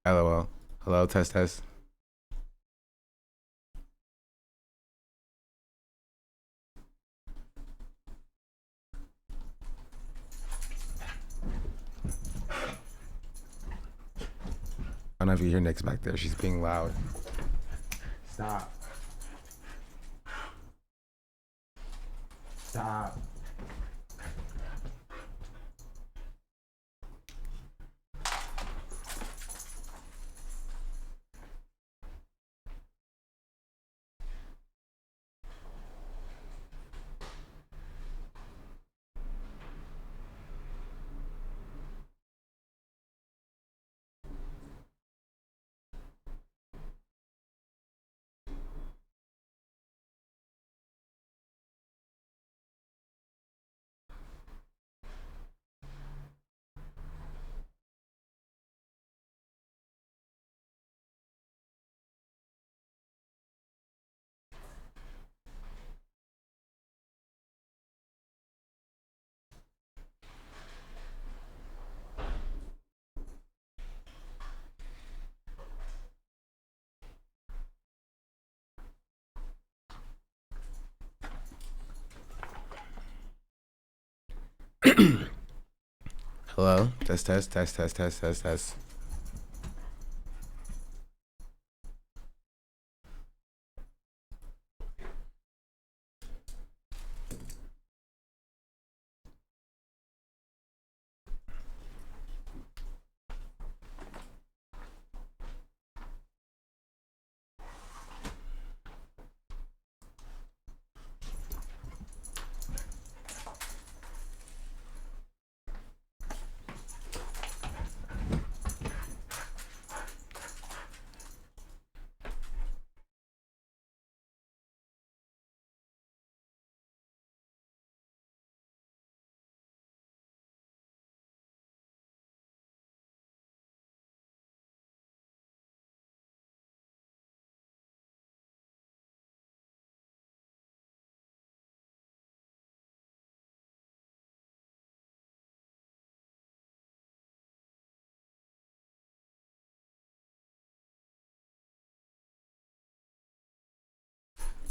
LOL. Hello, test test. I don't know if you hear Nick's back there. She's being loud. Stop. Stop. Hello, test test test test test test test.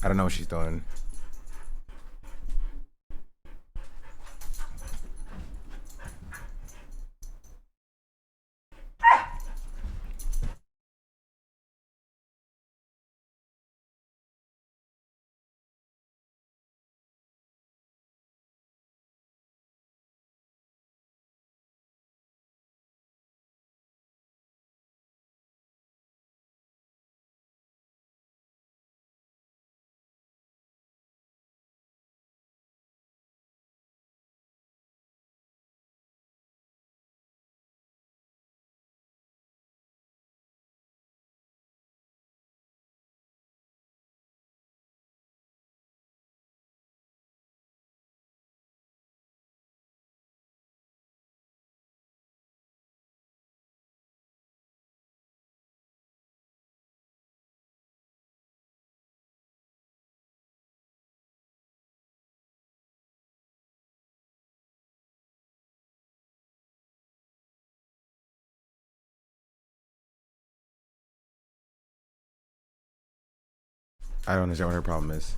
I don't know what she's doing. I don't understand what her problem is.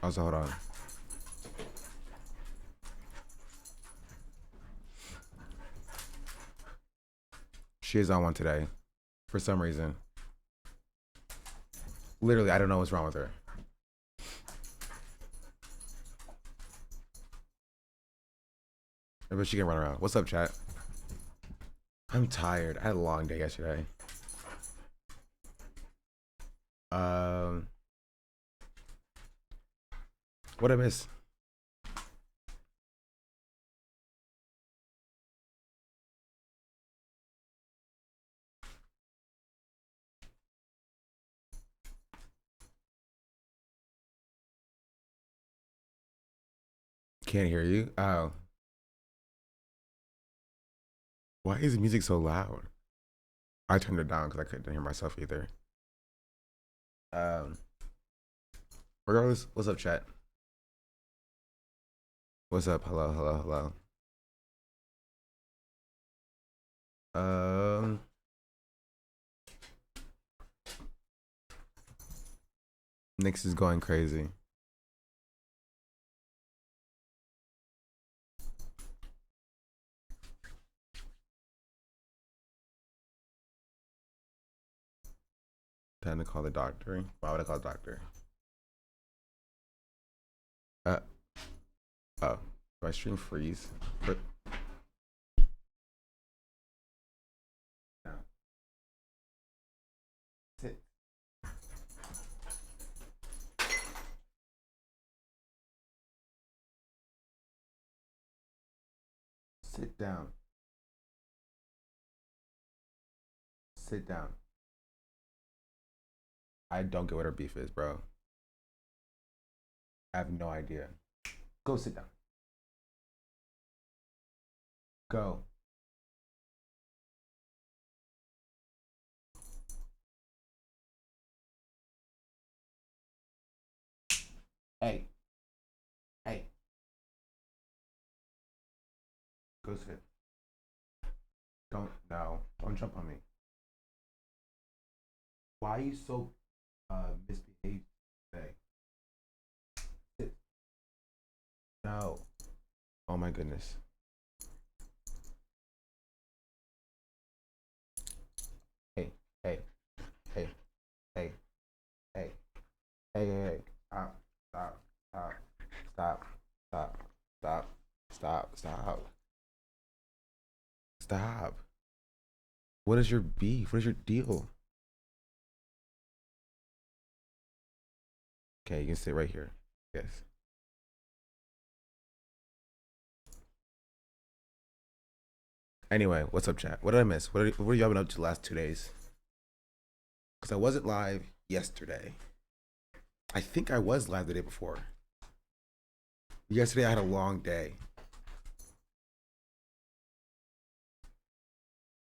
Also, hold on. She is on one today, for some reason. Literally, I don't know what's wrong with her. But she can run around. What's up, chat? I'm tired. I had a long day yesterday. Um, what I miss? Can't hear you. Oh, why is the music so loud? I turned it down because I couldn't hear myself either. Um, regardless, what's up, chat? What's up? Hello, hello, hello. Um, Nyx is going crazy. Time to call the doctor. Why would I call the doctor? Uh oh. My stream freeze? But no. Sit. Sit down. Sit down. I don't get what her beef is, bro. I have no idea. Go sit down. Go. Hey. Hey. Go sit. Don't jump on me. Why are you so misbehaved today? Sit. No. Oh my goodness. Hey, hey, hey, hey, hey, hey. Stop, stop, stop, stop, stop, stop, stop, stop. What is your beef? What is your deal? Okay, you can sit right here. Yes. Anyway, what's up, chat? What did I miss? What are y'all been up to the last 2 days? Because I wasn't live yesterday. I think I was live the day before. Yesterday I had a long day.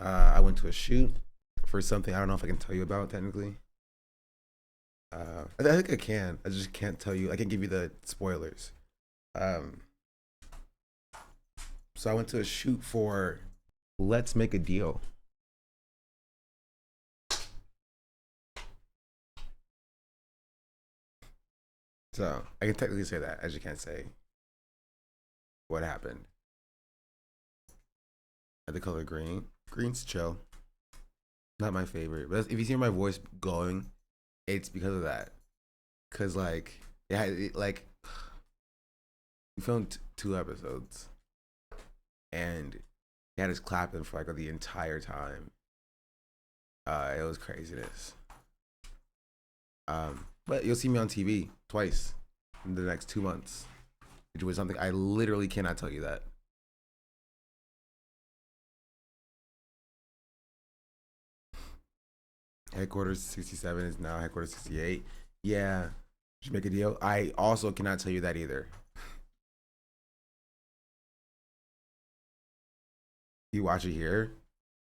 I went to a shoot for something I don't know if I can tell you about technically. I think I can. I just can't tell you. I can give you the spoilers. Um, so I went to a shoot for Let's Make a Deal. So I can technically say that. I just can't say what happened. The color green. Green's chill. Not my favorite. But if you hear my voice going, it's because of that. Cause like, yeah, like we filmed 2 episodes, and he had us clapping for like the entire time. It was craziness. But you'll see me on TV twice in the next 2 months, which was something I literally cannot tell you that. Headquarters 67 is now headquarters 68. Yeah, should make a deal. I also cannot tell you that either. You watch it here?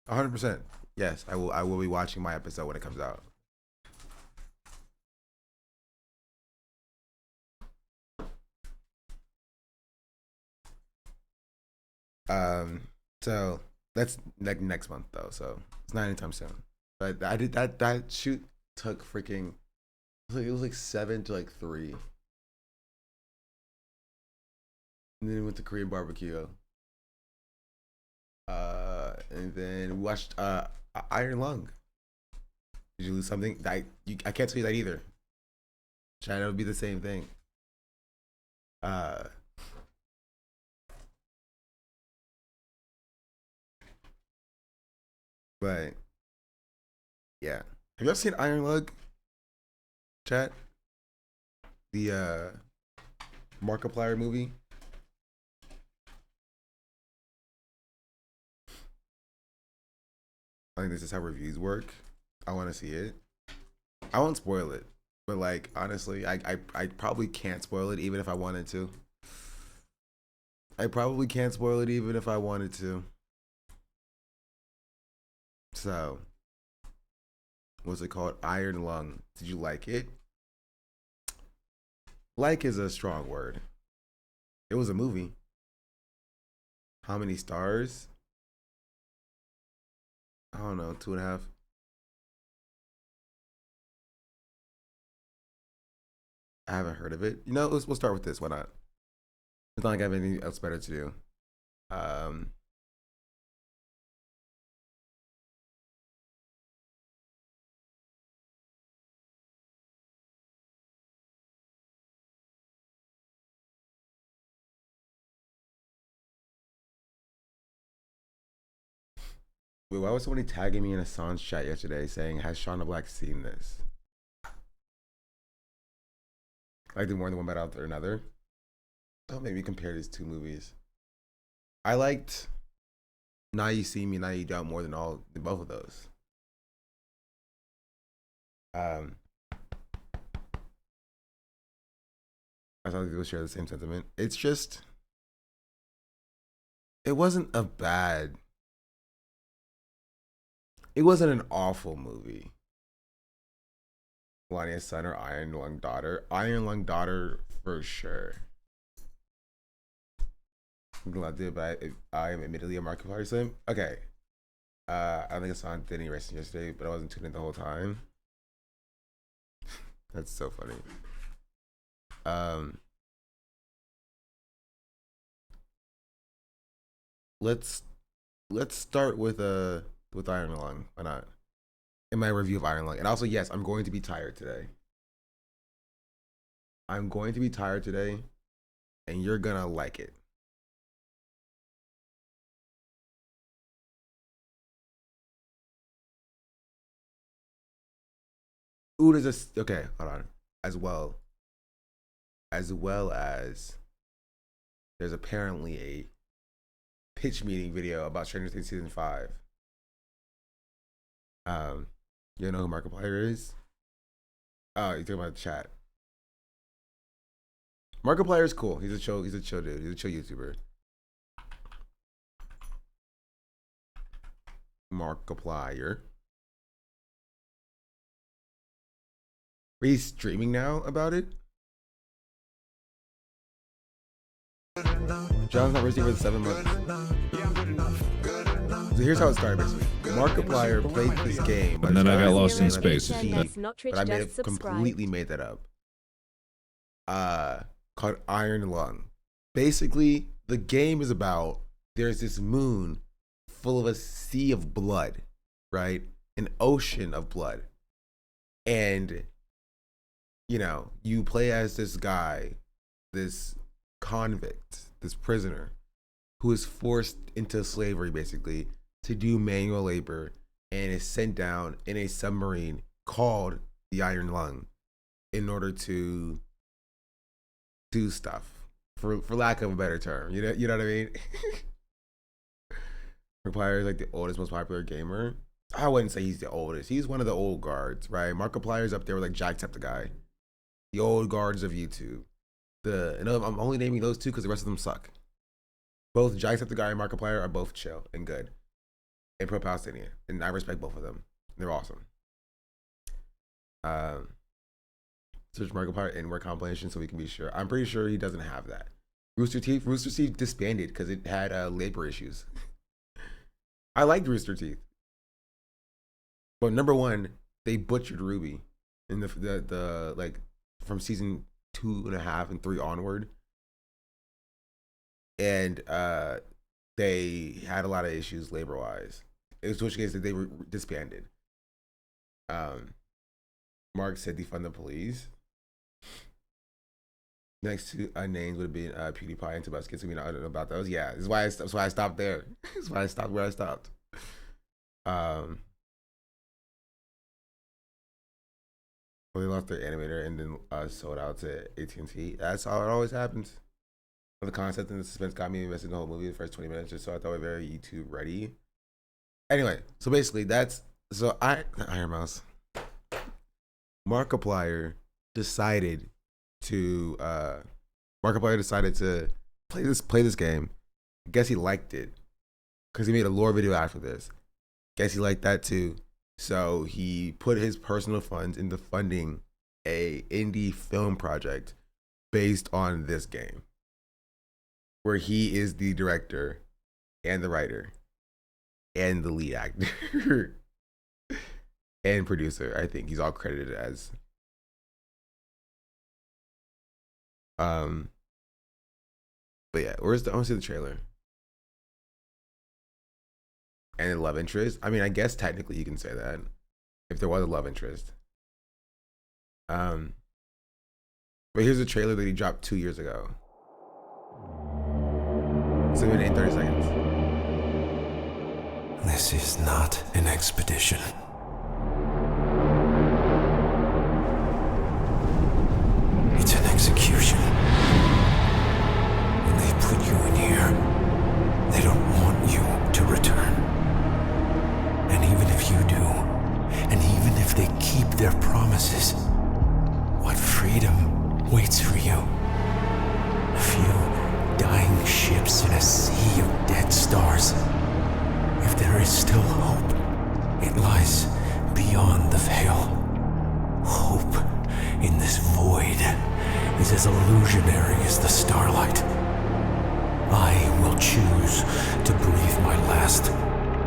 100%. Yes, I will. I will be watching my episode when it comes out. So that's like next month though. So it's not anytime soon. But I did that shoot took freaking. It was like 7 to like 3, and then we went to Korean barbecue. And then we watched Iron Lung. Did you lose something? I can't tell you that either. China would be the same thing. Uh, but yeah, have you ever seen Iron Lung? Chat the Markiplier movie. I think this is how reviews work. I want to see it. I won't spoil it, but like honestly, I probably can't spoil it even if I wanted to. I probably can't spoil it even if I wanted to. So, what's it called? Iron Lung. Did you like it? Like is a strong word. It was a movie. How many stars? I don't know, 2.5. I haven't heard of it. We'll start with this. Why not? It's not like I have anything else better to do. Um, Wait, why was somebody tagging me in a Sans chat yesterday saying, "Has Shauna Black seen this?" Like, did more than one better out there another? Don't make me compare these two movies. I liked Now You See Me, Now You Don't more than both of those. I thought people share the same sentiment. It's just, it wasn't it wasn't an awful movie. Melania's Son or Iron Lung Daughter? Iron Lung Daughter for sure. I'm glad to do it, but I am admittedly a Markipliers fan. Okay. I think I saw Denny racing yesterday, but I wasn't tuned in the whole time. That's so funny. Let's start with Iron Lung. Why not? In my review of Iron Lung, and also yes, I'm going to be tired today. I'm going to be tired today, and you're gonna like it. Ooh, there's a okay. Hold on. As well as there's apparently a pitch meeting video about Stranger Things season 5. You know who Markiplier is? Oh, you're talking about the chat. Markiplier is cool. He's a chill dude. He's a chill YouTuber. Markiplier. He's streaming now about it. John's not receiving for 7 months. So here's how it started basically. Markiplier played this game. And then I got lost in space. But I completely made that up. Called Iron Lung. Basically, the game is about there's this moon full of a sea of blood, right? An ocean of blood. And, you play as this guy, this convict, this prisoner, who is forced into slavery, basically, to do manual labor and is sent down in a submarine called the Iron Lung in order to do stuff, for lack of a better term. You know what I mean? Markiplier is like the oldest, most popular gamer. I wouldn't say he's the oldest. He's one of the old guards, right? Markiplier's up there with like Jacksepticeye, the old guards of YouTube. I'm only naming those two because the rest of them suck. Both Jacksepticeye and Markiplier are both chill and good and pro-Palestinian, and I respect both of them. They're awesome. Search Markiplier N-word compilation so we can be sure. I'm pretty sure he doesn't have that. Rooster Teeth disbanded because it had labor issues. I liked Rooster Teeth, but number one, they butchered Ruby in the like from season 2.5 and 3 onward, and they had a lot of issues labor wise. In which case that they were disbanded. Mark said defund the police. Next two names would have been PewDiePie and Tabasco. So we don't know about those. Yeah, that's why I stopped there. That's why I stopped where I stopped. Well, they lost their animator and then sold out to AT&T. That's how it always happens. The concept and the suspense got me invested in the whole movie the first 20 minutes or so. I thought we were very YouTube ready. Anyway, so basically Iron Mouse. Markiplier decided to play this game. Guess he liked it because he made a lore video after this. Guess he liked that too. So he put his personal funds into funding a indie film project based on this game, where he is the director and the writer. and the lead actor and producer. I think he's all credited as. But yeah, I want to see the trailer. And a love interest. I mean, I guess technically you can say that if there was a love interest. But here's a trailer that he dropped 2 years ago. 7 minutes 30 seconds. This is not an expedition. It's an execution. When they put you in here, they don't want you to return. And even if you do, and even if they keep their promises, what freedom waits for you? A few dying ships in a sea of dead stars. If there is still hope, it lies beyond the veil. Hope in this void is as illusionary as the starlight. I will choose to breathe my last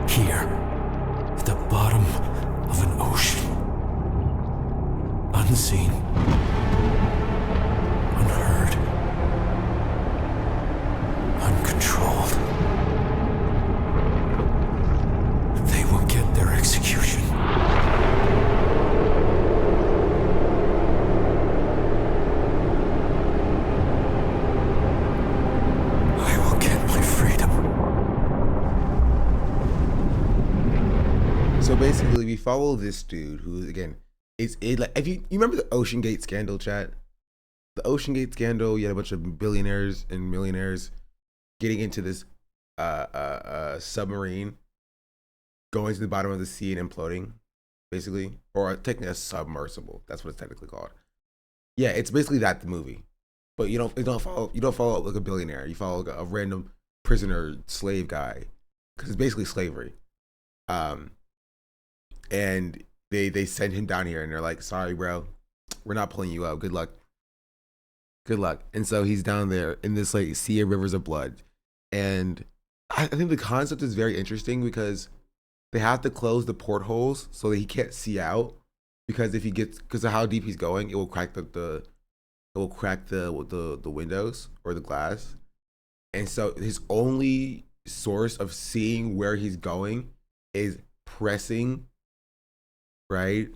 here, at the bottom of an ocean. Unseen, unheard, uncontrolled. They will get their execution. I will get my freedom. So basically, we follow this dude who, again, it's like if you remember the Ocean Gate scandal, chat. The Ocean Gate scandal, you had a bunch of billionaires and millionaires getting into this submarine, going to the bottom of the sea and imploding, basically, or technically a submersible. That's what it's technically called. Yeah, it's basically that the movie, but you don't follow like a billionaire. You follow like a random prisoner slave guy because it's basically slavery. And they send him down here and they're like, sorry, bro, we're not pulling you out. Good luck. Good luck. And so he's down there in this like sea of rivers of blood. And I think the concept is very interesting because they have to close the portholes so that he can't see out. Because if he gets, because of how deep he's going, it will crack the windows or the glass. And so his only source of seeing where he's going is pressing, right?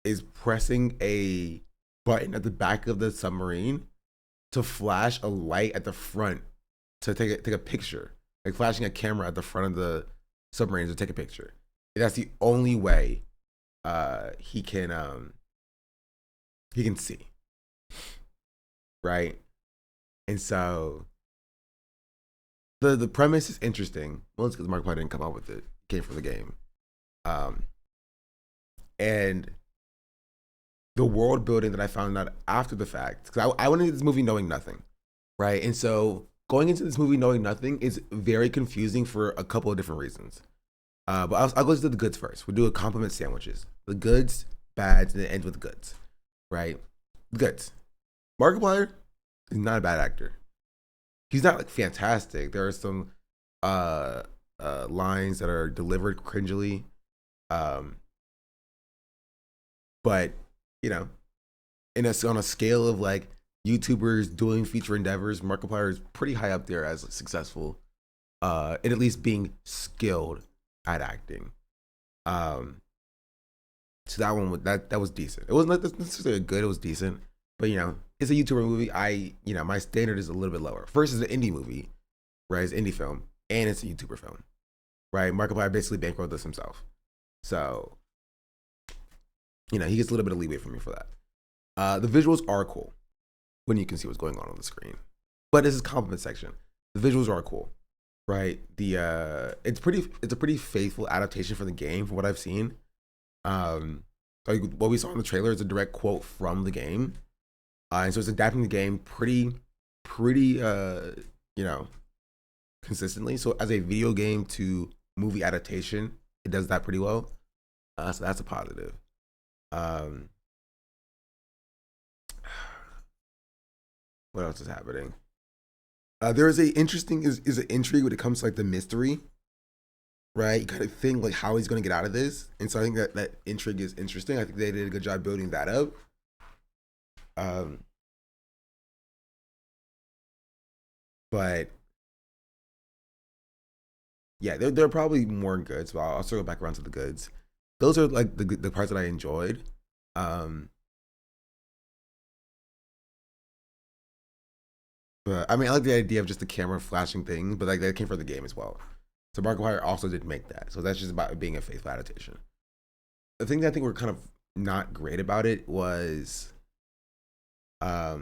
Is pressing a button at the back of the submarine to flash a light at the front to take a picture, like flashing a camera at the front of the submarine to take a picture. That's the only way he can see, right? And so the premise is interesting. Well, it's because Markiplier didn't come up with it; it came from the game, and the world building that I found out after the fact, because I went into this movie knowing nothing, right? And so going into this movie knowing nothing is very confusing for a couple of different reasons. But I'll go to the goods first. We'll do a compliment sandwiches. The goods, bads, and it ends with goods, right? Goods. Markiplier is not a bad actor. He's not like fantastic. There are some lines that are delivered cringily, but you know, on a scale of like YouTubers doing feature endeavors, Markiplier is pretty high up there as successful, in at least being skilled at acting. So that one that was decent. It wasn't necessarily good. It was decent, but you know, it's a YouTuber movie. My standard is a little bit lower. First, it's an indie movie, right? It's an indie film, and it's a YouTuber film, right? Markiplier basically bankrolled this himself, so you know he gets a little bit of leeway from me for that. The visuals are cool when you can see what's going on the screen, but this is compliment section. The visuals are cool, right? It's a pretty faithful adaptation from the game from what I've seen. Like what we saw in the trailer is a direct quote from the game, and so it's adapting the game pretty consistently. So as a video game to movie adaptation, it does that pretty well. So that's a positive. What else is happening? There is a interesting is an intrigue when it comes to like the mystery right? You kind of think like how he's going to get out of this, and so I think that intrigue is interesting. I think they did a good job building that up. But yeah, there are probably more goods, but I'll circle back around to the goods. Those are like the parts that I enjoyed. But I mean, I like the idea of just the camera flashing things, but like that came from the game as well. So Markiplier also did make that. So that's just about it being a faithful adaptation. The thing that I think were kind of not great about it was, I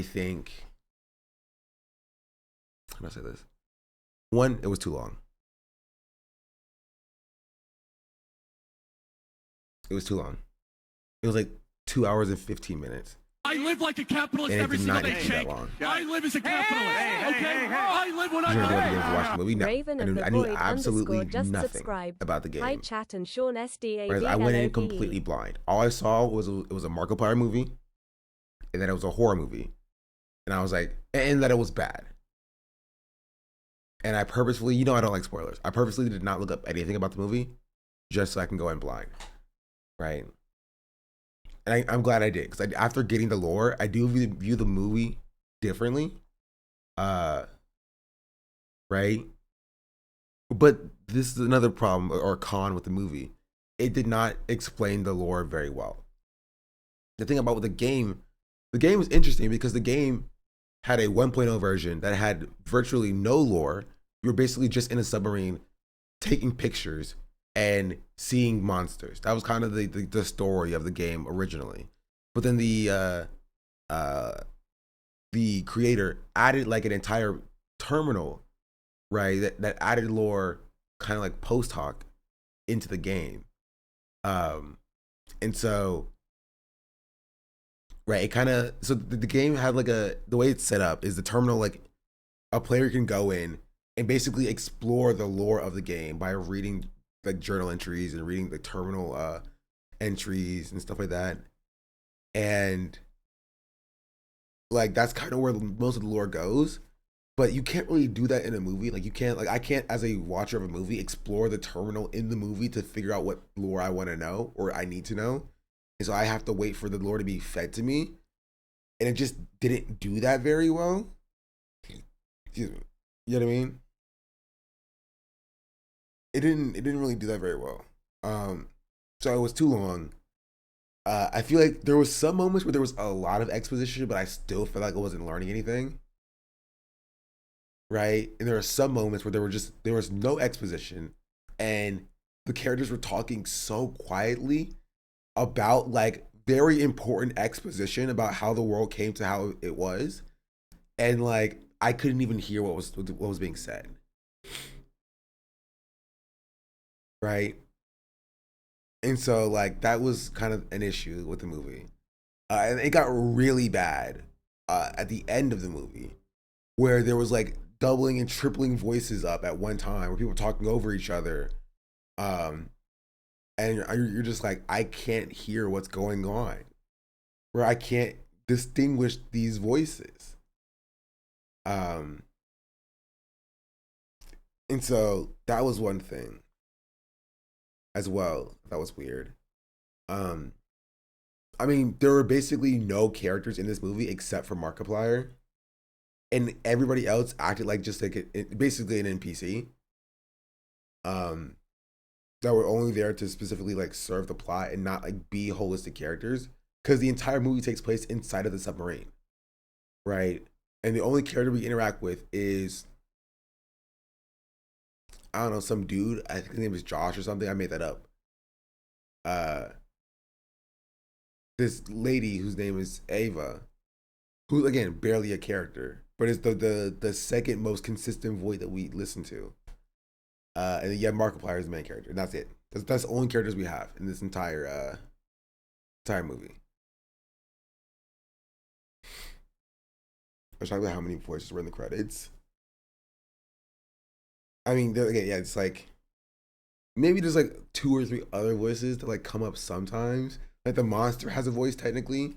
think, how do I say this? One, it was too long. It was too long. It was like 2 hours and 15 minutes. I live like a capitalist every single day, Shake. I live as a capitalist, okay? I live when I live. I knew absolutely nothing about the game. Hi, chat and Sean SDA. I went in completely blind. All I saw was it was a Markiplier movie, and that it was a horror movie, and I was like, and that it was bad. And I purposefully, you know, I don't like spoilers. I purposely did not look up anything about the movie, just so I can go in blind, right? And I'm glad I did, because after getting the lore, I do view the movie differently, right? But this is another problem or con with the movie. It did not explain the lore very well. The thing about the game was interesting because the game had a 1.0 version that had virtually no lore. You were basically just in a submarine taking pictures and seeing monsters. That was kind of the story of the game originally. But then the creator added like an entire terminal, right? That added lore kind of like post hoc into the game. And so, right, it kind of, so the game had like the way it's set up is the terminal, like a player can go in and basically explore the lore of the game by reading like journal entries and reading the terminal entries and stuff like that. And like that's kind of where most of the lore goes, but you can't really do that in a movie. Like you can't, like I can't as a watcher of a movie explore the terminal in the movie to figure out what lore I want to know or I need to know. And so I have to wait for the lore to be fed to me. And it just didn't do that very well. Excuse me. You know what I mean? It didn't really do that very well. So it was too long. I feel like there was some moments where there was a lot of exposition, but I still felt like I wasn't learning anything. Right? And there were some moments where there was no exposition and the characters were talking so quietly about like very important exposition about how the world came to how it was. And like I couldn't even hear what was being said. Right? And so like that was kind of an issue with the movie. And it got really bad at the end of the movie where there was like doubling and tripling voices up at one time where people were talking over each other. And you're just like, I can't hear what's going on. Where I can't distinguish these voices. And so that was one thing as well. That was weird. I mean, there were basically no characters in this movie except for Markiplier. And everybody else acted like just like basically an NPC. That were only there to specifically like serve the plot and not like be holistic characters. Because the entire movie takes place inside of the submarine. Right? And the only character we interact with is, I don't know, some dude. I think his name is Josh or something. I made that up. This lady whose name is Ava, who again barely a character, but is the second most consistent voice that we listen to. And then you have Markiplier as the main character, and that's it. That's the only characters we have in this entire movie. I was talking about how many voices were in the credits. I mean, again, yeah, it's like maybe there's like 2 or 3 other voices that like come up sometimes. Like the monster has a voice technically,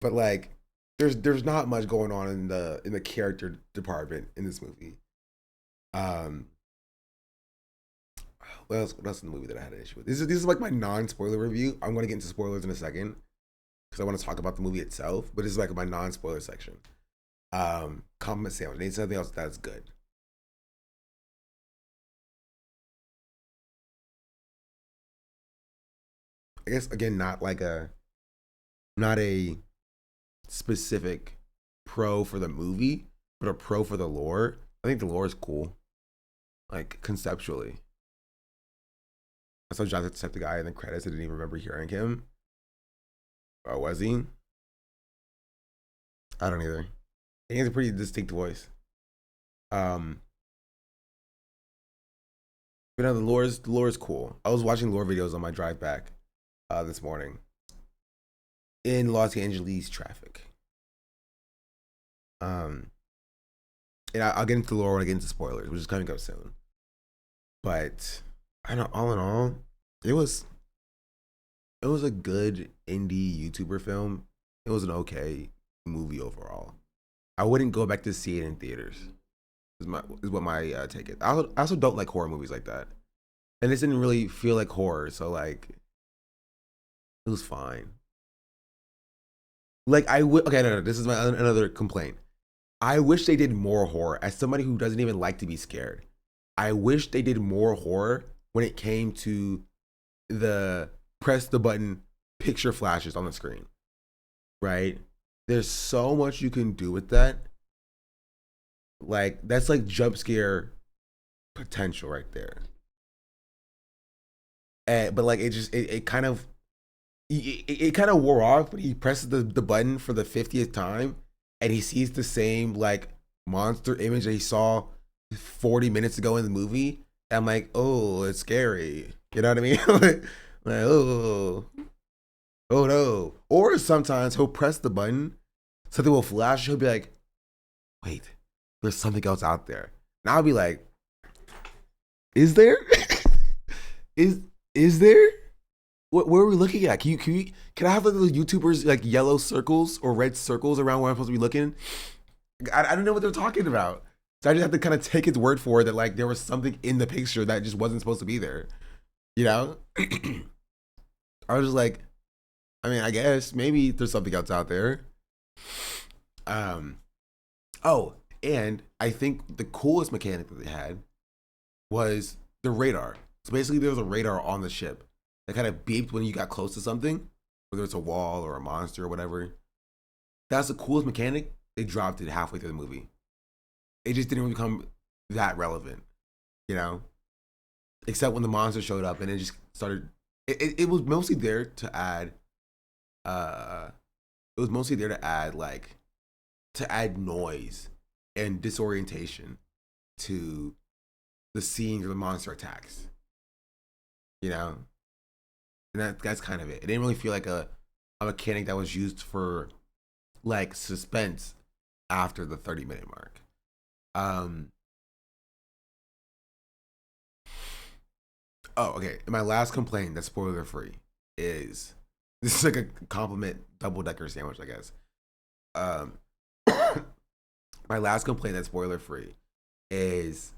but like there's not much going on in the character department in this movie. what else in the movie that I had an issue with? This is like my non-spoiler review. I'm going to get into spoilers in a second because I want to talk about the movie itself. But this is like my non-spoiler section. Compliment sandwich. Need something else that's good. I guess again, not a specific pro for the movie, but a pro for the lore. I think the lore is cool, like conceptually. I saw Jonathan Step the guy in the credits. I didn't even remember hearing him. Or was he? I don't either. He has a pretty distinct voice. But no, the lore is cool. I was watching lore videos on my drive back this morning in Los Angeles traffic. And I'll get into the lore when I get into spoilers, which is coming up soon. But I know, all in all, it was a good indie YouTuber film. It was an okay movie overall. I wouldn't go back to see it in theaters. Is what my take is. I also don't like horror movies like that, and this didn't really feel like horror, so like it was fine. Like okay, no, this is my another complaint. I wish they did more horror. As somebody who doesn't even like to be scared, I wish they did more horror when it came to the press the button picture flashes on the screen. Right? There's so much you can do with that. Like, that's like jump scare potential right there. But like it kind of wore off when he presses the button for the 50th time and he sees the same like monster image that he saw 40 minutes ago in the movie. And I'm like, oh, it's scary. You know what I mean? like, oh no. Or sometimes he'll press the button, something will flash, he'll be like, wait, there's something else out there. And I'll be like, is there? is there? Where are we looking at? Can I have like the YouTubers like yellow circles or red circles around where I'm supposed to be looking? I don't know what they're talking about. So I just have to kind of take his word for it that like there was something in the picture that just wasn't supposed to be there. You know? I was just like, I mean, I guess maybe there's something else out there. Oh, and I think the coolest mechanic that they had was the radar. So basically there was a radar on the ship that kind of beeped when you got close to something, whether it's a wall or a monster or whatever. That's the coolest mechanic. They dropped it halfway through the movie. It just didn't become that relevant, you know? Except when the monster showed up and it just started, it was mostly there to add, to add noise and disorientation to the scenes where the monster attacks, you know? And that's kind of it. It didn't really feel like a mechanic that was used for like suspense after the 30-minute mark. Oh, okay. And my last complaint that's spoiler free is this is like a compliment double-decker sandwich, I guess. My last complaint that's spoiler free is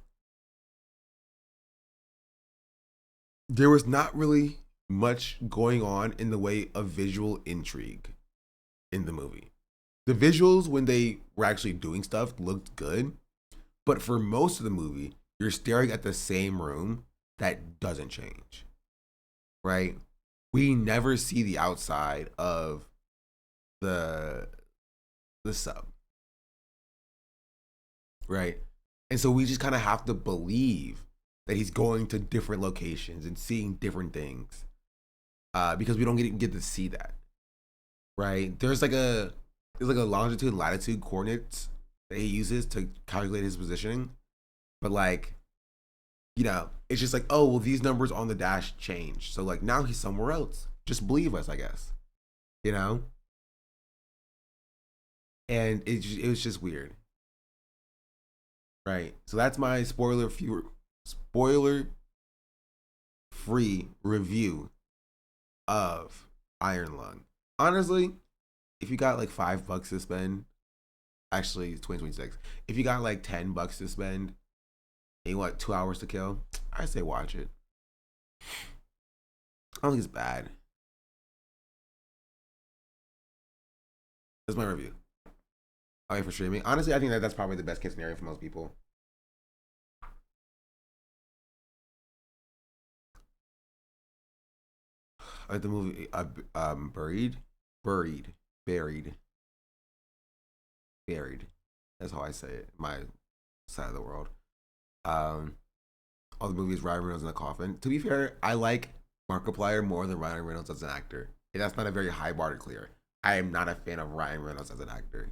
there was not really much going on in the way of visual intrigue in the movie. The visuals when they were actually doing stuff looked good, but for most of the movie, you're staring at the same room that doesn't change, right? We never see the outside of the sub, right? And so we just kind of have to believe that he's going to different locations and seeing different things because we don't get to see that, right? There's like a longitude and latitude coordinates that he uses to calculate his positioning, but like, you know, it's just like, oh, well, these numbers on the dash change, so like now he's somewhere else. Just believe us, I guess, you know. And it was just weird, right? So that's my spoiler free review of Iron Lung. Honestly, if you got like $5 to spend, actually it's 2026. If you got like $10 to spend and you want 2 hours to kill, I say watch it. I don't think it's bad. That's my review. I'll wait for streaming. Honestly, I think that's probably the best case scenario for most people. I like the movie Buried. That's how I say it. My side of the world. All the movies Ryan Reynolds in the coffin. To be fair, I like Markiplier more than Ryan Reynolds as an actor. And that's not a very high bar to clear. I am not a fan of Ryan Reynolds as an actor.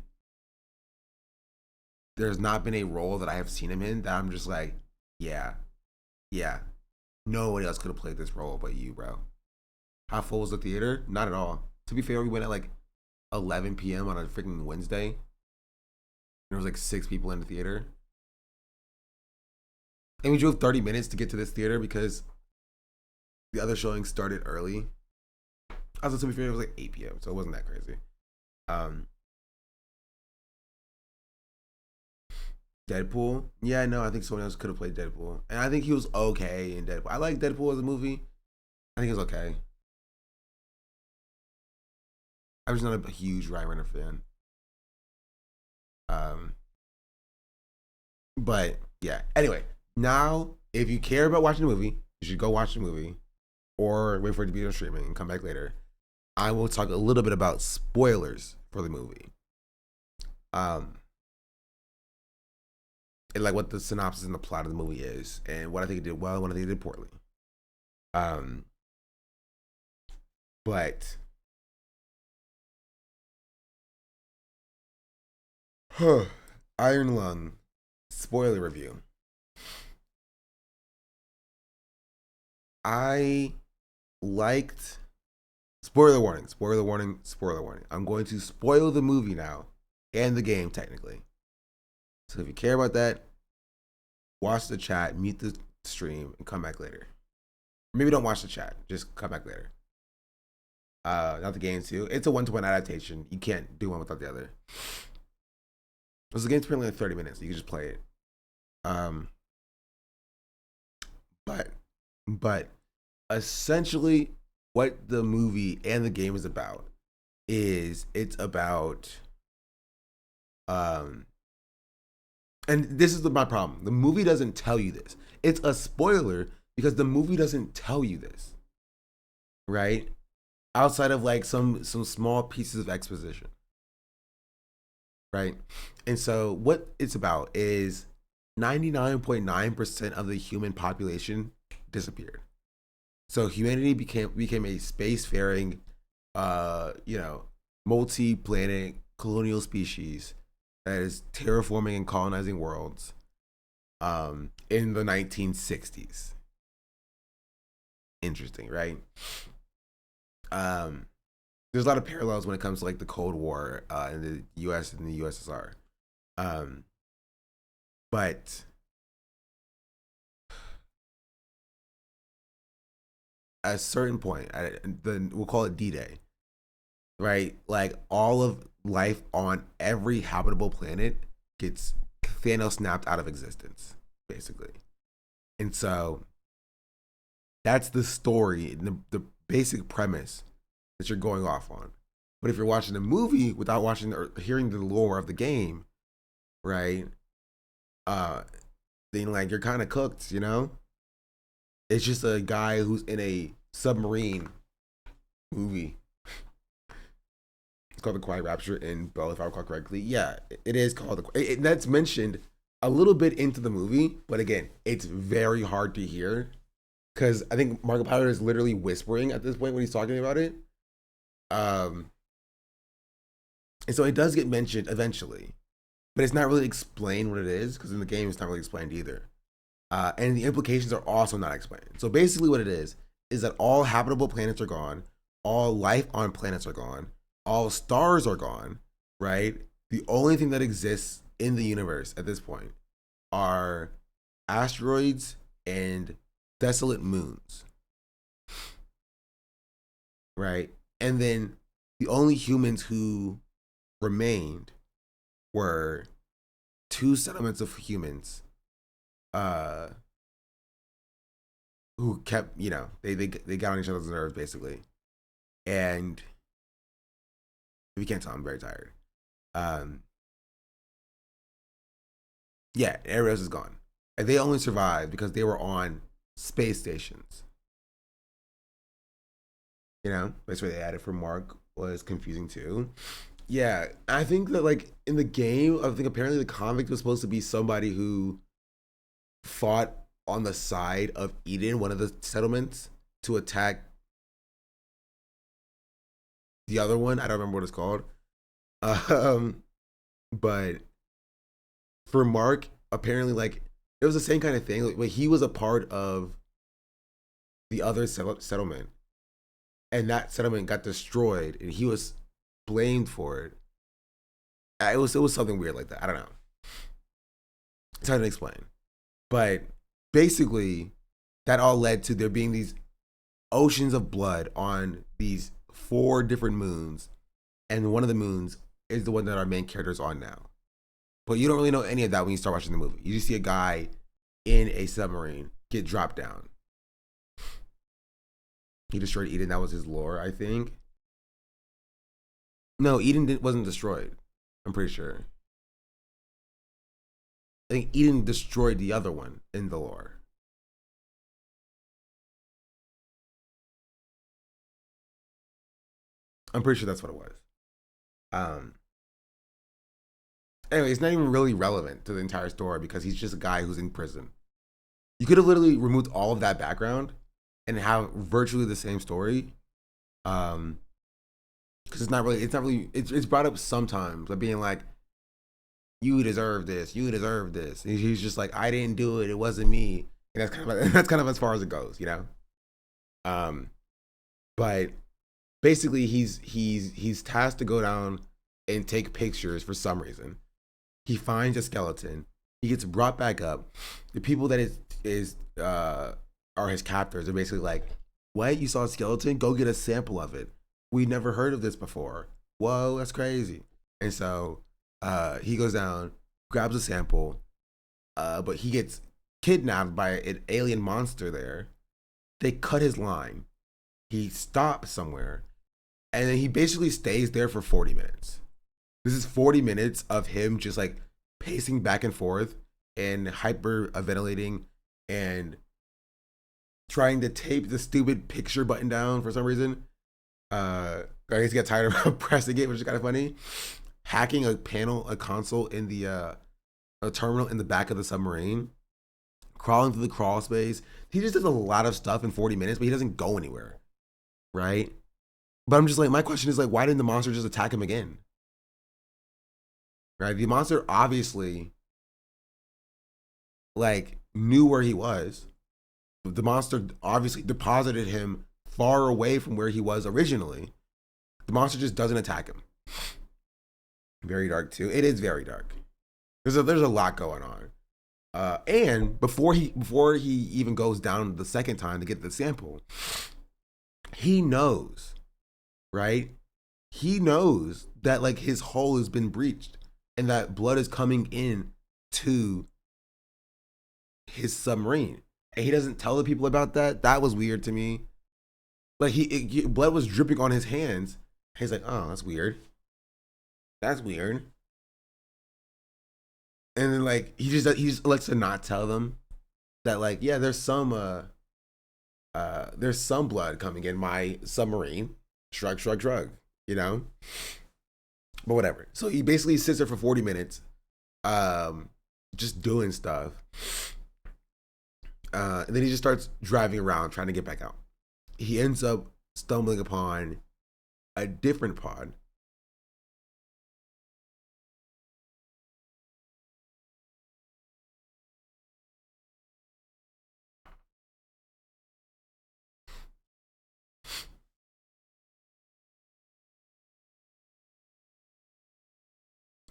There's not been a role that I have seen him in that I'm just like, yeah. Nobody else could have played this role but you, bro. How full was the theater? Not at all. To be fair, we went at like 11 p.m. on a freaking Wednesday. There was like 6 people in the theater. And we drove 30 minutes to get to this theater because the other showing started early. Also, to be fair, it was like 8 p.m., so it wasn't that crazy. Deadpool? Yeah, no, I think someone else could have played Deadpool. And I think he was okay in Deadpool. I like Deadpool as a movie. I think it was okay. I'm just not a huge Ryan Reynolds fan. But yeah. Anyway, now if you care about watching the movie, you should go watch the movie, or wait for it to be on streaming and come back later. I will talk a little bit about spoilers for the movie. And like what the synopsis and the plot of the movie is, and what I think it did well, and what I think it did poorly. But Iron Lung spoiler review. I liked spoiler warning. I'm going to spoil the movie now and the game technically. So if you care about that, watch the chat, mute the stream, and come back later. Maybe don't watch the chat, just come back later. Not the game too. It's a 1-to-1 adaptation. You can't do one without the other. Because the game's pretty like 30 minutes. So you can just play it. But essentially what the movie and the game is about is it's about and this is my problem. The movie doesn't tell you this. It's a spoiler because the movie doesn't tell you this. Right? Outside of like some small pieces of exposition. Right? And so what it's about is 99.9% of the human population disappeared. So humanity became a spacefaring multi-planet colonial species that is terraforming and colonizing worlds in the 1960s. Interesting, right? There's a lot of parallels when it comes to like the Cold War in the US and the USSR. But at a certain point, we'll call it D-Day, right? Like all of life on every habitable planet gets Thanos snapped out of existence, basically. And so that's the story, the basic premise that you're going off on. But if you're watching a movie without watching or hearing the lore of the game, right? Then like you're kind of cooked, you know? It's just a guy who's in a submarine movie. It's called The Quiet Rapture in Bell, if I recall correctly. Yeah, it is called that's mentioned a little bit into the movie, but again, it's very hard to hear because I think Markiplier is literally whispering at this point when he's talking about it. And so it does get mentioned eventually, but it's not really explained what it is because in the game it's not really explained either. And the implications are also not explained. So basically what it is that all habitable planets are gone, all life on planets are gone, all stars are gone, right? The only thing that exists in the universe at this point are asteroids and desolate moons, right? And then the only humans who remained were 2 settlements of humans who kept, they got on each other's nerves basically. And if you can't tell, I'm very tired. Yeah, everybody else is gone. And they only survived because they were on space stations. That's where they added for Mark was confusing too. Yeah, I think that like in the game, I think apparently the convict was supposed to be somebody who fought on the side of Eden, one of the settlements, to attack the other one. I don't remember what it's called. But for Mark, apparently like it was the same kind of thing. Like he was a part of the other settlement, and that settlement got destroyed, and he was blamed for it. It was something weird like that. I don't know. It's hard to explain. But basically, that all led to there being these oceans of blood on these 4 different moons. And one of the moons is the one that our main character is on now. But you don't really know any of that when you start watching the movie. You just see a guy in a submarine get dropped down. He destroyed Eden. That was his lore, I think. No, Eden wasn't destroyed. I'm pretty sure. I think Eden destroyed the other one in the lore. I'm pretty sure that's what it was. Anyway, it's not even really relevant to the entire story because he's just a guy who's in prison. You could have literally removed all of that background and have virtually the same story. Because it's not really, it's brought up sometimes, but being like, you deserve this, and he's just like, I didn't do it, it wasn't me. And that's kind of as far as it goes, But basically he's tasked to go down and take pictures for some reason. He finds a skeleton. He gets brought back up. The people that are his captors are basically like, what? You saw a skeleton? Go get a sample of it. We never heard of this before. Whoa, that's crazy. And so he goes down, grabs a sample, but he gets kidnapped by an alien monster there. They cut his line. He stops somewhere, and then he basically stays there for 40 minutes. This is 40 minutes of him just like pacing back and forth and hyperventilating and trying to tape the stupid picture button down for some reason. I guess he got tired of pressing it, which is kind of funny. Hacking a console in the a terminal in the back of the submarine. Crawling through the crawl space. He just does a lot of stuff in 40 minutes, but he doesn't go anywhere. Right? But I'm just like, my question is like, why didn't the monster just attack him again? Right? The monster obviously like knew where he was. The monster obviously deposited him far away from where he was originally. The monster just doesn't attack him. Very dark too. It is very dark. There's a lot going on. And before he even goes down the second time to get the sample, he knows, right? He knows that like his hull has been breached and that blood is coming in to his submarine. And he doesn't tell the people about that. That was weird to me. Like blood was dripping on his hands. He's like, oh, that's weird. That's weird. And then like he just lets to not tell them that like, yeah, there's some blood coming in my submarine. Shrug, But whatever. So he basically sits there for 40 minutes, just doing stuff. And then he just starts driving around trying to get back out. He ends up stumbling upon a different pod.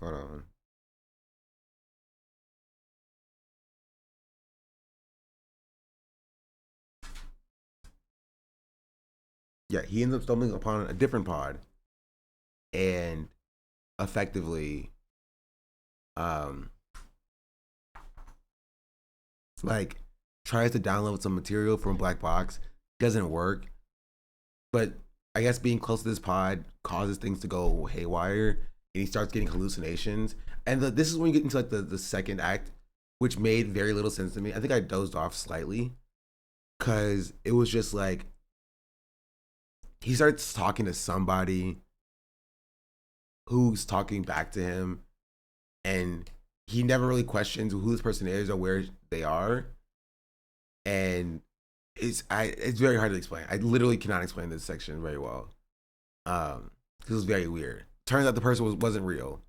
Hold on. Yeah, he ends up stumbling upon a different pod and effectively like tries to download some material from a black box. Doesn't work. But I guess being close to this pod causes things to go haywire, and he starts getting hallucinations. And this is when you get into like the second act, which made very little sense to me. I think I dozed off slightly because it was just like he starts talking to somebody who's talking back to him, and he never really questions who this person is or where they are. And it's very hard to explain. I literally cannot explain this section very well. Because it was very weird. Turns out the person wasn't real.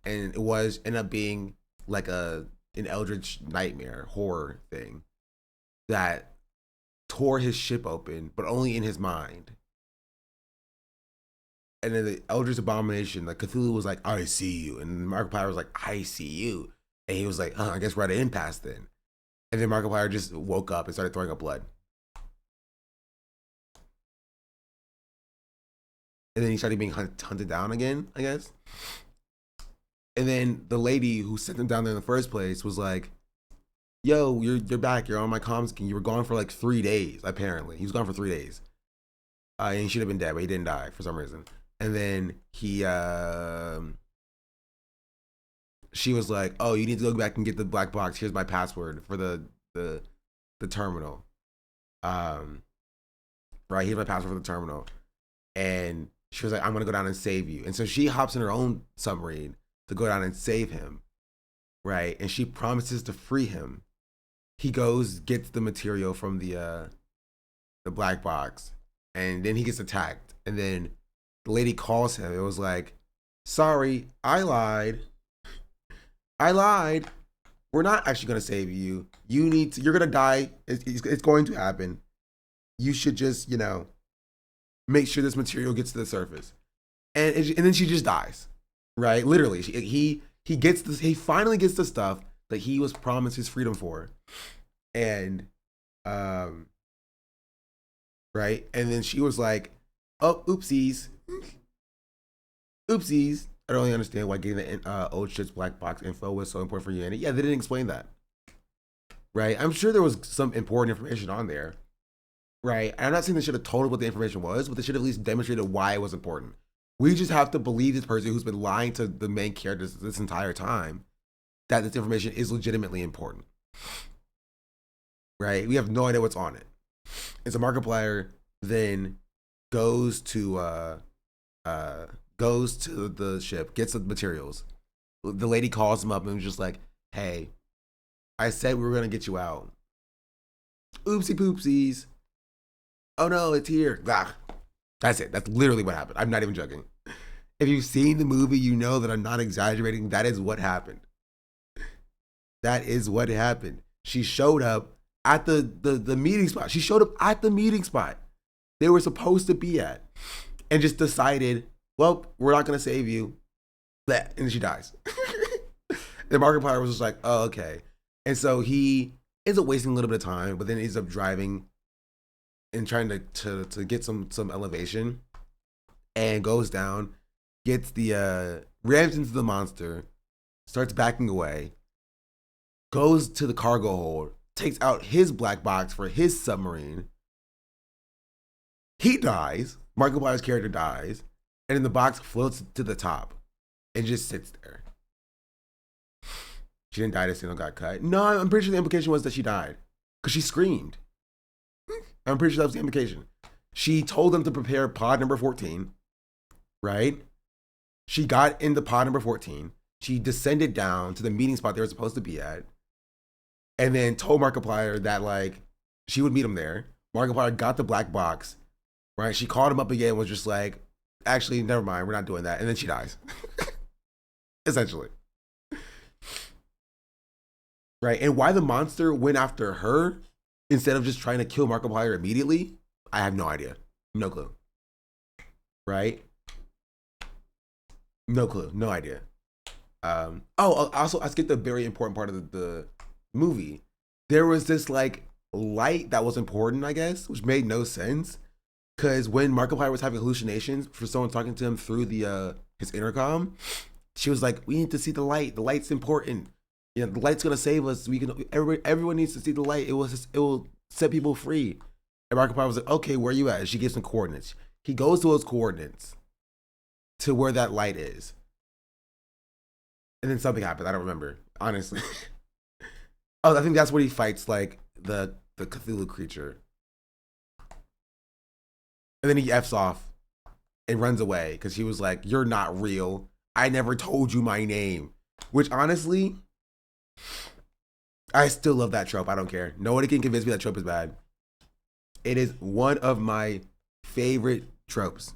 And it ended up being like an eldritch nightmare horror thing that tore his ship open, but only in his mind. And then the eldritch abomination, like Cthulhu was like, I see you. And Markiplier was like, I see you. And he was like, I guess we're at an impasse then. And then Markiplier just woke up and started throwing up blood. And then he started being hunted down again, I guess. And then the lady who sent him down there in the first place was like, yo, you're back. You're on my comms. You were gone for like 3 days, apparently. He was gone for 3 days. And he should have been dead, but he didn't die for some reason. And then she was like, oh, you need to go back and get the black box. Here's my password for the terminal. Right, here's my password for the terminal. And she was like, I'm going to go down and save you. And so she hops in her own submarine to go down and save him. Right. And she promises to free him. He goes, gets the material from the black box. And then he gets attacked. And then the lady calls him. It was like, sorry, I lied. We're not actually going to save you. You're going to die. It's going to happen. You should just, make sure this material gets to the surface. And then she just dies, right? Literally, he finally gets the stuff that he was promised his freedom for. And, right? And then she was like, oh, oopsies. I don't really understand why getting the old shit's black box info was so important for you. And yeah, they didn't explain that. Right? I'm sure there was some important information on there. Right? I'm not saying they should have told us what the information was, but they should have at least demonstrated why it was important. We just have to believe this person who's been lying to the main characters this entire time that this information is legitimately important. Right? We have no idea what's on it. And so Markiplier then goes to the ship, gets the materials. The lady calls him up and was just like, hey, I said we were going to get you out. Oopsie poopsies. Oh no, it's here. Blah. That's it. That's literally what happened. I'm not even joking. If you've seen the movie, you know that I'm not exaggerating. That is what happened. That is what happened. She showed up at the meeting spot. She showed up at the meeting spot they were supposed to be at and just decided, well, we're not going to save you. And then she dies. The Markiplier was just like, oh, okay. And so he ends up wasting a little bit of time, but then ends up driving and trying to get some elevation, and goes down, gets the rams into the monster, starts backing away, goes to the cargo hold, takes out his black box for his submarine. He dies. Markiplier's character dies, and then the box floats to the top and just sits there. She didn't die. The signal got cut. No, I'm pretty sure the implication was that she died because she screamed. I'm pretty sure that was the implication. She told them to prepare pod number 14, right? She got into pod number 14. She descended down to the meeting spot they were supposed to be at, and then told Markiplier that like she would meet him there. Markiplier got the black box, right? She called him up again and was just like, actually, never mind, we're not doing that. And then she dies. Essentially. Right? And why the monster went after her instead of just trying to kill Markiplier immediately, I have no idea. No clue. Right? No clue. No idea. Also, I skipped a very important part of the movie. There was this like light that was important, I guess, which made no sense. Because when Markiplier was having hallucinations for someone talking to him through his intercom, she was like, we need to see the light. The light's important. You know, the light's gonna save us. We can. Everyone needs to see the light. It will set people free. And Markiplier was like, okay, where you at? And she gives him coordinates. He goes to those coordinates to where that light is. And then something happens. I don't remember, honestly. Oh, I think that's where he fights like the Cthulhu creature. And then he F's off and runs away because he was like, you're not real. I never told you my name. Which honestly, I still love that trope. I don't care. Nobody can convince me that trope is bad. It is one of my favorite tropes.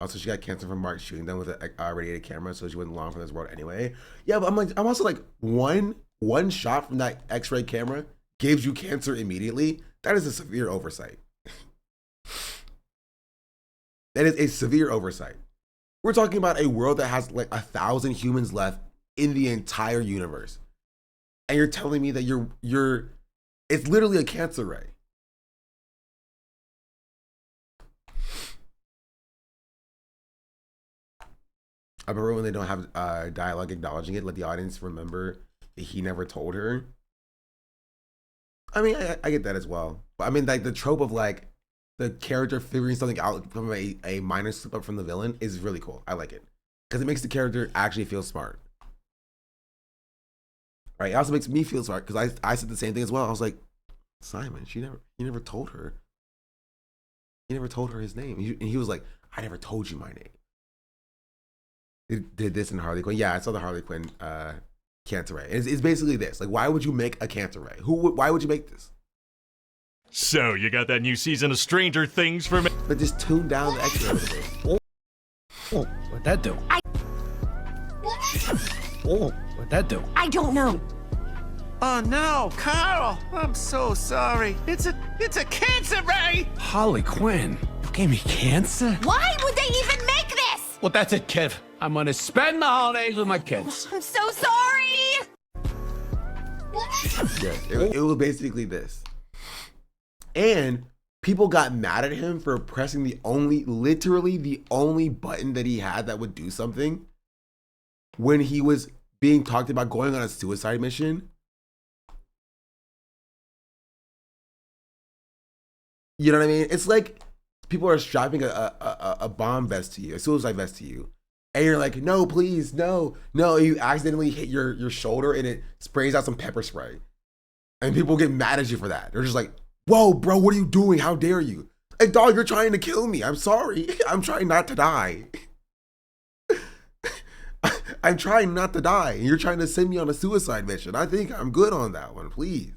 Also, she got cancer from Mark shooting them with a radiated camera, so she wasn't long from this world anyway. Yeah, but I'm also like, one shot from that X-ray camera gives you cancer immediately. That is a severe oversight. That is a severe oversight. We're talking about a world that has like 1,000 humans left in the entire universe. And you're telling me that it's literally a cancer ray. I remember when they don't have dialogue acknowledging it, let the audience remember that he never told her. I mean, I get that as well. But I mean, like the trope of like the character figuring something out from a minor slip up from the villain is really cool. I like it because it makes the character actually feel smart. Right? It also makes me feel smart because I said the same thing as well. I was like, Simon, he never told her. He never told her his name. And he was like, I never told you my name. Did this in Harley Quinn? Yeah, I saw the Harley Quinn cancer ray. It's basically this. Like, why would you make a cancer ray? Why would you make this? So, you got that new season of Stranger Things for me? But just tune down the X-ray a little bit. Oh, what'd that do? Oh, what'd that do? I don't know. Oh no, Carl! I'm so sorry. It's a cancer ray! Harley Quinn, you gave me cancer? Why would they even make this? Well, that's it, kid. I'm gonna spend the holidays with my kids. I'm so sorry! Yes, it was basically this. And people got mad at him for pressing literally the only button that he had that would do something when he was being talked about going on a suicide mission. You know what I mean? It's like people are strapping a bomb vest to you, a suicide vest to you. And you're like, no, please, no. You accidentally hit your shoulder and it sprays out some pepper spray. And people get mad at you for that. They're just like, whoa, bro, what are you doing? How dare you? Like, dog, you're trying to kill me. I'm sorry. I'm trying not to die. I'm trying not to die. And you're trying to send me on a suicide mission. I think I'm good on that one, please.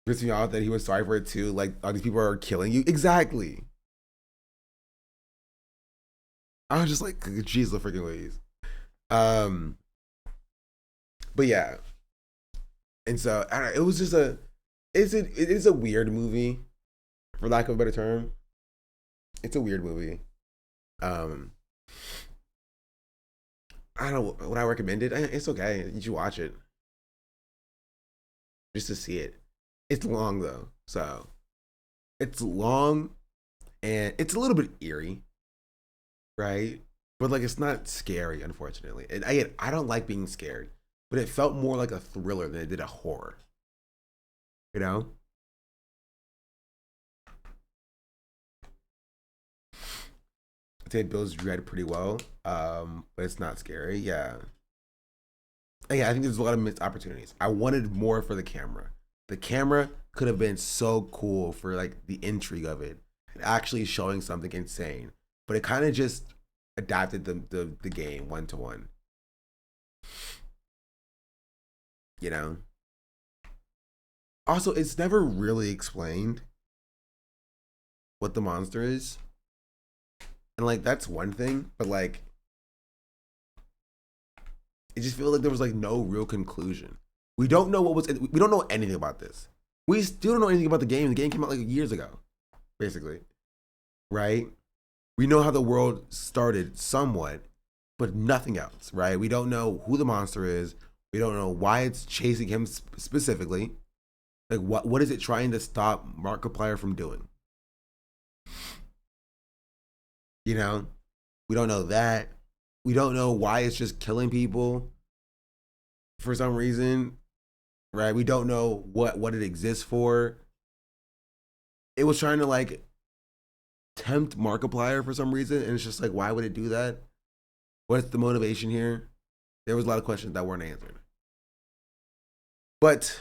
Pissed me off that he was sorry for it too. Like, all these people are killing you. Exactly. I was just like, geez, the freaking ways. But yeah. And so I don't know, it was just it is a weird movie, for lack of a better term. It's a weird movie. I don't know, would I recommend it? It's okay. You should watch it. Just to see it. It's long though. So it's long and it's a little bit eerie. Right? But like it's not scary, unfortunately. And I don't like being scared, but it felt more like a thriller than it did a horror. You know? I'd say it builds dread pretty well. But it's not scary. Yeah. And yeah, I think there's a lot of missed opportunities. I wanted more for the camera. The camera could have been so cool for like the intrigue of it and actually showing something insane. But it kind of just adapted the game one-to-one. You know? Also, it's never really explained what the monster is. And like that's one thing, but like it just feels like there was like no real conclusion. We don't know we don't know anything about this. We still don't know anything about the game. The game came out like years ago, basically. Right? We know how the world started somewhat, but nothing else, right? We don't know who the monster is. We don't know why it's chasing him specifically. Like what is it trying to stop Markiplier from doing? You know? We don't know that. We don't know why it's just killing people. for some reason, right? We don't know what it exists for. It was trying to like tempt Markiplier for some reason, and it's just like, why would it do that? What's the motivation here? There was a lot of questions that weren't answered. But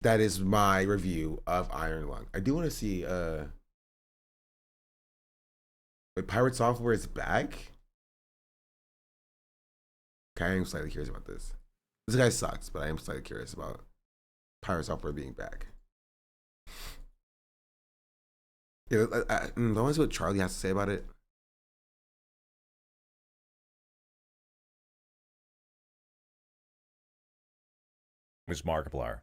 that is my review of Iron Lung. I do want to see wait, Pirate Software is back? Okay, I am slightly curious about this. This guy sucks, but I am slightly curious about Pirate Software being back. Yeah, I want to see what Charlie has to say about it. Is Markiplier.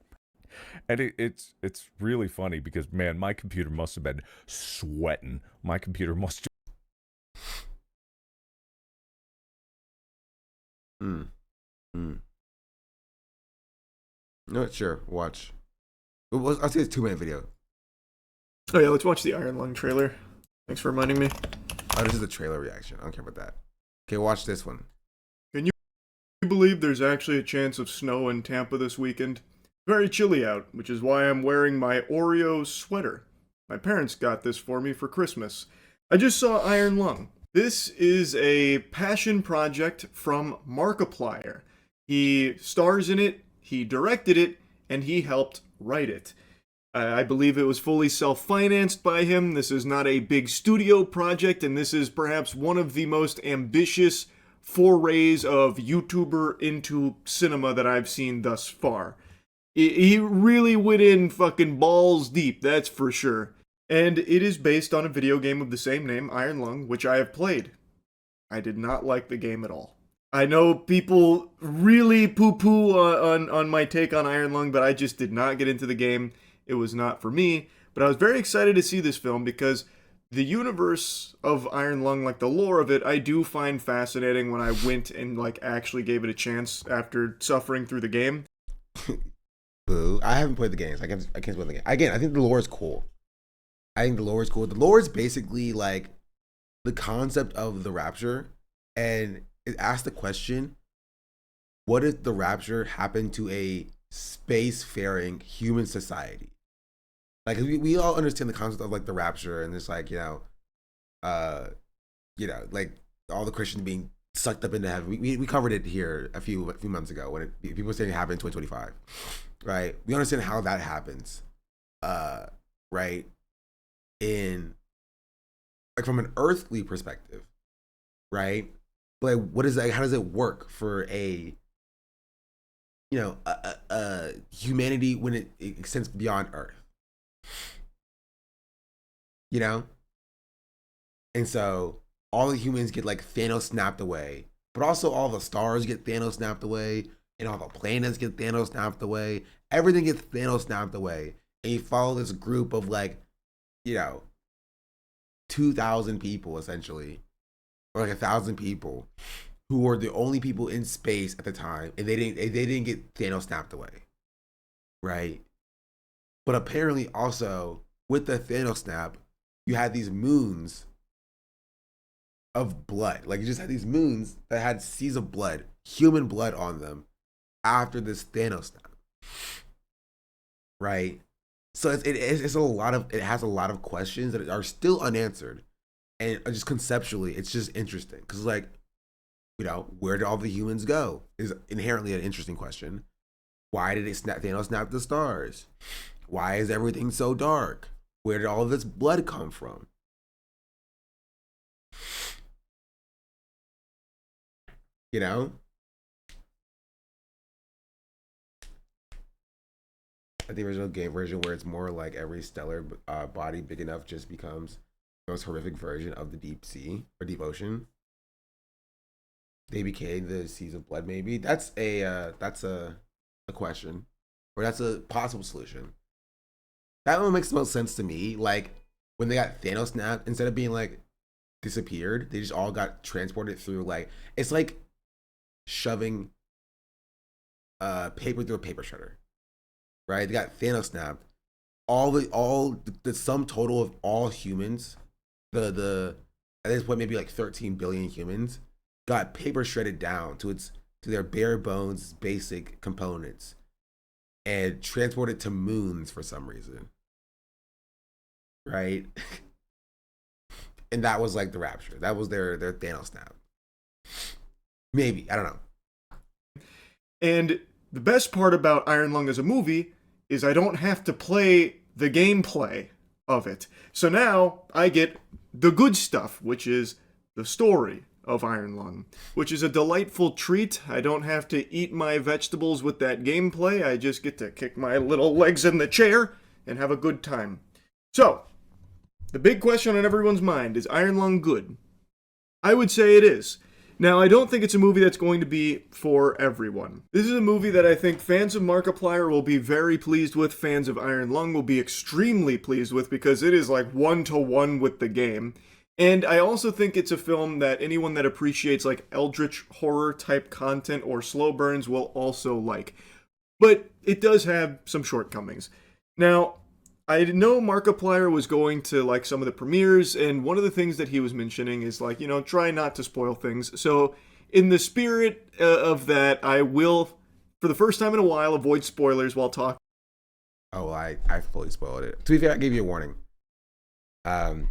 And it's really funny because, man, my computer must have been sweating. My computer must No, sure, watch. I'll see this 2-minute video. Oh yeah, let's watch the Iron Lung trailer. Thanks for reminding me. Oh, this is the trailer reaction. I don't care about that. Okay, watch this one. Can you believe there's actually a chance of snow in Tampa this weekend? Very chilly out, which is why I'm wearing my Oreo sweater. My parents got this for me for Christmas. I just saw Iron Lung. This is a passion project from Markiplier. He stars in it, he directed it, and he helped write it. I believe it was fully self-financed by him. This is not a big studio project, and this is perhaps one of the most ambitious forays of YouTuber into cinema that I've seen thus far. He really went in fucking balls deep, that's for sure. And it is based on a video game of the same name, Iron Lung, which I have played. I did not like the game at all. I know people really poo-poo on my take on Iron Lung, but I just did not get into the game. It was not for me. But I was very excited to see this film because the universe of Iron Lung, like the lore of it, I do find fascinating when I went and like actually gave it a chance after suffering through the game. Boo. I haven't played the games. I can't play the game. Again, I think the lore is cool. The lore is basically like the concept of the rapture, and it asks the question, what if the rapture happened to a spacefaring human society? Like we all understand the concept of like the rapture, and it's like, like all the Christians being sucked up into heaven. We covered it here a few months ago when people were saying it happened in 2025, right? We understand how that happens, right? In like from an earthly perspective, right? But like, what is that? How does it work for a humanity when it extends beyond Earth? And so all the humans get like Thanos snapped away, but also all the stars get Thanos snapped away, and all the planets get Thanos snapped away. Everything gets Thanos snapped away, and you follow this group of like 2,000 people essentially, or like 1,000 people who were the only people in space at the time, and they didn't get Thanos snapped away, right? But apparently also with the Thanos snap, you had these moons of blood. Like you just had these moons that had seas of blood, human blood on them after this Thanos snap, right? So it has a lot of questions that are still unanswered, and just conceptually, it's just interesting because like, where did all the humans go? Is inherently an interesting question. Why did Thanos snap the stars? Why is everything so dark? Where did all of this blood come from? I think the original game version where it's more like every stellar body big enough just becomes the most horrific version of the deep sea or deep ocean. They became the seas of blood. Maybe that's a question, or that's a possible solution. That one makes the most sense to me. Like when they got Thanos snapped, instead of being like disappeared, they just all got transported through. Like it's like shoving paper through a paper shredder. Right? They got Thanos snapped. All the sum total of all humans, at this point maybe like 13 billion humans, got paper shredded down to its to their bare bones basic components and transport it to moons for some reason. Right? And that was like the rapture. That was their Thanos snap. Maybe. I don't know. And the best part about Iron Lung as a movie is I don't have to play the gameplay of it. So now I get the good stuff, which is the story of Iron Lung, which is a delightful treat. I don't have to eat my vegetables with that gameplay. I just get to kick my little legs in the chair and have a good time. So, the big question on everyone's mind is Iron Lung good? I would say it is. Now, I don't think it's a movie that's going to be for everyone. This is a movie that I think fans of Markiplier will be very pleased with, fans of Iron Lung will be extremely pleased with, because it is like 1-to-1 with the game. And I also think it's a film that anyone that appreciates like eldritch horror type content or slow burns will also like. But it does have some shortcomings. Now, I know Markiplier was going to like some of the premieres, and one of the things that he was mentioning is like, try not to spoil things. So in the spirit of that, I will, for the first time in a while, avoid spoilers while talking. Oh, I fully spoiled it. To be fair, I gave you a warning. I'm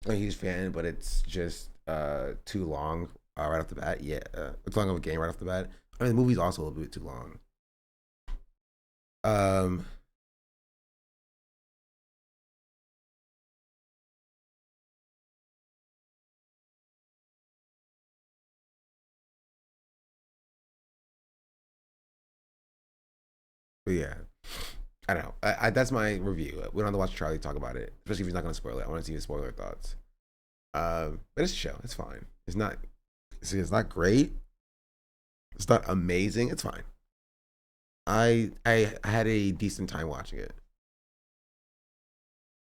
a huge fan, but it's just too long right off the bat. Yeah, it's long of a game right off the bat. I mean, the movie's also a little bit too long. But yeah, I don't know. That's my review. We don't have to watch Charlie talk about it, especially if he's not going to spoil it. I want to see his spoiler thoughts. But it's a show. It's fine. It's not great. It's not amazing. It's fine. I had a decent time watching it.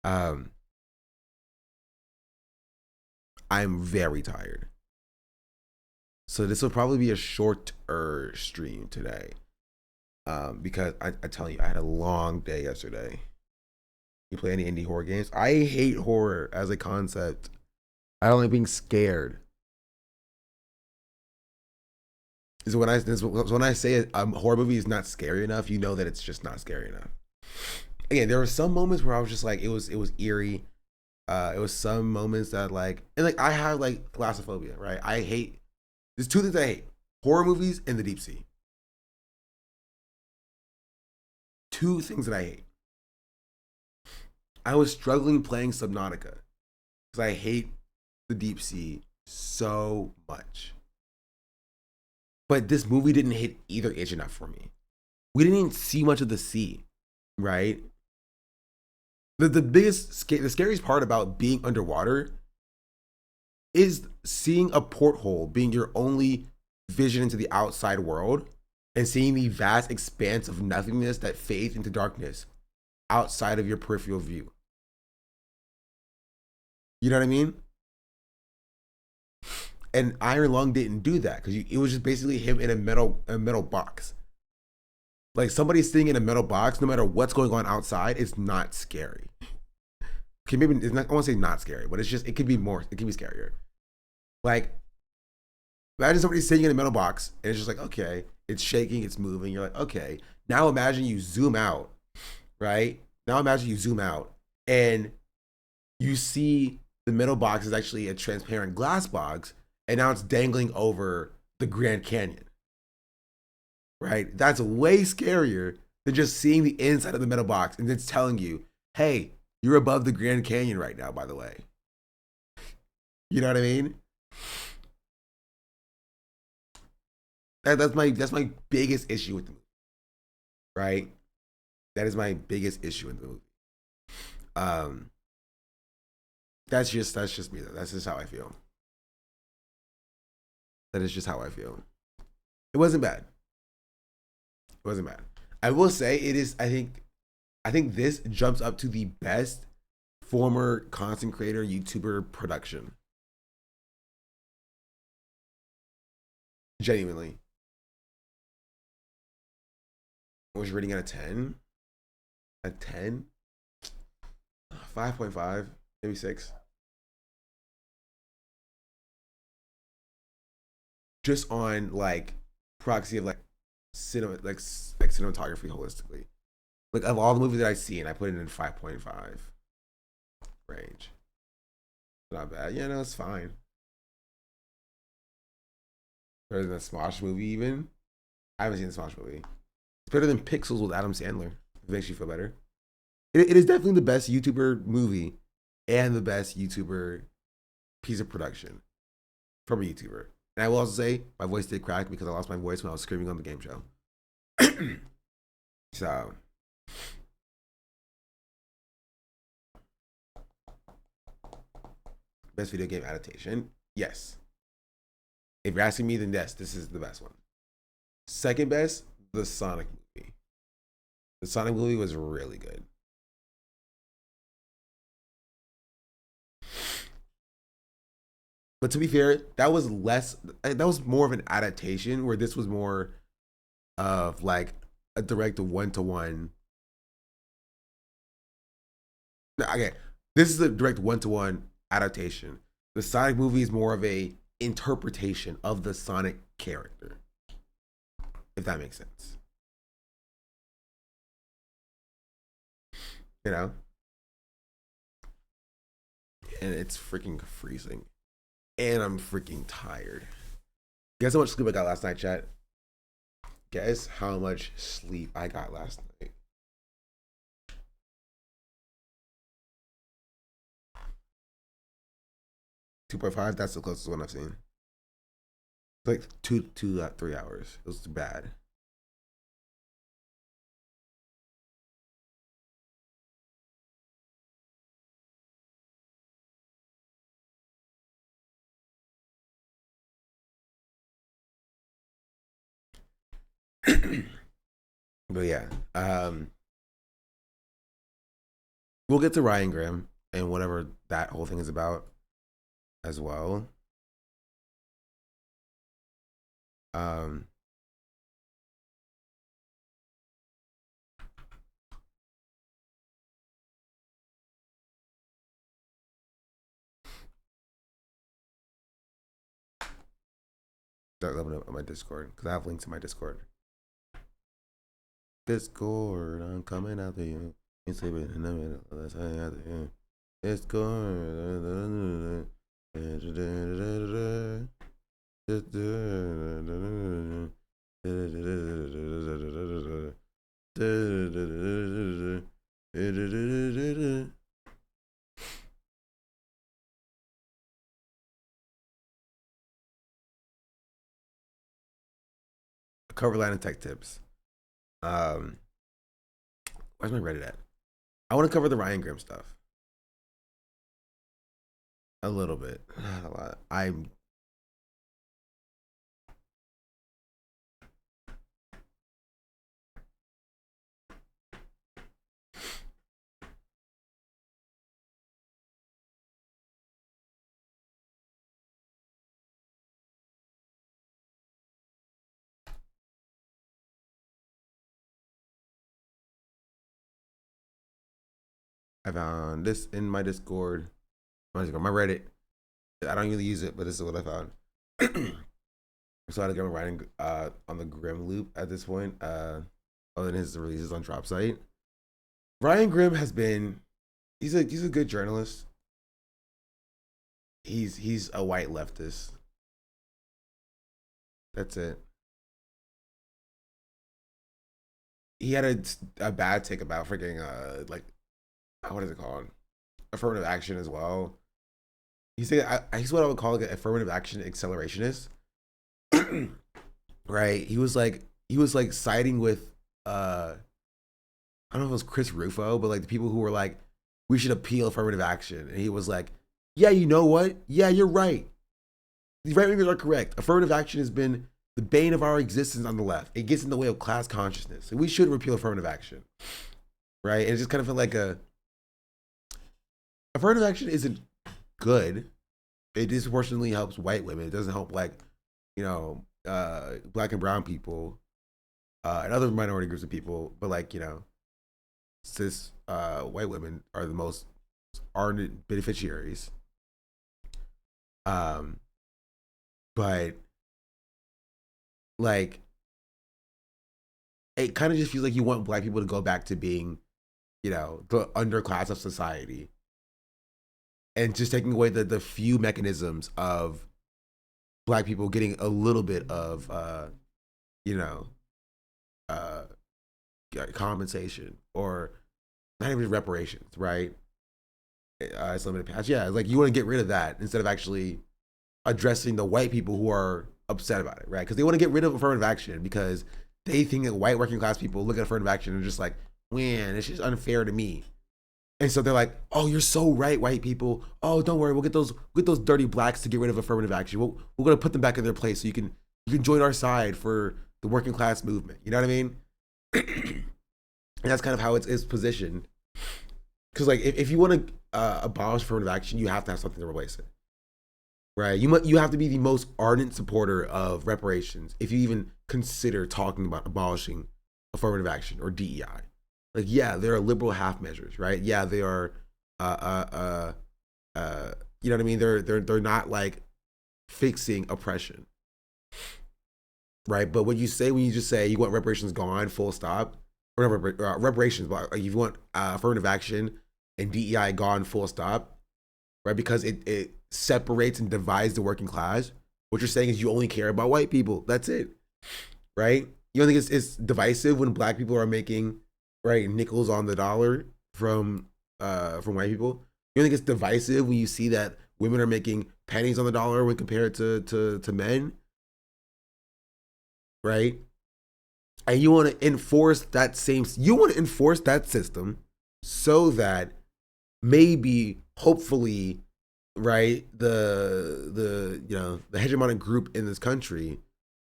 I'm very tired. So this will probably be a shorter stream today. Because I tell you, I had a long day yesterday. You play any indie horror games? I hate horror as a concept. I don't like being scared. So when I say a horror movie is not scary enough, you know that it's just not scary enough. Again, there were some moments where I was just like, it was eerie. It was some moments that I have like thalassophobia, right? There's two things I hate: horror movies and the deep sea. Two things that I hate. I was struggling playing Subnautica because I hate the deep sea so much. But this movie didn't hit either itch enough for me. We didn't even see much of the sea, right? The scariest part about being underwater is seeing a porthole being your only vision into the outside world, and seeing the vast expanse of nothingness that fades into darkness outside of your peripheral view. You know what I mean? And Iron Lung didn't do that because it was just basically him in a metal box. Like, somebody sitting in a metal box, no matter what's going on outside, it's not scary. Okay, maybe it's not. I won't say not scary, but it's just, it could be scarier. Like, imagine somebody sitting in a metal box and it's just like, okay, it's shaking, it's moving. You're like, okay. Now imagine you zoom out, right? Now imagine you zoom out and you see the metal box is actually a transparent glass box, and now it's dangling over the Grand Canyon, right? That's way scarier than just seeing the inside of the metal box and it's telling you, hey, you're above the Grand Canyon right now, by the way. You know what I mean? That's my biggest issue with the movie, right? That is my biggest issue in the movie. That's just me though. That's just how I feel. That is just how I feel. It wasn't bad. It wasn't bad. I will say it is. I think this jumps up to the best former content creator YouTuber production. Genuinely. Was rating out of 10? A 10? 5.5, maybe 6. Just on like proxy of like cinema, like cinematography holistically. Like of all the movies that I've seen, I put it in 5.5 range. Not bad. Yeah, no, it's fine. Better than the Smosh movie, even. I haven't seen the Smosh movie. It's better than Pixels with Adam Sandler. It makes you feel better. It is definitely the best YouTuber movie and the best YouTuber piece of production from a YouTuber. And I will also say my voice did crack because I lost my voice when I was screaming on the game show. So, best video game adaptation? Yes. If you're asking me, then yes, this is the best one. Second best, the Sonic movie. The Sonic movie was really good. But to be fair, that was more of an adaptation, where this was more of like a direct one-to-one. Okay, this is a direct one-to-one adaptation. The Sonic movie is more of a interpretation of the Sonic character, if that makes sense. You know? And it's freaking freezing. And I'm freaking tired. Guess how much sleep I got last night, chat? Guess how much sleep I got last night? $2.5. That's the closest one I've seen. Like 3 hours. It was bad. But yeah, we'll get to Ryan Graham and whatever that whole thing is about as well. Let me know on my Discord, because I have links in my Discord. Discord, I'm coming after you. You sleeping in the middle. That's how I after you. Discord. Coverline and tech tips. Where's my Reddit at? I want to cover the Ryan Graham stuff. A little bit. Not a lot. I found this in my Discord. My Reddit. I don't really use it, but this is what I found. So I had to go writing on the Grimm loop at this point. Other than his releases on Drop Site. Ryan Grimm has been he's a good journalist. He's a white leftist. That's it. He had a bad take about freaking like, what is it called? Affirmative action as well. He's what I would call like an affirmative action accelerationist. Right? He was like siding with I don't know if it was Chris Rufo, but like the people who were like, we should appeal affirmative action. And he was like, yeah, you know what? Yeah, you're right. These right wingers are correct. Affirmative action has been the bane of our existence on the left. It gets in the way of class consciousness. And we should repeal affirmative action. Right? And it just kind of felt like affirmative action isn't good. It disproportionately helps white women. It doesn't help like, black and brown people and other minority groups of people. But like, cis white women are the most ardent beneficiaries. But like it kind of just feels like you want black people to go back to being, you know, the underclass of society, and just taking away the few mechanisms of black people getting a little bit of, you know, compensation, or not even reparations, right? It's limited past. Yeah, like you want to get rid of that instead of actually addressing the white people who are upset about it, right? Because they want to get rid of affirmative action because they think that white working class people look at affirmative action and just like, man, it's just unfair to me. And so they're like, oh, you're so right, white people. Oh, don't worry, we'll get those dirty blacks to get rid of affirmative action. We're gonna put them back in their place so you can join our side for the working class movement. You know what I mean? And that's kind of how it's positioned. Because like if you want to abolish affirmative action, you have to have something to replace it, right? You have to be the most ardent supporter of reparations if you even consider talking about abolishing affirmative action or DEI. Like, yeah, there are liberal half measures, right? Yeah, they are, you know what I mean? They're not like fixing oppression, right? But when you just say you want reparations gone, full stop, or reparations, but if you want affirmative action and DEI gone, full stop, right? Because it separates and divides the working class. What you're saying is you only care about white people. That's it, right? You don't think it's divisive when black people are making, right, nickels on the dollar from white people? You don't think it's divisive when you see that women are making pennies on the dollar when compared to men, right? And you want to enforce that system so that maybe, hopefully, right, the you know, the hegemonic group in this country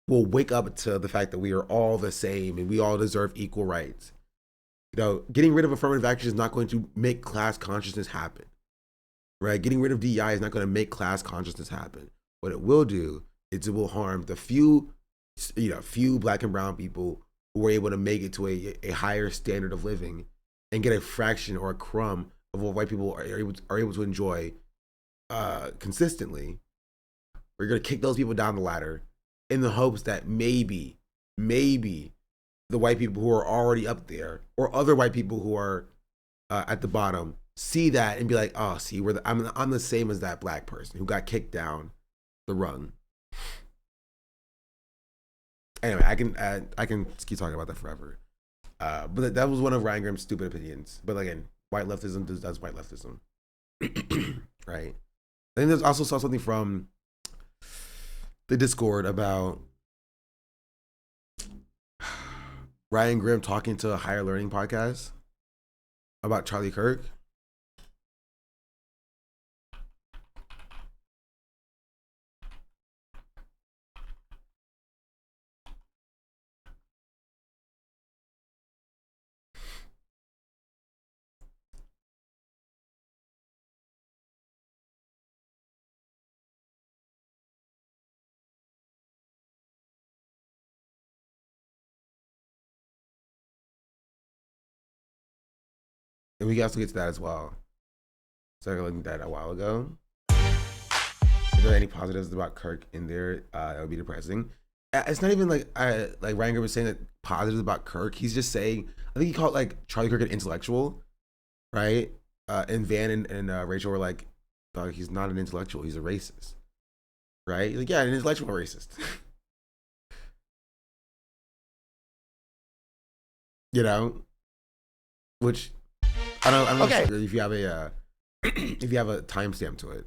will wake up to the fact that we are all the same and we all deserve equal rights. You know, getting rid of affirmative action is not going to make class consciousness happen, right? Getting rid of DEI is not going to make class consciousness happen. What it will do is it will harm the few black and brown people who were able to make it to a higher standard of living and get a fraction or a crumb of what white people are able to enjoy consistently. We're going to kick those people down the ladder in the hopes that maybe the white people who are already up there or other white people who are at the bottom see that and be like, oh, see, I'm the same as that black person who got kicked down the rung. Anyway, I can keep talking about that forever. But that was one of Ryan Grimm's stupid opinions. But again, white leftism does white leftism. Right? I think there's also saw something from the Discord about Ryan Grimm talking to a Higher Learning podcast about Charlie Kirk. And we also get to that as well. So I looked at that a while ago. If there are any positives about Kirk in there, it would be depressing. It's not even like Ryan Grimm was saying that positives about Kirk. He's just saying, I think he called like Charlie Kirk an intellectual, right? And Van and Rachel were like, dog, he's not an intellectual, he's a racist, right? He's like, yeah, an intellectual racist. You know, which I don't know if you have a if you have a timestamp to it.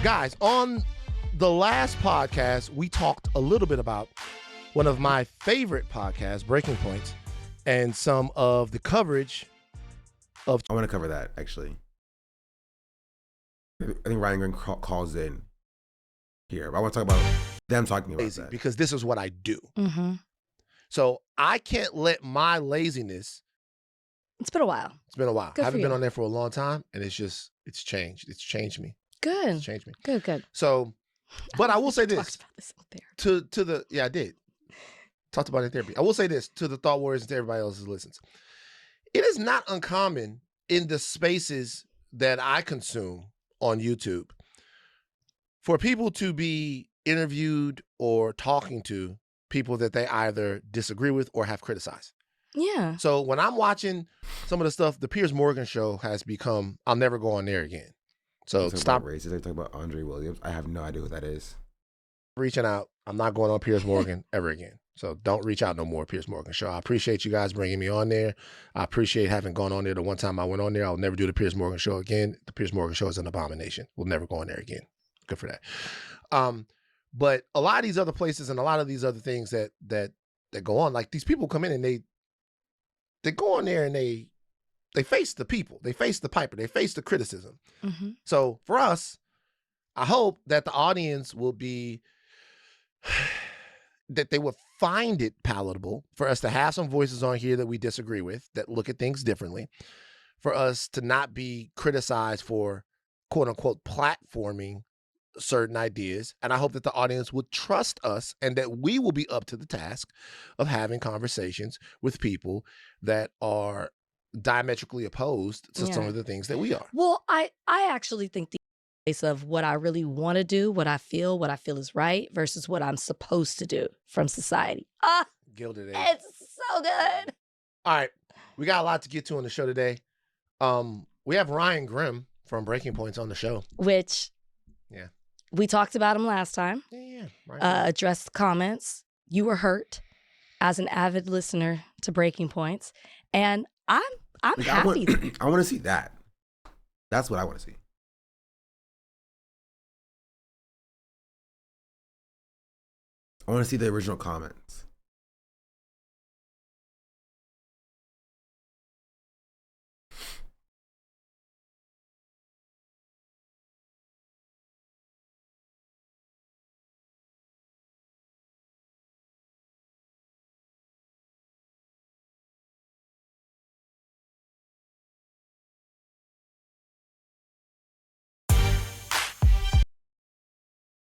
Guys, on the last podcast, we talked a little bit about one of my favorite podcasts, Breaking Points, and some of the coverage of... I want to cover that, actually. I think Ryan Grimm calls in here. But I want to talk about them talking about that. Because this is what I do. Mm-hmm. So I can't let my laziness... It's been a while. It's been a while. Good I haven't for been you. on there for a long time, and it's changed. It's changed me. Good. It's changed me. Good. So, but I will say this. Talked about this on there. Yeah, I did. Talked about it in therapy. I will say this to the thought warriors and to everybody else who listens. It is not uncommon in the spaces that I consume on YouTube for people to be interviewed or talking to people that they either disagree with or have criticized. Yeah. So when I'm watching some of the stuff, the Piers Morgan show has become, I'll never go on there again. So stop. Racist. They're talking about Andre Williams. I have no idea what that is. Reaching out. I'm not going on Piers Morgan ever again. So don't reach out no more, Piers Morgan show. I appreciate you guys bringing me on there. I appreciate having gone on there the one time I went on there. I'll never do the Piers Morgan show again. The Piers Morgan show is an abomination. We'll never go on there again. Good for that. But a lot of these other places and a lot of these other things that go on, like these people come in and they go on there and they face the people. They face the piper. They face the criticism. Mm-hmm. So for us, I hope that the audience will be, that they will find it palatable for us to have some voices on here that we disagree with, that look at things differently, for us to not be criticized for quote unquote platforming certain ideas. And I hope that the audience would trust us and that we will be up to the task of having conversations with people that are diametrically opposed to some of the things that we are. Well, I actually think the case of what I really want to do, what I feel is right versus what I'm supposed to do from society. Gilded Age. It's so good. All right. We got a lot to get to on the show today. We have Ryan Grimm from Breaking Points on the show. Which we talked about him last time. Yeah. Addressed comments. You were hurt as an avid listener to Breaking Points. And I'm happy. I want to see that. That's what I want to see. I want to see the original comments.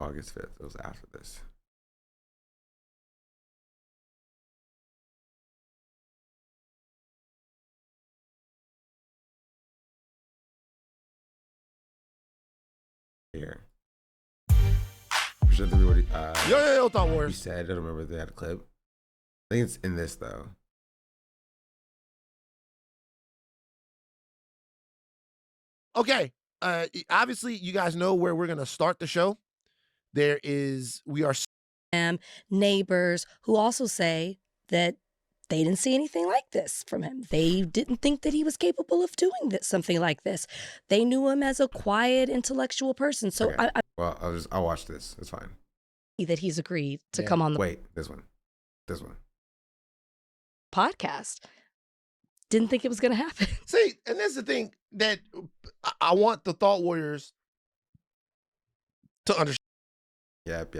August 5th. It was after this. Here. Yo, Thought Warriors. You said, I don't remember if they had a clip. I think it's in this, though. Okay. Obviously, you guys know where we're going to start the show. We are neighbors who also say that they didn't see anything like this from him. They didn't think that he was capable of doing something like this. They knew him as a quiet, intellectual person. So okay. I'll watch this. It's fine. That he's agreed to come on the this one podcast. Didn't think it was going to happen. See, and that's the thing that I want the Thought Warriors to understand. Yep.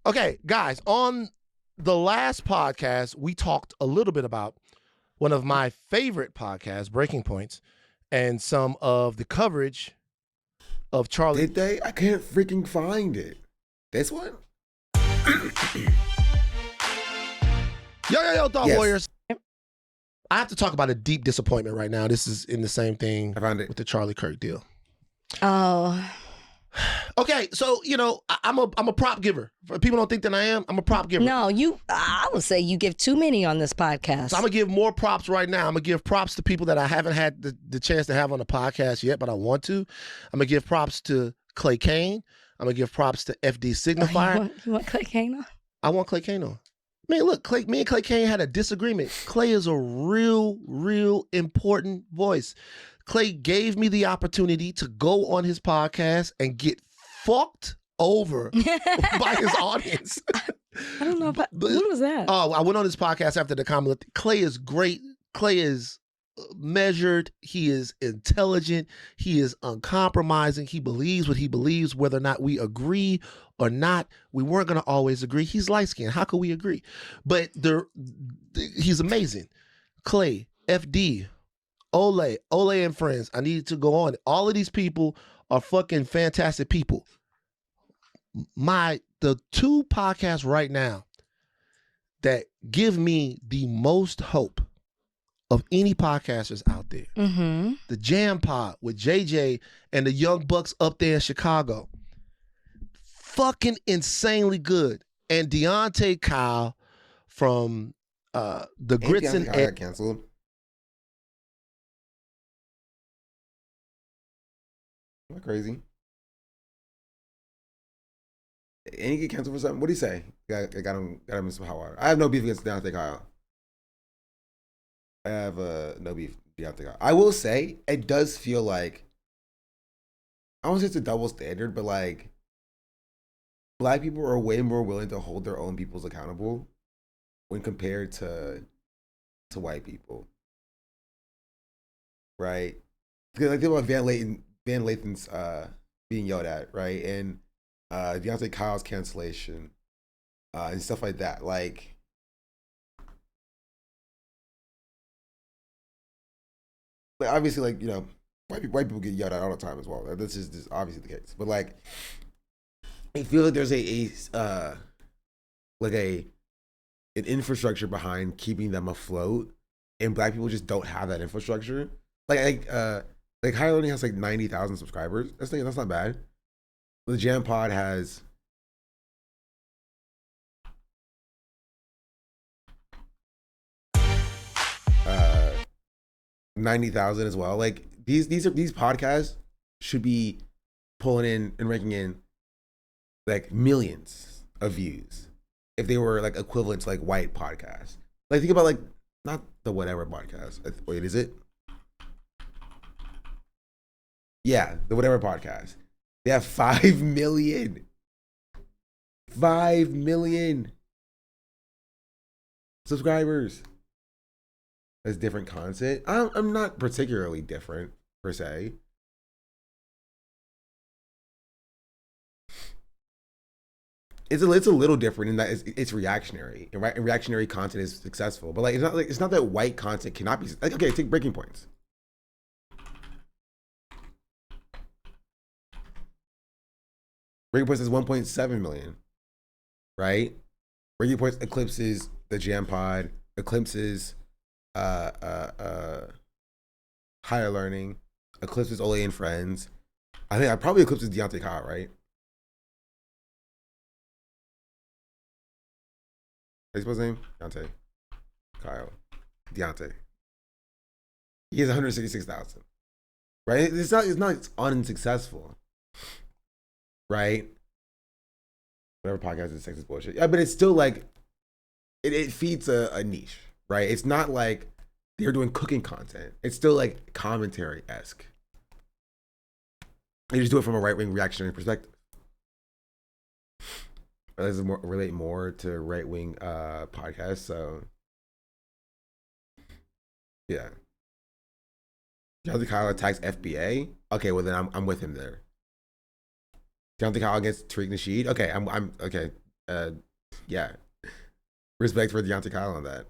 Okay, guys, on the last podcast, we talked a little bit about one of my favorite podcasts, Breaking Points, and some of the coverage of Charlie. Did they? I can't freaking find it. This one? Yo, Thought Warriors. I have to talk about a deep disappointment right now. This is in the same thing with the Charlie Kirk deal. Oh. Okay, so I'm a prop giver. People don't think that I am. I'm a prop giver. No, I would say you give too many on this podcast. So I'm gonna give more props right now. I'm gonna give props to people that I haven't had the chance to have on the podcast yet, but I want to. I'm gonna give props to Clay Kane. I'm gonna give props to FD Signifier. You want Clay Kane on? I want Clay Kane on. Man, look, me and Clay Kane had a disagreement. Clay is a real important voice. Clay gave me the opportunity to go on his podcast and get fucked over by his audience. I don't know about, when was that? Oh, I went on his podcast after the comment. Clay is great. Clay is measured. He is intelligent. He is uncompromising. He believes what he believes, whether or not we agree or not. We weren't going to always agree. He's light-skinned. How could we agree? But he's amazing. Clay, FD, Ole and friends. I needed to go on. All of these people are fucking fantastic people. the two podcasts right now that give me the most hope of any podcasters out there. Mm-hmm. The Jam Pod with JJ and the Young Bucks up there in Chicago. Fucking insanely good. And Deontay Kyle from the Grits and Eggs got canceled. Am I crazy? And he get canceled for something? What do you say? Got him in some hot water. I have no beef against Deontay Kyle. I have no beef with Deontay Kyle. I will say, it does feel like, I won't say it's a double standard, but like, Black people are way more willing to hold their own peoples accountable when compared to white people. Right? Because like, think about Van Lathan's being yelled at, right? And Deontay Kyle's cancellation and stuff like that. Like, obviously, like, you know, white people get yelled at all the time as well. This is obviously the case. But like, I feel like there's an infrastructure behind keeping them afloat, and Black people just don't have that infrastructure. Like Higher Learning has like 90,000 subscribers. That's not bad. The Jam Pod has 90,000 as well. Like these podcasts should be pulling in and raking in like millions of views if they were like equivalent to like white podcasts. Like think about like not the Whatever podcast. Wait, is it? Yeah, the Whatever podcast. They have 5 million. 5 million subscribers. That's different content. I'm not particularly different per se. It's a little different in that it's reactionary, and reactionary content is successful. But like it's not that white content cannot be like, okay. Take Breaking Points. Breaking Points is 1.7 million, right? Breaking Points eclipses the Jam Pod, eclipses Higher Learning, eclipses Ole and Friends. I think I probably eclipses Deontay Kyle, right? What's his name? Deontay Kyle. Deontay. He has 166,000. Right? It's not unsuccessful. Right? Whatever podcast is sexist bullshit. Yeah, but it's still like it feeds a niche, right? It's not like they're doing cooking content. It's still like commentary-esque. They just do it from a right-wing reactionary perspective. Does relate more to right-wing podcasts, so yeah. Deontay Kyle attacks FBA. Okay, well then I'm with him there. Deontay Kyle against Tariq Nasheed. Okay, I'm okay. Yeah. Respect for Deontay Kyle on that.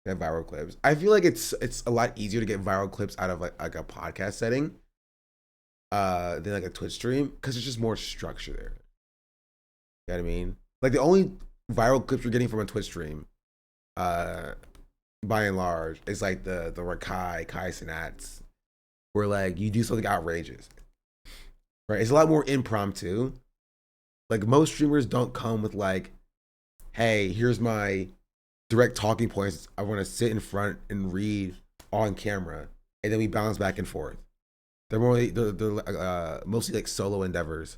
Get viral clips. I feel like it's a lot easier to get viral clips out of like a podcast setting than like a Twitch stream because there's just more structure there. You know what I mean? Like the only viral clips you're getting from a Twitch stream, by and large, is like the Rakai, Kai Sinats, where like you do something outrageous. Right? It's a lot more impromptu. Like most streamers don't come with like, hey, here's my direct talking points. I want to sit in front and read on camera, and then we bounce back and forth. They're mostly like solo endeavors,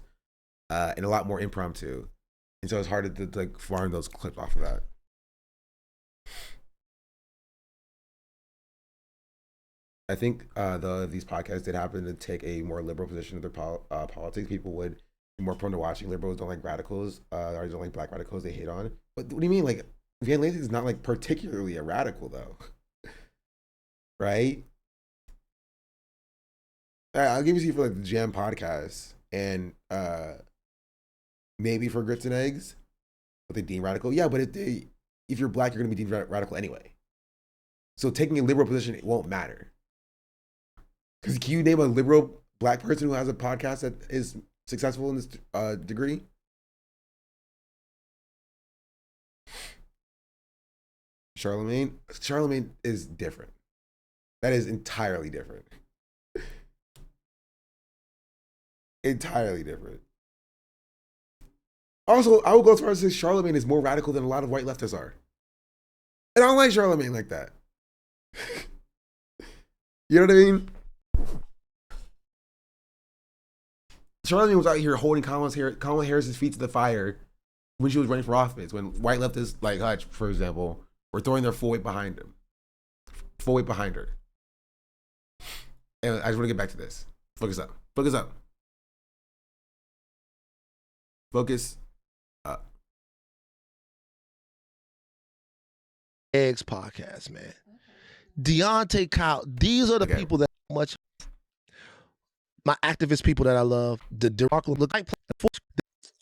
and a lot more impromptu, and so it's hard to like farm those clips off of that. I think these podcasts did happen to take a more liberal position of their politics. People would be more prone to watching. Liberals don't like radicals, or don't like black radicals. They hate on. But what do you mean, like? Van Lathan is not like particularly a radical though, right? I'll give you for like the Jam podcast and maybe for Grits and Eggs, but they deem radical. Yeah, but if you're black, you're gonna be deemed radical anyway. So taking a liberal position, it won't matter. Because can you name a liberal black person who has a podcast that is successful in this degree? Charlemagne is different. That is entirely different. Entirely different. Also, I would go as far as to say Charlemagne is more radical than a lot of white leftists are. And I don't like Charlemagne like that. You know what I mean? Charlemagne was out here holding Kamala Harris's feet to the fire when she was running for office, when white leftists like Hutch, for example, were throwing their full weight behind her. And I just want to get back to this. Focus up. Focus up. Eggs podcast, man. Deontay Kyle. These are the people that much my activist people that I love. The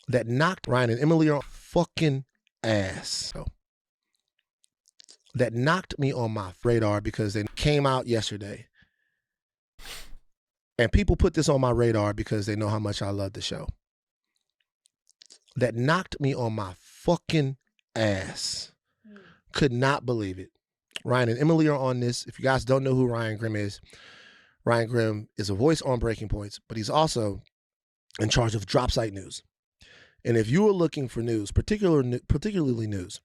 that knocked Ryan and Emily on fucking ass. So, that knocked me on my radar because they came out yesterday. And people put this on my radar because they know how much I love the show. That knocked me on my fucking ass. Could not believe it. Ryan and Emily are on this. If you guys don't know who Ryan Grimm is a voice on Breaking Points, but he's also in charge of Drop Site News. And if you are looking for news, particularly news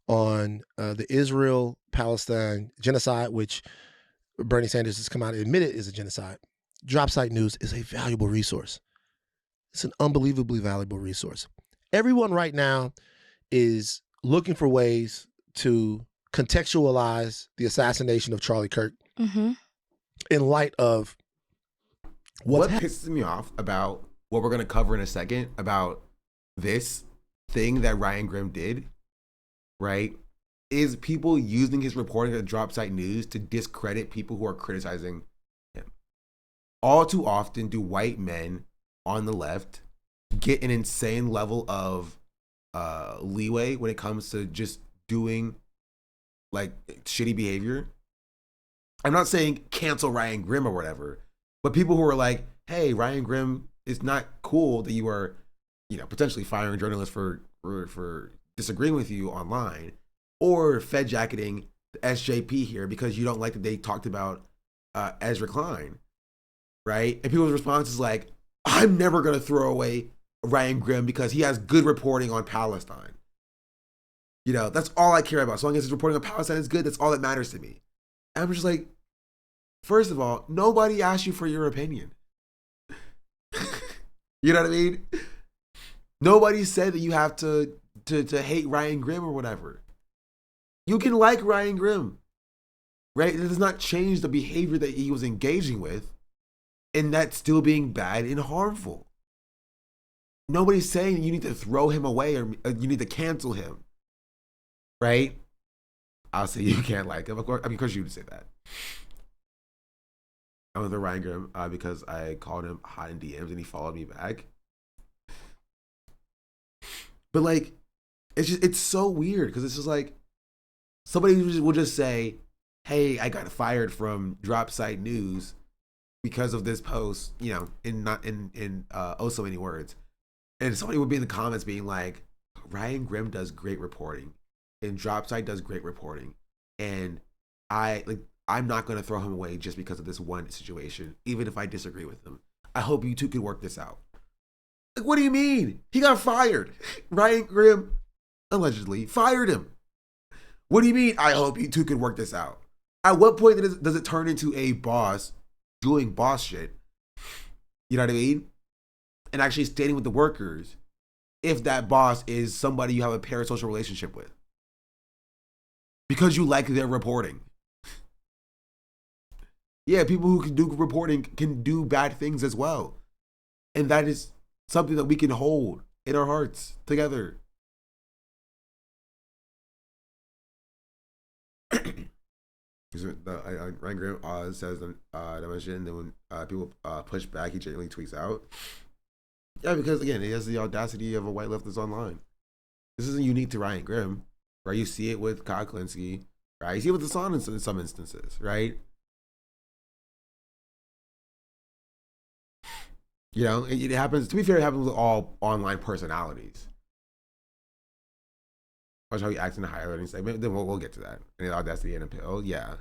on the Israel-Palestine genocide, which Bernie Sanders has come out and admitted is a genocide, Drop Site News is a valuable resource. It's an unbelievably valuable resource. Everyone right now is looking for ways to contextualize the assassination of Charlie Kirk in light of what pisses me off about what we're going to cover in a second about this thing that Ryan Grimm did, right, is people using his reporting at Drop Site News to discredit people who are criticizing him. All too often do white men on the left get an insane level of leeway when it comes to just doing like shitty behavior. I'm not saying cancel Ryan Grimm or whatever, but people who are like, hey, Ryan Grimm, it's not cool that you are, potentially firing journalists for disagreeing with you online, or fed jacketing the SJP here because you don't like that they talked about Ezra Klein, right? And people's response is like, I'm never going to throw away Ryan Grimm because he has good reporting on Palestine. That's all I care about. As long as his reporting on Palestine is good, that's all that matters to me. And I'm just like, first of all, nobody asked you for your opinion. You know what I mean? Nobody said that you have to hate Ryan Grimm or whatever. You can like Ryan Grimm, right? It does not change the behavior that he was engaging with, and that's still being bad and harmful. Nobody's saying you need to throw him away or you need to cancel him, right? I'll say you can't like him. Of course you would say that. I'm with Ryan Grimm because I called him hot in DMs and he followed me back. But like, it's so weird because it's just like somebody will just say, "Hey, I got fired from Drop Site News because of this post," in oh so many words, and somebody would be in the comments being like, "Ryan Grimm does great reporting, and Drop Site does great reporting, and I'm not going to throw him away just because of this one situation, even if I disagree with him. I hope you two can work this out." Like, what do you mean? He got fired. Ryan Grimm allegedly fired him. What do you mean? I hope you two can work this out. At what point does it turn into a boss doing boss shit? You know what I mean? And actually standing with the workers if that boss is somebody you have a parasocial relationship with. Because you like their reporting. Yeah, people who can do reporting can do bad things as well. And that is something that we can hold in our hearts together. Ryan Grimm says that mention, and then when people push back, he generally tweets out. Yeah, because again, he has the audacity of a white leftist online. This isn't unique to Ryan Grimm, right? You see it with Kyle Klinsky, right? You see it with Hassan in some instances, right? You know, it happens. To be fair, it happens with all online personalities. Watch how he acts in the higher learning segment. Then we'll get to that. And the audacity and appeal, yeah.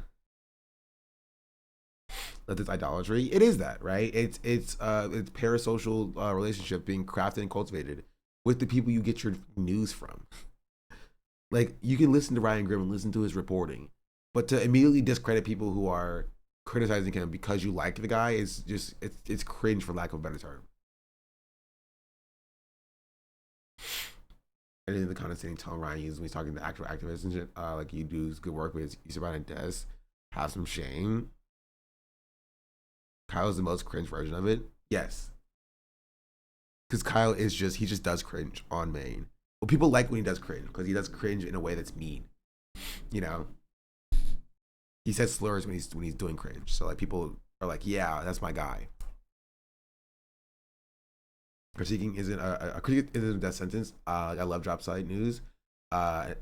That this idolatry, it is that, right? It's parasocial relationship being crafted and cultivated with the people you get your news from. Like, you can listen to Ryan Grimm and listen to his reporting, but to immediately discredit people who are criticizing him because you like the guy is just it's cringe, for lack of a better term. And in the condescending tone Ryan uses when he's talking to actual activists and shit, like, you do good work, but you sit behind a desk, have some shame. Kyle's the most cringe version of it. Yes. Because Kyle is he just does cringe on main. Well, people like when he does cringe because he does cringe in a way that's mean. You know? He says slurs when he's doing cringe. So, like, people are like, yeah, that's my guy. Critiquing isn't a critique isn't a death sentence. I love drop site news. I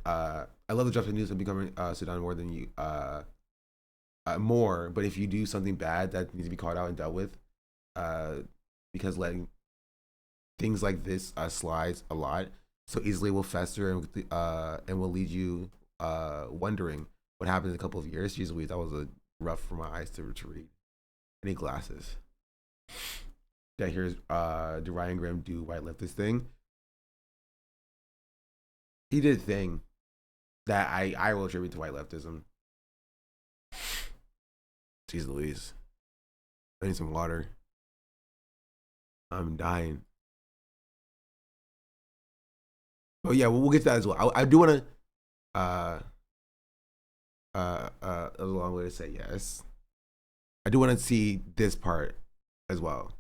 love the drop site news and becoming Sudan more than you more. But if you do something bad, that needs to be called out and dealt with. Because letting things like this slides a lot so easily will fester and will lead you wondering what happened in a couple of years. Jeez Louise, that was rough for my eyes to read. I need glasses. Yeah, here's do Ryan Grimm do white leftist thing? He did a thing that I will attribute to white leftism. Jeez Louise. I need some water. I'm dying. Oh yeah, we'll get to that as well. I do want to a long way to say yes. I do want to see this part as well.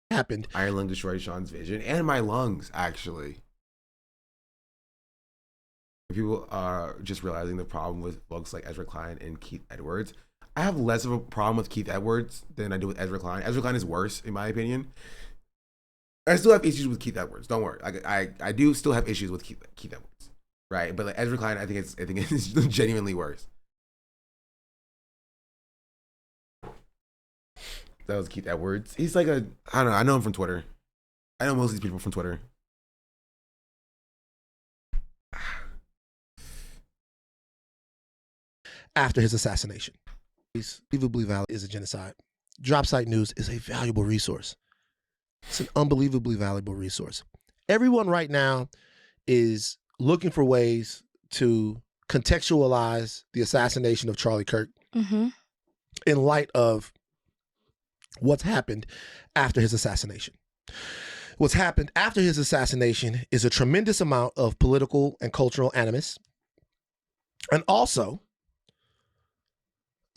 Happened. Iron lung destroyed Sean's vision and my lungs, actually. People are just realizing the problem with folks like Ezra Klein and Keith Edwards. I have less of a problem with Keith Edwards than I do with Ezra Klein. Ezra Klein is worse, in my opinion. I still have issues with Keith Edwards. Don't worry. I do still have issues with Keith Edwards, right? But like Ezra Klein, I think it's genuinely worse. That was Keith Edwards. He's like I don't know. I know him from Twitter. I know most of these people from Twitter. After his assassination, unbelievably valid is a genocide. Drop site news is a valuable resource. It's an unbelievably valuable resource. Everyone right now is looking for ways to contextualize the assassination of Charlie Kirk in light of what's happened after his assassination. What's happened after his assassination is a tremendous amount of political and cultural animus, and also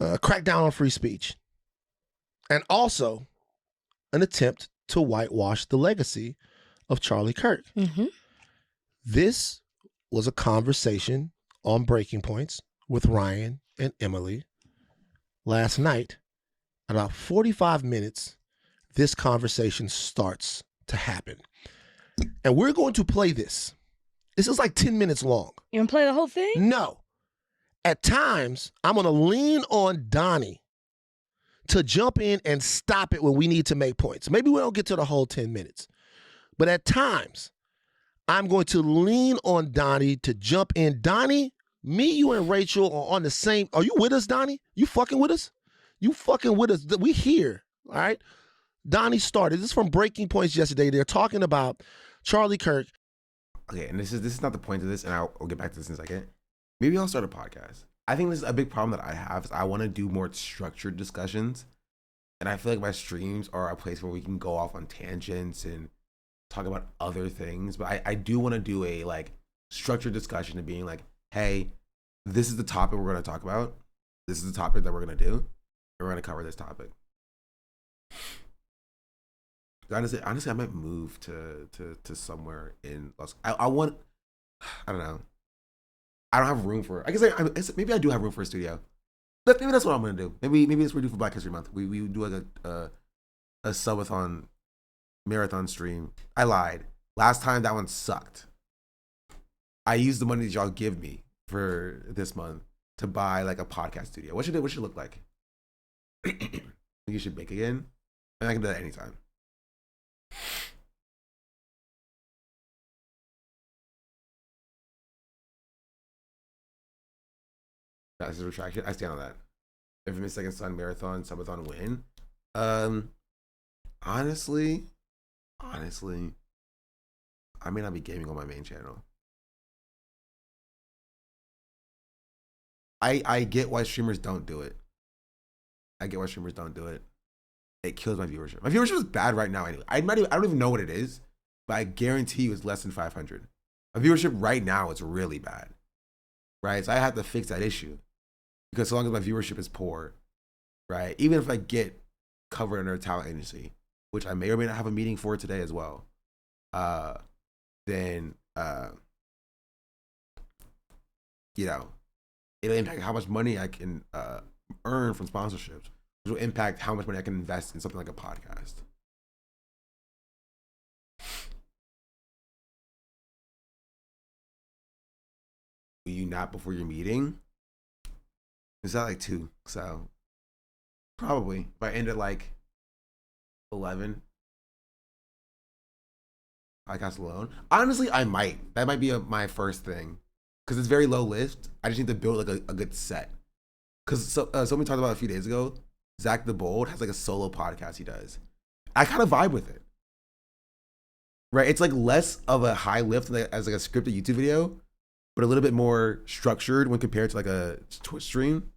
a crackdown on free speech, and also an attempt to whitewash the legacy of Charlie Kirk. This was a conversation on Breaking Points with Ryan and Emily last night. At about 45 minutes, this conversation starts to happen. And we're going to play this. This is like 10 minutes long. You want to play the whole thing? No. At times, I'm going to lean on Donnie to jump in and stop it when we need to make points. Maybe we don't get to the whole 10 minutes. But at times, I'm going to lean on Donnie to jump in. Donnie, me, you, and Rachel are on the same. Are you with us, Donnie? You fucking with us? You fucking with us. We here, all right? Donnie started. This is from Breaking Points yesterday. They're talking about Charlie Kirk. Okay, and this is not the point of this, and I'll get back to this in a second. Maybe I'll start a podcast. I think this is a big problem that I have is I want to do more structured discussions. And I feel like my streams are a place where we can go off on tangents and talk about other things. But I do want to do a like structured discussion of being like, hey, this is the topic we're going to talk about. This is the topic that we're going to do. And we're going to cover this topic. Honestly, I might move to somewhere in Los. I don't know. I don't have room for. I guess maybe I do have room for a studio. But maybe that's what I'm gonna do. Maybe it's what we do for Black History Month. We do like a subathon marathon stream. I lied. Last time that one sucked. I used the money that y'all give me for this month to buy like a podcast studio. What should it look like? You should make again, and I can do that anytime. That's a retraction. I stand on that. Infamous Second Son Marathon, Subathon win. Honestly, I may not be gaming on my main channel. I get why streamers don't do it. It kills my viewership. My viewership is bad right now anyway. I don't even know what it is, but I guarantee you it's less than 500. My viewership right now is really bad. Right? So I have to fix that issue. Because so long as my viewership is poor, right? Even if I get covered under a talent agency, which I may or may not have a meeting for today as well, then you know, it'll impact how much money I can earn from sponsorships, which will impact how much money I can invest in something like a podcast. Will you nap before your meeting? It's at like 2, so probably if I end at like 11, podcast alone. Honestly, I might. That might be my first thing because it's very low lift. I just need to build like a good set. Because somebody talked about a few days ago, Zach the Bold has like a solo podcast he does. I kind of vibe with it. Right? It's like less of a high lift as like a scripted YouTube video, but a little bit more structured when compared to like a Twitch stream.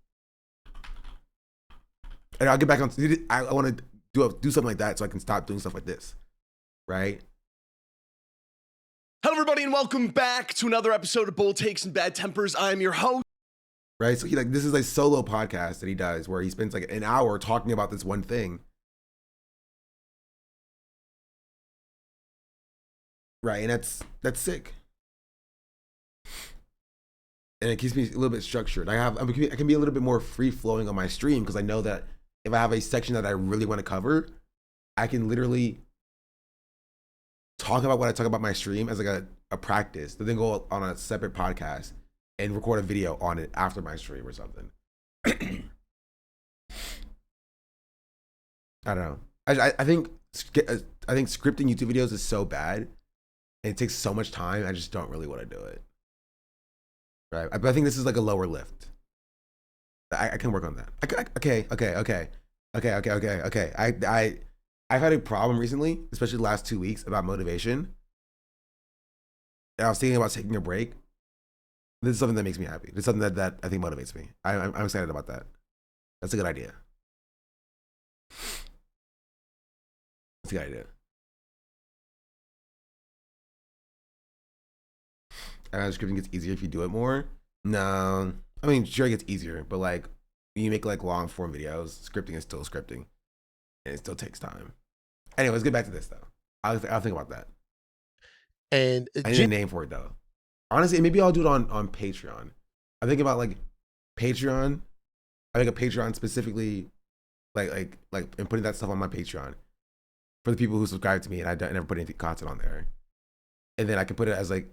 And I'll get back on. I want to do something like that so I can stop doing stuff like this, right? Hello, everybody, and welcome back to another episode of Bold Takes and Bad Tempers. I'm your host. Right, so this is a solo podcast that he does where he spends like an hour talking about this one thing. Right, and that's sick. And it keeps me a little bit structured. I can be a little bit more free flowing on my stream because I know that if I have a section that I really want to cover, I can literally talk about what I talk about my stream as like a practice, but then go on a separate podcast and record a video on it after my stream or something. I don't know. I think scripting YouTube videos is so bad and it takes so much time. I just don't really want to do it. Right, but I think this is like a lower lift. I can work on that. Okay. I've had a problem recently, especially the last 2 weeks, about motivation. And I was thinking about taking a break. This is something that makes me happy. It's something that I think motivates me. I'm excited about that. That's a good idea. That's a good idea. Scripting gets easier if you do it more. No, I mean, sure it gets easier, but like when you make like long form videos, scripting is still scripting, and it still takes time. Anyway, let's get back to this though. I'll think about that. And I need a name for it though. Honestly, maybe I'll do it on Patreon. I'm thinking about like Patreon. I think a Patreon specifically, like and putting that stuff on my Patreon for the people who subscribe to me, and I never put any content on there, and then I can put it as like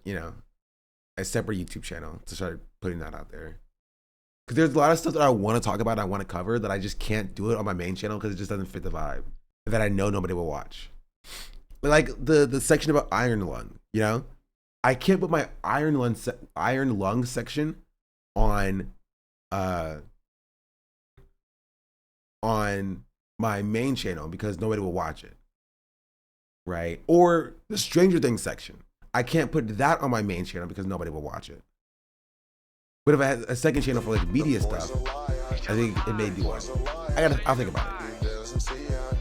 a separate YouTube channel to start putting that out there. Because there's a lot of stuff that I want to talk about, I want to cover, that I just can't do it on my main channel because it just doesn't fit the vibe that I know nobody will watch. But like the section about iron lung, I can't put my iron lung section on my main channel because nobody will watch it, right? Or the Stranger Things section, I can't put that on my main channel because nobody will watch it. But if I had a second channel for like media stuff, I think it may do well. I'll think about it.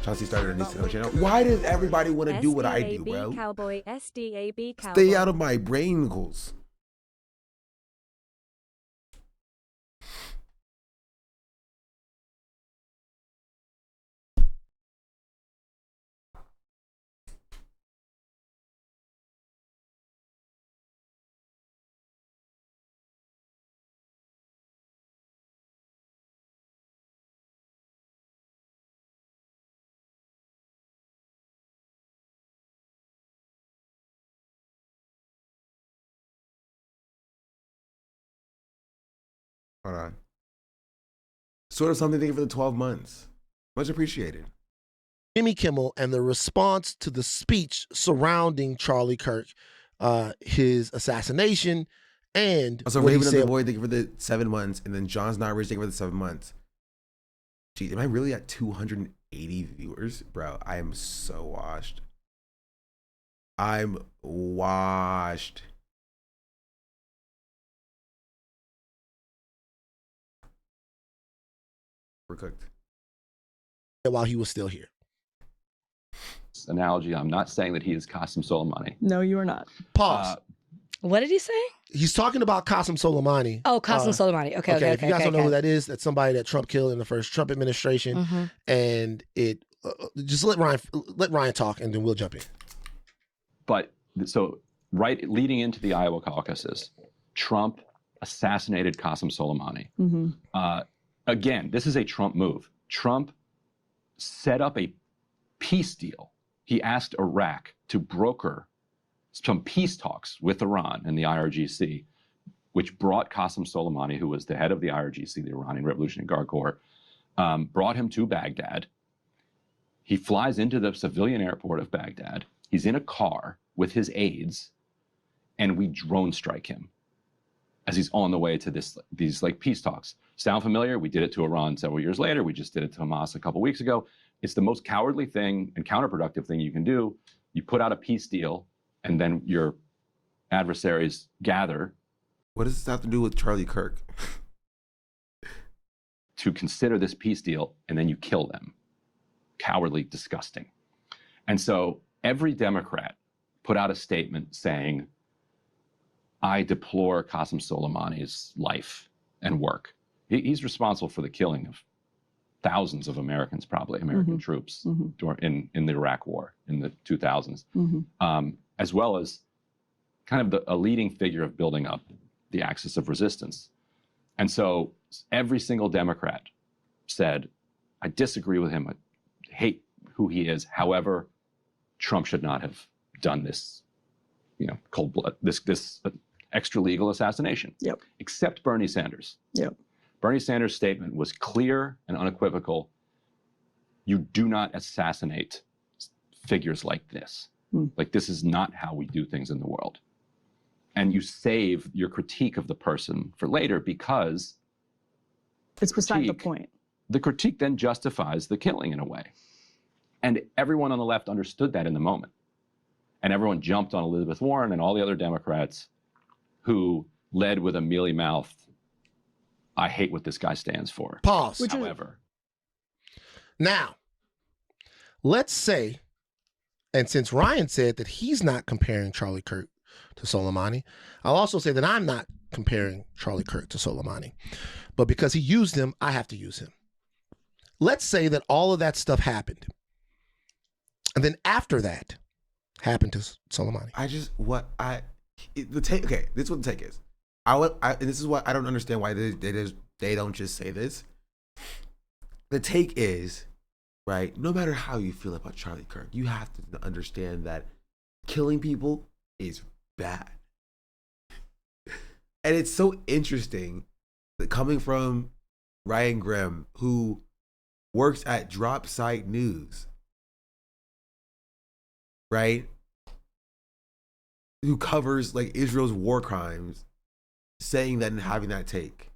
Chauncey started a new channel. Why does everybody want to do what I do, bro? Cowboy, SDAB Cowboy. Stay out of my brain goals. Hold on. Sort of something thinking for the 12 months. Much appreciated. Jimmy Kimmel and the response to the speech surrounding Charlie Kirk, his assassination, And So what he Raven and said, the Boy thinking for the 7 months, and then John's Not Rich thinking for the 7 months. Geez, am I really at 280 viewers? Bro, I am so washed. I'm washed. We're cooked. while he was still here. Analogy, I'm not saying that he is Qasem Soleimani. No, you are not. Pause. What did he say? He's talking about Qasem Soleimani. Oh, Qasem Soleimani. Okay. If you guys don't know who that is, that's somebody that Trump killed in the first Trump administration. Mm-hmm. And it just let Ryan talk, and then we'll jump in. But so right leading into the Iowa caucuses, Trump assassinated Qasem Soleimani. Mm-hmm. Again, this is a Trump move. Trump set up a peace deal. He asked Iraq to broker some peace talks with Iran and the IRGC, which brought Qasem Soleimani, who was the head of the IRGC, the Iranian Revolutionary Guard Corps, brought him to Baghdad. He flies into the civilian airport of Baghdad. He's in a car with his aides, and we drone strike him as he's on the way to these like peace talks. Sound familiar? We did it to Iran several years later. We just did it to Hamas a couple weeks ago. It's the most cowardly thing and counterproductive thing you can do. You put out a peace deal, and then your adversaries gather. What does this have to do with Charlie Kirk? To consider this peace deal, and then you kill them. Cowardly, disgusting. And so every Democrat put out a statement saying, I deplore Qasem Soleimani's life and work. He's responsible for the killing of thousands of Americans, probably American troops in the Iraq War in the 2000s, as well as kind of a leading figure of building up the axis of resistance. And so every single Democrat said, I disagree with him. I hate who he is. However, Trump should not have done this, cold blood, this extra legal assassination. Yep. Except Bernie Sanders. Yep. Bernie Sanders' statement was clear and unequivocal. You do not assassinate figures like this. Like, this is not how we do things in the world. And you save your critique of the person for later because it's beside the point. The critique then justifies the killing in a way. And everyone on the left understood that in the moment. And everyone jumped on Elizabeth Warren and all the other Democrats who led with a mealy-mouthed, I hate what this guy stands for. Pause. However. Now, let's say, and since Ryan said that he's not comparing Charlie Kirk to Soleimani, I'll also say that I'm not comparing Charlie Kirk to Soleimani. But because he used him, I have to use him. Let's say that all of that stuff happened. And then after that happened to Soleimani. Okay, this is what the take is. And this is what I don't understand why they don't just say this. The take is, right, no matter how you feel about Charlie Kirk, you have to understand that killing people is bad. And it's so interesting that coming from Ryan Grimm, who works at Drop Site News, right, who covers like Israel's war crimes, saying that and having that take,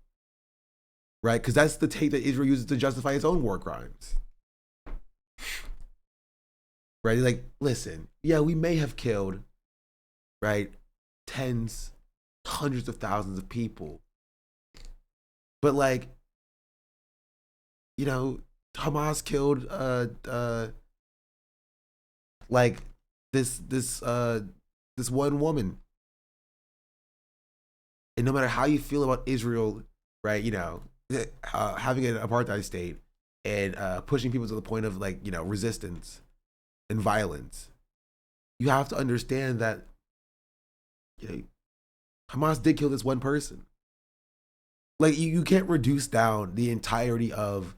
right? Because that's the take that Israel uses to justify its own war crimes, right? Like, listen, yeah, we may have killed, right, tens, hundreds of thousands of people, but like, Hamas killed like this one woman. And no matter how you feel about Israel, right, having an apartheid state and pushing people to the point of resistance and violence, you have to understand that Hamas did kill this one person. Like, you can't reduce down the entirety of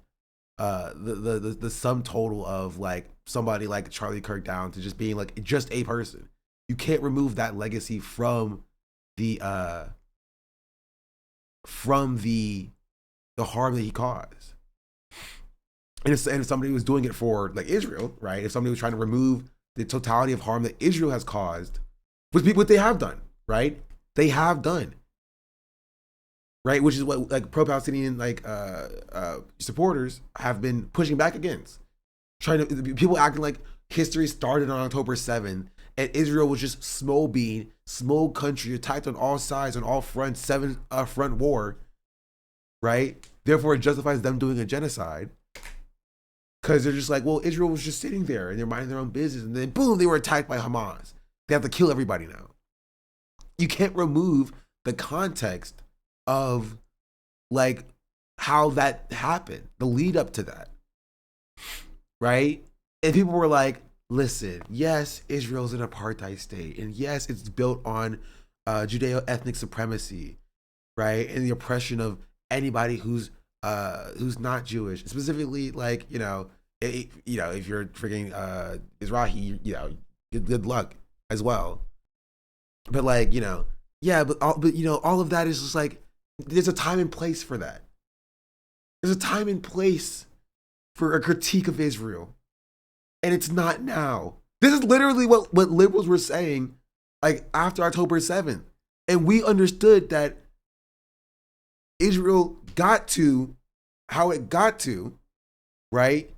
the sum total of like somebody like Charlie Kirk down to just being like just a person. You can't remove that legacy from the harm that he caused. And if somebody was doing it for like Israel, right? If somebody was trying to remove the totality of harm that Israel has caused, which they have done, right? They have done. right? Which is what like pro-Palestinian like supporters have been pushing back against. Trying to people acting like history started on October 7th and Israel was just small bean, small country attacked on all sides, on all fronts, 7-front war, right? Therefore, it justifies them doing a genocide. Because they're just like, well, Israel was just sitting there and they're minding their own business. And then boom, they were attacked by Hamas. They have to kill everybody now. You can't remove the context of like how that happened, the lead up to that. Right? And people were like, listen, yes, Israel's an apartheid state. And yes, it's built on Judeo-ethnic supremacy, right? And the oppression of anybody who's not Jewish, specifically like, if you're freaking Mizrahi, good luck as well. But like, yeah, but all of that is just like, there's a time and place for that. There's a time and place for a critique of Israel. And it's not now. This is literally what liberals were saying like after October 7th. And we understood that Israel got to how it got to, right?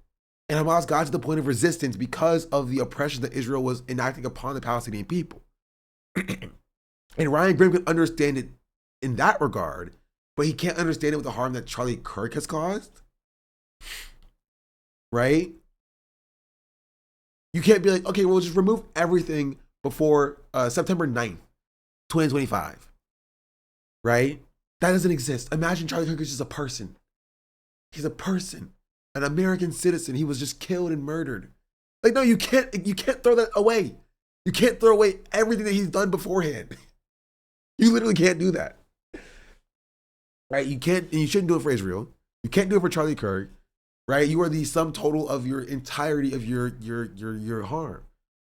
And Hamas got to the point of resistance because of the oppression that Israel was enacting upon the Palestinian people. And Ryan Grimm can understand it in that regard, but he can't understand it with the harm that Charlie Kirk has caused. Right? You can't be like, okay, well, just remove everything before September 9th, 2025. Right? That doesn't exist. Imagine Charlie Kirk is just a person. He's a person, an American citizen. He was just killed and murdered. Like, no, you can't throw that away. You can't throw away everything that he's done beforehand. You literally can't do that. Right? You can't, and you shouldn't do it for Israel. You can't do it for Charlie Kirk. Right? You are the sum total of your entirety of your harm.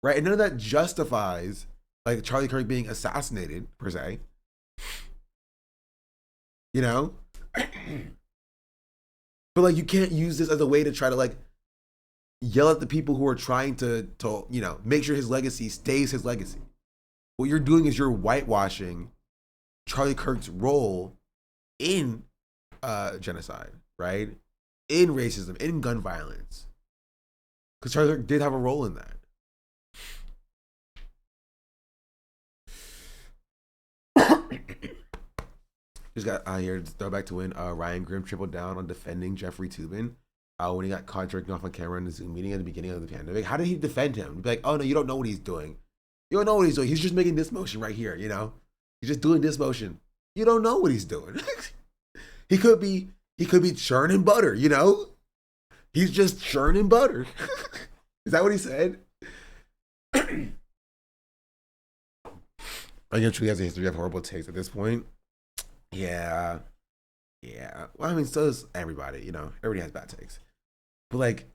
Right? And none of that justifies like Charlie Kirk being assassinated, per se. But like, you can't use this as a way to try to like yell at the people who are trying to make sure his legacy stays his legacy. What you're doing is you're whitewashing Charlie Kirk's role in genocide, right? In racism, in gun violence. Because Charlie Kirk did have a role in that. Just got here to throw back to when Ryan Grimm tripled down on defending Jeffrey Toobin when he got caught jerking off on camera in the Zoom meeting at the beginning of the pandemic. How did he defend him? He'd be like, oh no, you don't know what he's doing. You don't know what he's doing. He's just making this motion right here, He's just doing this motion. You don't know what he's doing. He could be churning butter, He's just churning butter. Is that what he said? I guess he has a history of horrible takes at this point. Yeah. Well, I mean, so does everybody, Everybody has bad takes. But like,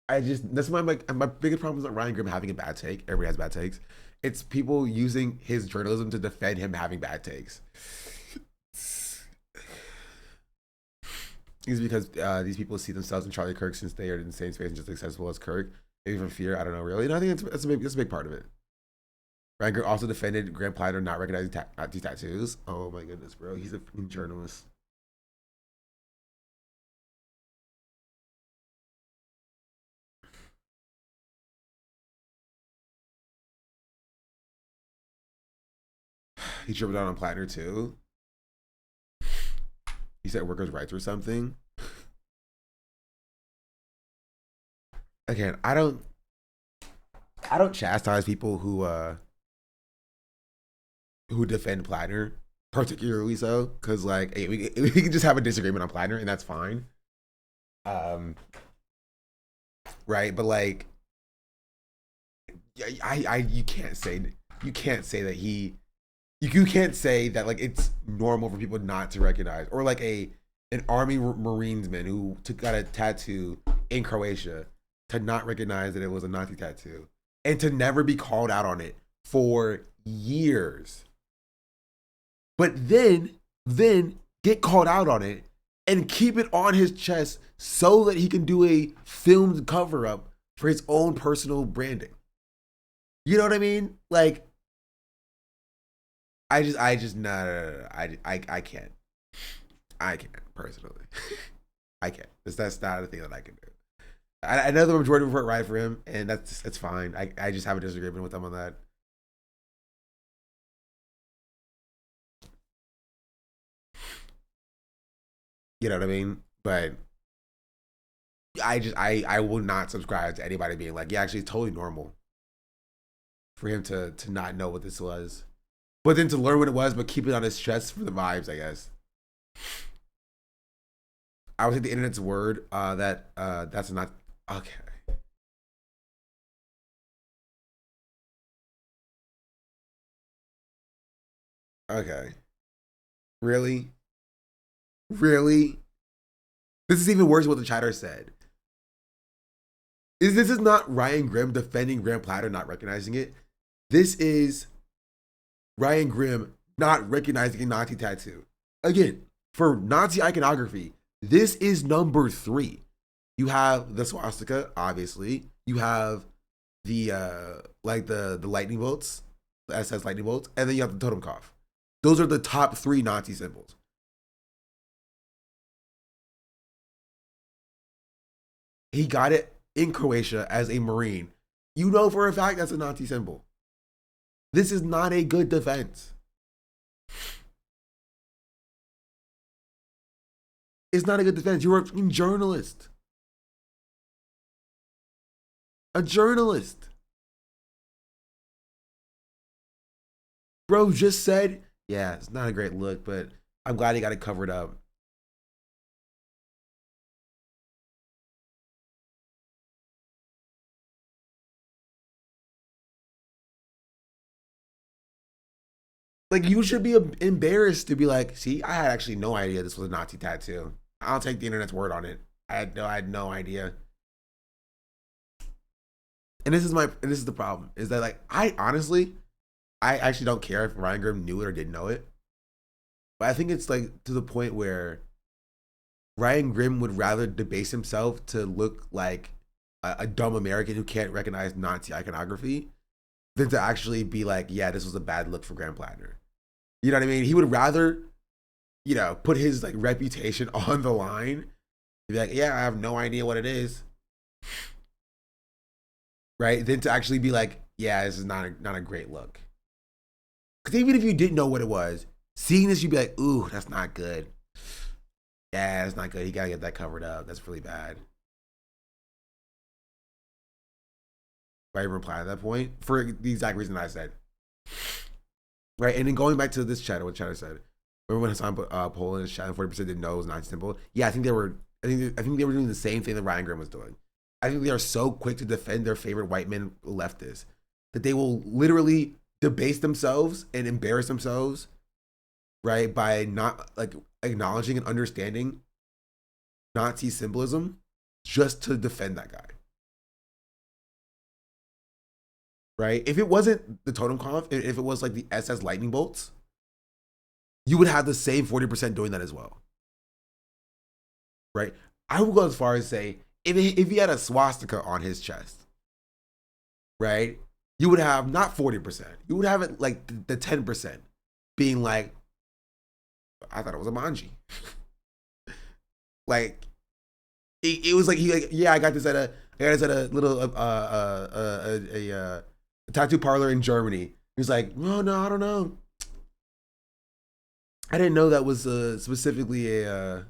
that's my biggest problem is not Ryan Grimm having a bad take. Everybody has bad takes. It's people using his journalism to defend him having bad takes. It's because these people see themselves in Charlie Kirk since they are in the same space and just accessible as Kirk. Maybe from fear, I don't know really. I think that's a big part of it. Ryan Grimm also defended Graham Platter not recognizing these tattoos. Oh my goodness, bro. He's a freaking journalist. He tripled down on Platter too. He said workers' rights or something. Again, I don't chastise people who defend Platter, particularly so, because like, hey, we can just have a disagreement on Platter and that's fine. Right, but like, you can't say that you can't say that like it's normal for people not to recognize, or like an Army Marinesman who got a tattoo in Croatia to not recognize that it was a Nazi tattoo and to never be called out on it for years. But then get called out on it and keep it on his chest so that he can do a filmed cover up for his own personal branding. You know what I mean? Like, I just no. I can't. I can't personally. I can't. That's not a thing that I can do. I know the majority report right for him, and that's fine. I just have a disagreement with him on that. You know what I mean? But I will not subscribe to anybody being like, yeah, actually it's totally normal for him to not know what this was. But then to learn what it was, but keep it on his chest for the vibes, I guess. I would take the internet's word that's not okay. Okay. Really? Really? This is even worse than what the chatter said. This is not Ryan Grimm defending Graham Platter not recognizing it. This is Ryan Grimm not recognizing a Nazi tattoo. Again, for Nazi iconography, this is number 3. You have the swastika, obviously. You have the like the lightning bolts, the SS lightning bolts, and then you have the totem cough. Those are the top 3 Nazi symbols. He got it in Croatia as a Marine. You know for a fact that's a Nazi symbol. This is not a good defense. It's not a good defense. You're a journalist. A journalist. Bro just said, yeah, it's not a great look, but I'm glad he got it covered up. Like, you should be embarrassed to be like, see, I had actually no idea this was a Nazi tattoo. I'll take the internet's word on it. I had no idea. And this is the problem, is that like, I actually don't care if Ryan Grimm knew it or didn't know it. But I think it's like to the point where Ryan Grimm would rather debase himself to look like a dumb American who can't recognize Nazi iconography than to actually be like, yeah, this was a bad look for Graham Plattner. You know what I mean? He would rather, you know, put his like reputation on the line. Be like, yeah, I have no idea what it is. Right? Than to actually be like, yeah, this is not a great look. Because even if you didn't know what it was, seeing this, you'd be like, ooh, that's not good. Yeah, that's not good. You gotta get that covered up. That's really bad. Right? Reply at that point for the exact reason I said. Right? And then going back to this chatter, what chatter said. Remember when Hassan poll in his chat, 40% didn't know it was Nazi symbol? Yeah, I think they were doing the same thing that Ryan Grimm was doing. I think they are so quick to defend their favorite white men leftists that they will literally debase themselves and embarrass themselves, right, by not like acknowledging and understanding Nazi symbolism just to defend that guy. Right? If it wasn't the totem cough, if it was like the SS lightning bolts, you would have the same 40% doing that as well. Right? I would go as far as say, if he had a swastika on his chest, right, you would have not 40%. You would have it like the 10% being like, I thought it was a manji. Like, it was like, yeah, I got this at a little a tattoo parlor in Germany. He was like, no, I don't know. I didn't know that was specifically a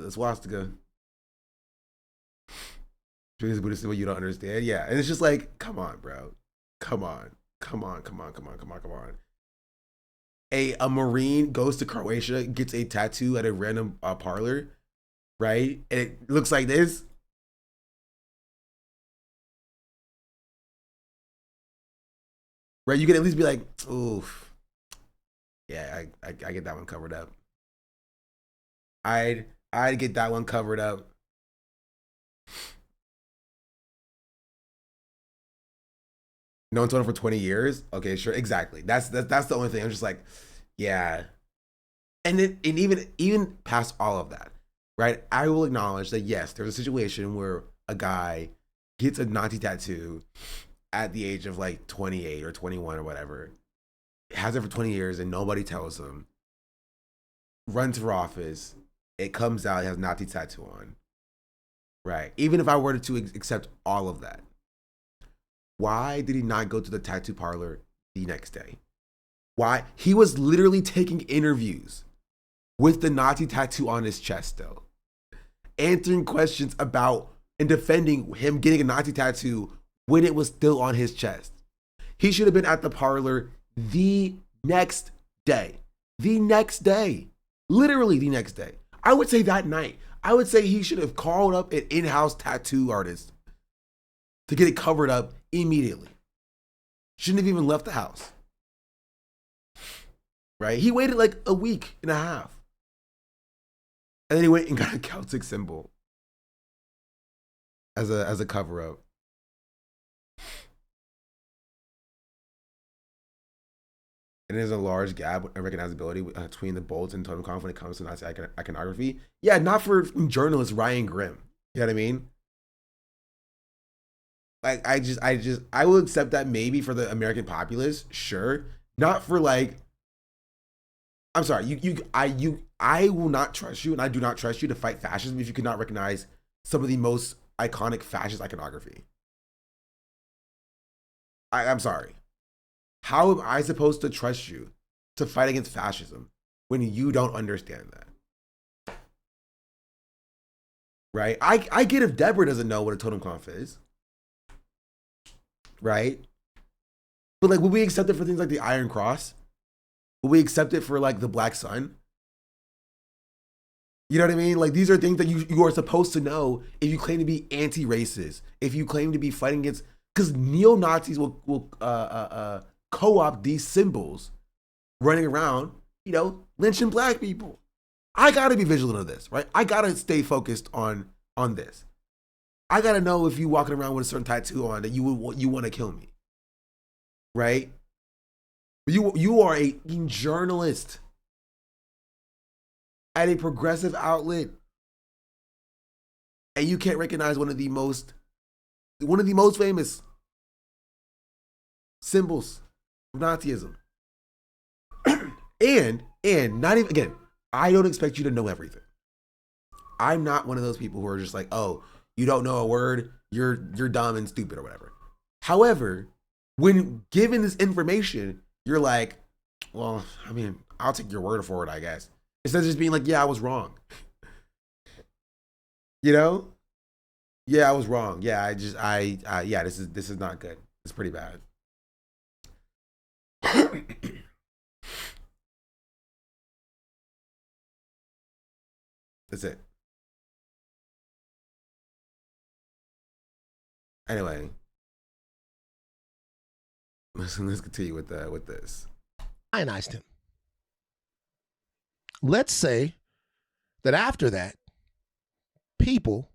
swastika. This Buddhist symbol you don't understand. Yeah, and it's just like, come on, bro. Come on. A Marine goes to Croatia, gets a tattoo at a random parlor, right? And it looks like this. Right? You can at least be like, oof. Yeah, I get that one covered up. I'd get that one covered up. No one's done it for 20 years. Okay, sure, exactly. That's the only thing. I'm just like, yeah. And even past all of that, right? I will acknowledge that yes, there's a situation where a guy gets a Nazi tattoo at the age of like 28 or 21 or whatever. has it for 20 years and nobody tells him, runs for office, it comes out, he has a Nazi tattoo on, right? Even if I were to accept all of that, why did he not go to the tattoo parlor the next day? Why? He was literally taking interviews with the Nazi tattoo on his chest, though, answering questions about and defending him getting a Nazi tattoo when it was still on his chest. He should have been at the parlor the next day. The next day. Literally the next day. I would say that night. I would say he should have called up an in-house tattoo artist to get it covered up immediately. Shouldn't have even left the house. Right? He waited like a week and a half. And then he went and got a Celtic symbol as a cover-up. And there's a large gap in recognizability between the bolts and totem conf when it comes to Nazi iconography. Yeah, not for journalist Ryan Grimm. You know what I mean? Like, I will accept that maybe for the American populace, sure. Not for like, I'm sorry, I will not trust you, and I do not trust you to fight fascism if you cannot recognize some of the most iconic fascist iconography. I'm sorry. How am I supposed to trust you to fight against fascism when you don't understand that? Right? I get if Deborah doesn't know what a totem conf is. Right? But like, would we accept it for things like the Iron Cross? Would we accept it for like the Black Sun? You know what I mean? Like, these are things that you are supposed to know if you claim to be anti-racist, if you claim to be fighting against, because neo-Nazis will co-opt these symbols running around, you know, lynching black people. I gotta be vigilant of this, right? I gotta stay focused on this. I gotta know if you walking around with a certain tattoo on that you want to kill me, right? You are a journalist at a progressive outlet, and you can't recognize one of the most famous symbols of Nazism. and not even, again, I don't expect you to know everything. I'm not one of those people who are just like, oh, you don't know a word, you're dumb and stupid or whatever. However, when given this information, you're like, well, I mean, I'll take your word for it, I guess. Instead of just being like, yeah, I was wrong. You know? Yeah, I was wrong. Yeah, yeah, this is not good. It's pretty bad. That's it. Anyway, let's continue with this. Ionized him. Let's say that after that, people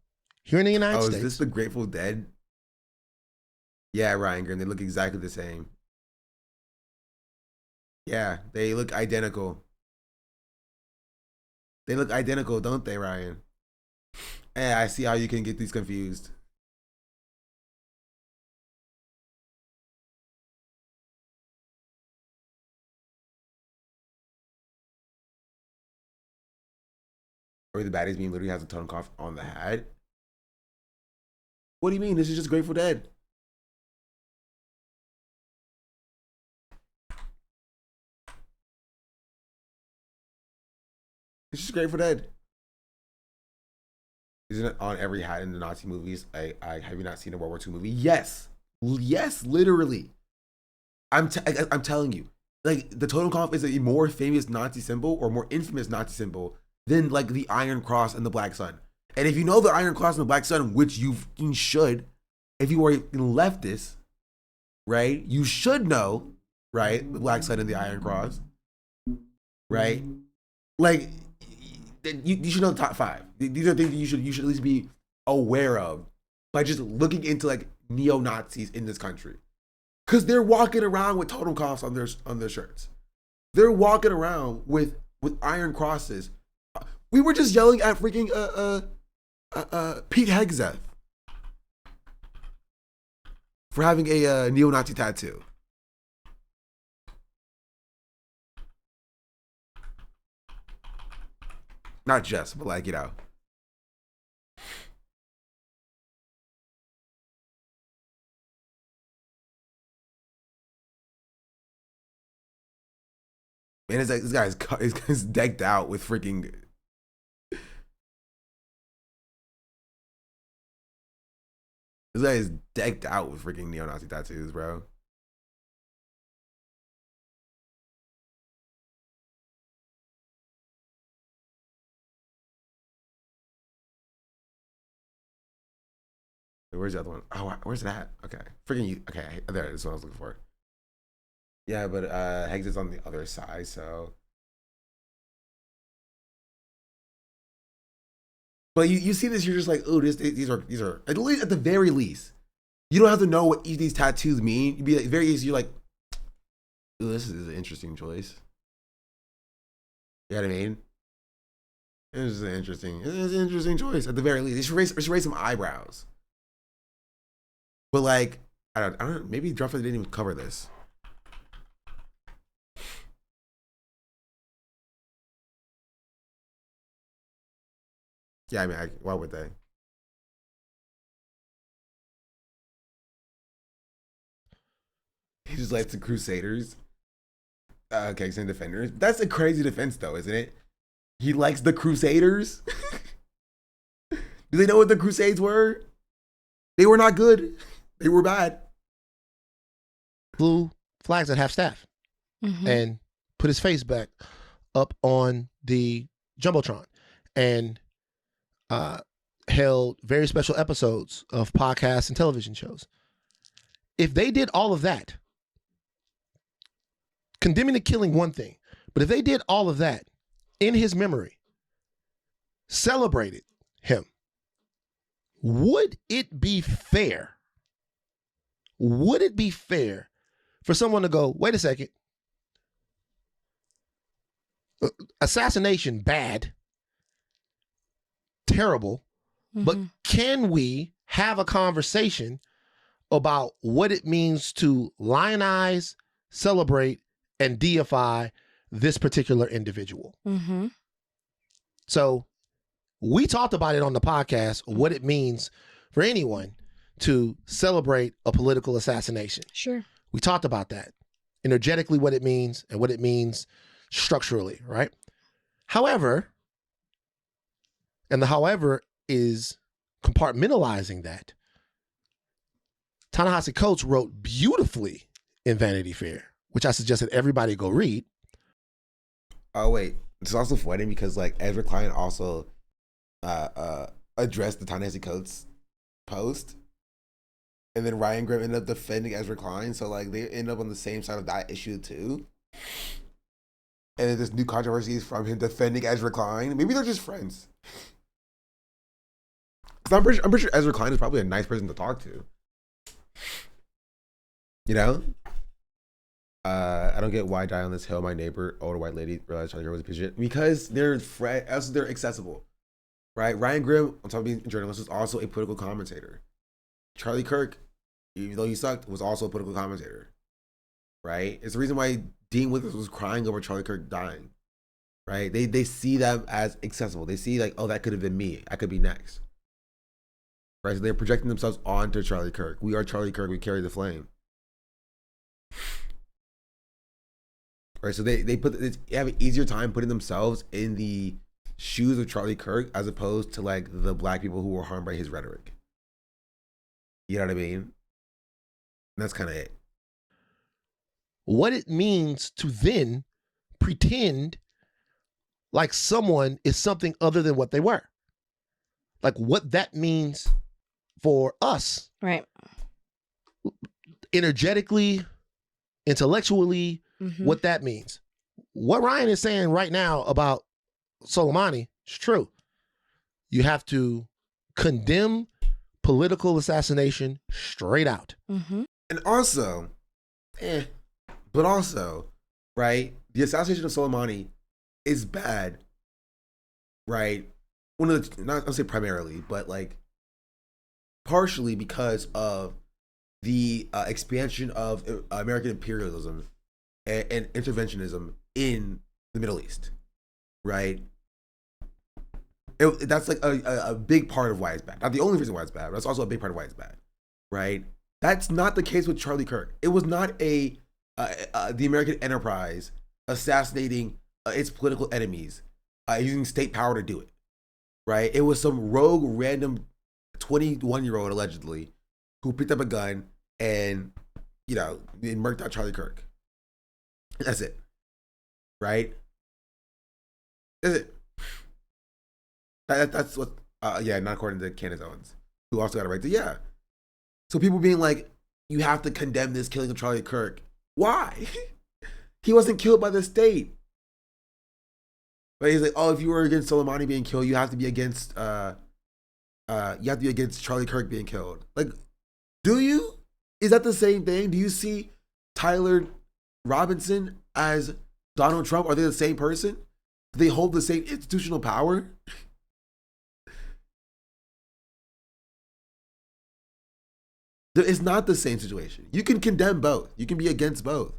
here in the United States. Is this the Grateful Dead? Yeah, Ryan Grimm. They look exactly the same. Yeah, they look identical. They look identical, don't they, Ryan? Yeah, I see how you can get these confused. Or the baddies meme literally has a totem conf on the hat. What do you mean? This is just Grateful Dead. It's just Grateful Dead. Isn't it on every hat in the Nazi movies? I have you not seen a World War II movie? Yes, literally. I'm telling you, like, the totem conf is a more famous Nazi symbol or more infamous Nazi symbol than like the Iron Cross and the Black Sun. And if you know the Iron Cross and the Black Sun, which you should, if you are a leftist, right, you should know, right, the Black Sun and the Iron Cross, right? Like, you should know the top 5. These are things that you should at least be aware of by just looking into like neo-Nazis in this country, because they're walking around with totem confs on their shirts. They're walking around with iron crosses. We were just yelling at freaking Pete Hegseth for having a neo-Nazi tattoo. Not just, but like, you know. Man, it's like this guy's decked out with freaking. This guy is decked out with freaking neo-Nazi tattoos, bro. Where's the other one? Oh, where's that? Okay. Freaking you. Okay, there it is what I was looking for. Yeah, but Hegs is on the other side, so. But you see this, you're just like, oh, these are at least, at the very least, you don't have to know what each of these tattoos mean. You'd be like, very easy. You're like, oh, this is an interesting choice. You know what I mean? It's an interesting choice at the very least. You should raise some eyebrows. But like, I don't. Maybe Druffer didn't even cover this. Yeah, I mean, why would they? He just likes the Crusaders. Okay, saying Defenders. That's a crazy defense, though, isn't it? He likes the Crusaders. Do they know what the Crusades were? They were not good. They were bad. Blue flags at half staff and put his face back up on the Jumbotron and held very special episodes of podcasts and television shows. If they did all of that, condemning the killing one thing, but if they did all of that in his memory, celebrated him, would it be fair? Would it be fair for someone to go, wait a second, assassination, bad, terrible, but can we have a conversation about what it means to lionize, celebrate, and deify this particular individual? So we talked about it on the podcast, what it means for anyone to celebrate a political assassination. Sure. We talked about that, energetically what it means and what it means structurally, right? However, and the however is compartmentalizing that. Ta-Nehisi Coates wrote beautifully in Vanity Fair, which I suggested everybody go read. Oh, wait. It's also funny because, like, Ezra Klein also addressed the Ta-Nehisi Coates post. And then Ryan Grimm ended up defending Ezra Klein. So, like, they end up on the same side of that issue, too. And then there's new controversies from him defending Ezra Klein. Maybe they're just friends. Because I'm pretty sure Ezra Klein is probably a nice person to talk to. You know? I don't get why Die on This Hill, my neighbor, older white lady, realized Charlie Kirk was a piece of shit. Because they're accessible. Right? Ryan Grimm, on top of being a journalist, is also a political commentator. Charlie Kirk, even though he sucked, was also a political commentator. Right? It's the reason why Dean Withers was crying over Charlie Kirk dying. Right? They see them as accessible. They see like, oh, that could have been me. I could be next. Right? So they're projecting themselves onto Charlie Kirk. We are Charlie Kirk. We carry the flame. Right? So they have an easier time putting themselves in the shoes of Charlie Kirk as opposed to like the black people who were harmed by his rhetoric. You know what I mean? And that's kind of it. What it means to then pretend like someone is something other than what they were. Like what that means for us. Right. Energetically, intellectually, what that means. What Ryan is saying right now about Soleimani is true. You have to condemn political assassination straight out. And also, but also, right, the assassination of Soleimani is bad, right? One of the, not I'll say primarily, but like partially because of the expansion of American imperialism and interventionism in the Middle East, right? That's like a big part of why it's bad. Not the only reason why it's bad, but that's also a big part of why it's bad, right? That's not the case with Charlie Kirk. It was not the American enterprise assassinating its political enemies using state power to do it, right? It was some rogue, random 21-year-old allegedly who picked up a gun and, murked out Charlie Kirk. That's it, right? That's it. That's what, not according to Candace Owens, who also got it right. Yeah. So people being like, you have to condemn this killing of Charlie Kirk. Why? He wasn't killed by the state. But he's like, oh, if you were against Soleimani being killed, you have to be against Charlie Kirk being killed. Like, do you? Is that the same thing? Do you see Tyler Robinson as Donald Trump? Are they the same person? Do they hold the same institutional power? It's not the same situation. You can condemn both. You can be against both,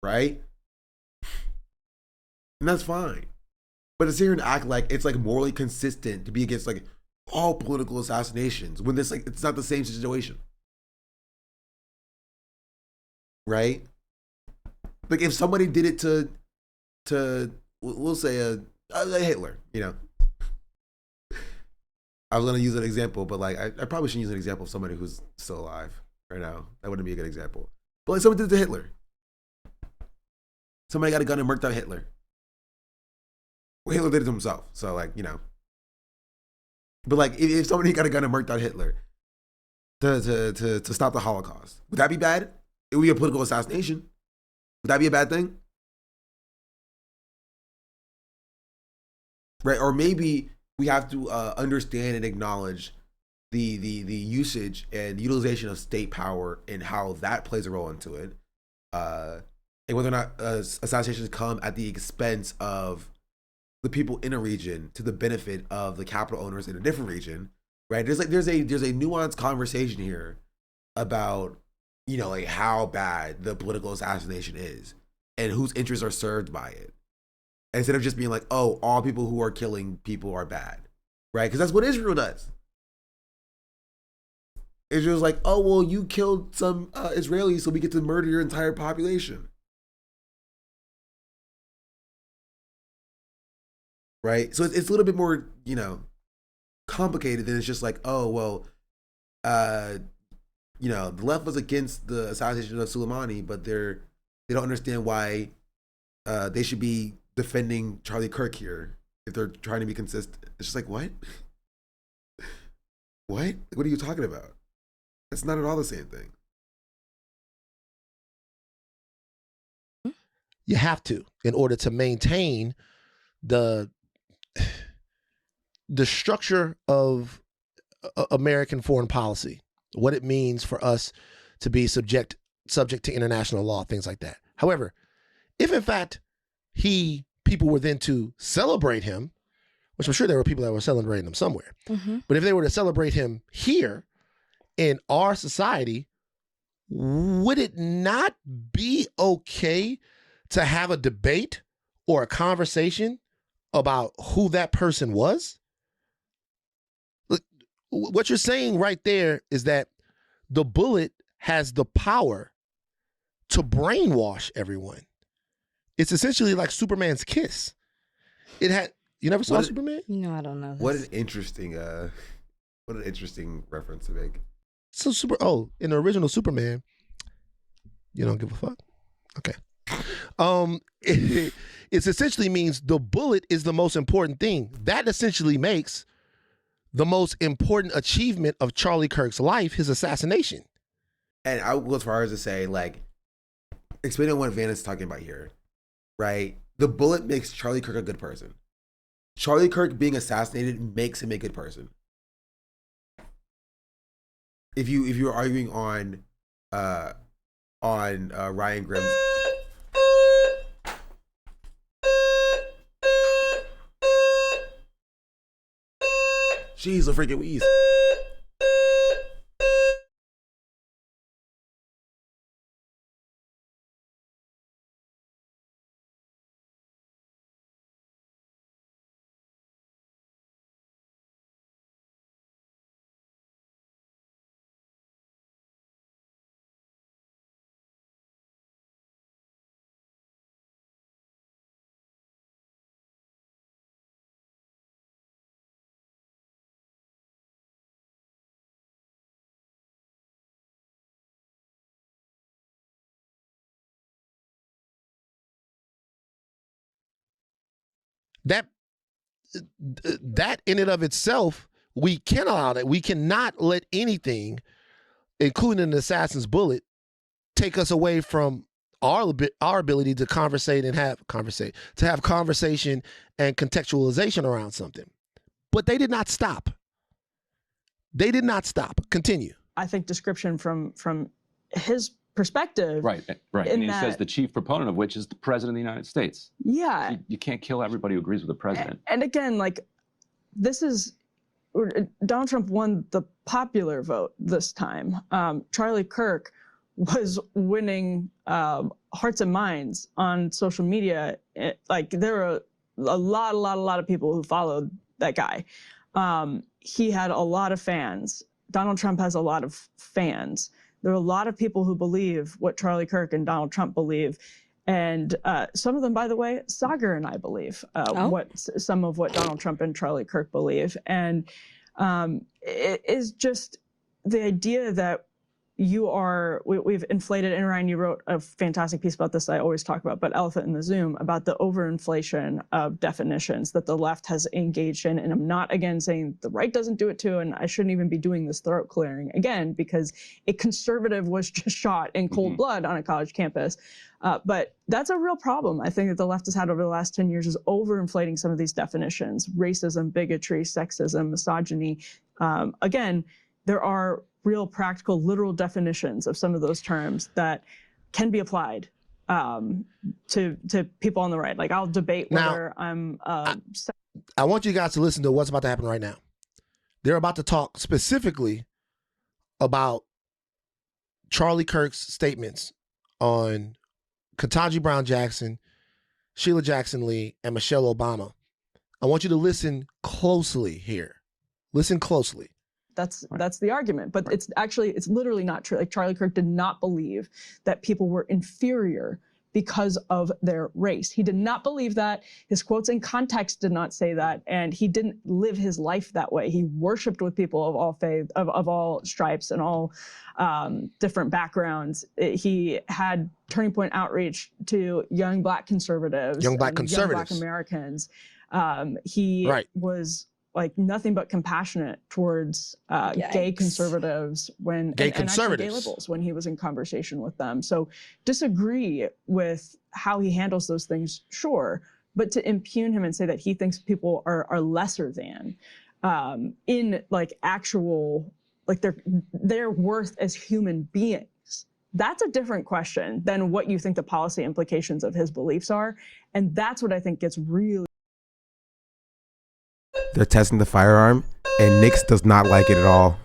right? And that's fine. But to sit here and act like it's like morally consistent to be against like all political assassinations when this like it's not the same situation, right? Like if somebody did it to we'll say a Hitler, I was gonna use an example, but like I probably shouldn't use an example of somebody who's still alive right now. That wouldn't be a good example. But like someone did it to Hitler. Somebody got a gun and murked out Hitler. Well, Hitler did it to himself, so like But like if somebody got a gun and murked out Hitler to stop the Holocaust, would that be bad? It would be a political assassination. Would that be a bad thing? Right? Or maybe we have to understand and acknowledge the usage and utilization of state power and how that plays a role into it, and whether or not assassinations come at the expense of the people in a region to the benefit of the capital owners in a different region, right? There's a nuanced conversation here about like how bad the political assassination is and whose interests are served by it. Instead of just being like, oh, all people who are killing people are bad, right? Because that's what Israel does. Israel's like, oh, well, you killed some Israelis, so we get to murder your entire population. Right? So it's a little bit more, complicated than it's just like, oh, well, the left was against the assassination of Soleimani, but they don't understand why they should be defending Charlie Kirk here if they're trying to be consistent. It's just like, what? What? What are you talking about? That's not at all the same thing. You have to, in order to maintain the structure of American foreign policy, what it means for us to be subject to international law, things like that. However, if in fact people were then to celebrate him, which I'm sure there were people that were celebrating him somewhere, but if they were to celebrate him here in our society, would it not be okay to have a debate or a conversation about who that person was? Look, what you're saying right there is that the bullet has the power to brainwash everyone. It's essentially like Superman's kiss. You never saw Superman? No, I don't know this. What an interesting reference to make. So in the original Superman, you don't give a fuck? Okay. It essentially means the bullet is the most important thing. That essentially makes the most important achievement of Charlie Kirk's life his assassination. And I would go as far as to say, like, explaining what Van is talking about here, right? The bullet makes Charlie Kirk a good person. Charlie Kirk being assassinated makes him a good person. If you're arguing on Ryan Grimm's jeez, a freaking wheeze. That in and of itself, we cannot let anything, including an assassin's bullet, take us away from our ability to have conversation and contextualization around something. But they did not stop. They did not stop. Continue. I think description from his perspective. Right. And he says the chief proponent of which is the president of the United States. Yeah. You can't kill everybody who agrees with the president. And again, like, this is, Donald Trump won the popular vote this time. Charlie Kirk was winning hearts and minds on social media. Like, there were a lot of people who followed that guy. He had a lot of fans. Donald Trump has a lot of fans. There are a lot of people who believe what Charlie Kirk and Donald Trump believe. And some of them, by the way, Sagar and I believe some of what Donald Trump and Charlie Kirk believe. And it is just the idea that we've inflated, and Ryan, you wrote a fantastic piece about this I always talk about, but Elephant in the Zoom, about the overinflation of definitions that the left has engaged in. And I'm not, again, saying the right doesn't do it too, and I shouldn't even be doing this throat clearing again, because a conservative was just shot in cold blood on a college campus. But that's a real problem, I think, that the left has had over the last 10 years, is overinflating some of these definitions: racism, bigotry, sexism, misogyny. Again, there are real, practical, literal definitions of some of those terms that can be applied to people on the right. Like, I'll debate whether I want you guys to listen to what's about to happen right now. They're about to talk specifically about Charlie Kirk's statements on Ketanji Brown Jackson, Sheila Jackson Lee, and Michelle Obama. I want you to listen closely here. Listen closely. That's the argument. But it's literally not true. Like, Charlie Kirk did not believe that people were inferior because of their race. He did not believe that. His quotes in context did not say that, and he didn't live his life that way. He worshipped with people of all faith, of all stripes and all different backgrounds. He had Turning Point outreach to young Black conservatives, young Black Americans. He was like nothing but compassionate towards gay conservatives and actually gay liberals when he was in conversation with them. So disagree with how he handles those things, sure, but to impugn him and say that he thinks people are lesser than in like actual, like their worth as human beings. That's a different question than what you think the policy implications of his beliefs are. And that's what I think gets really. They're testing the firearm, and Nix does not like it at all.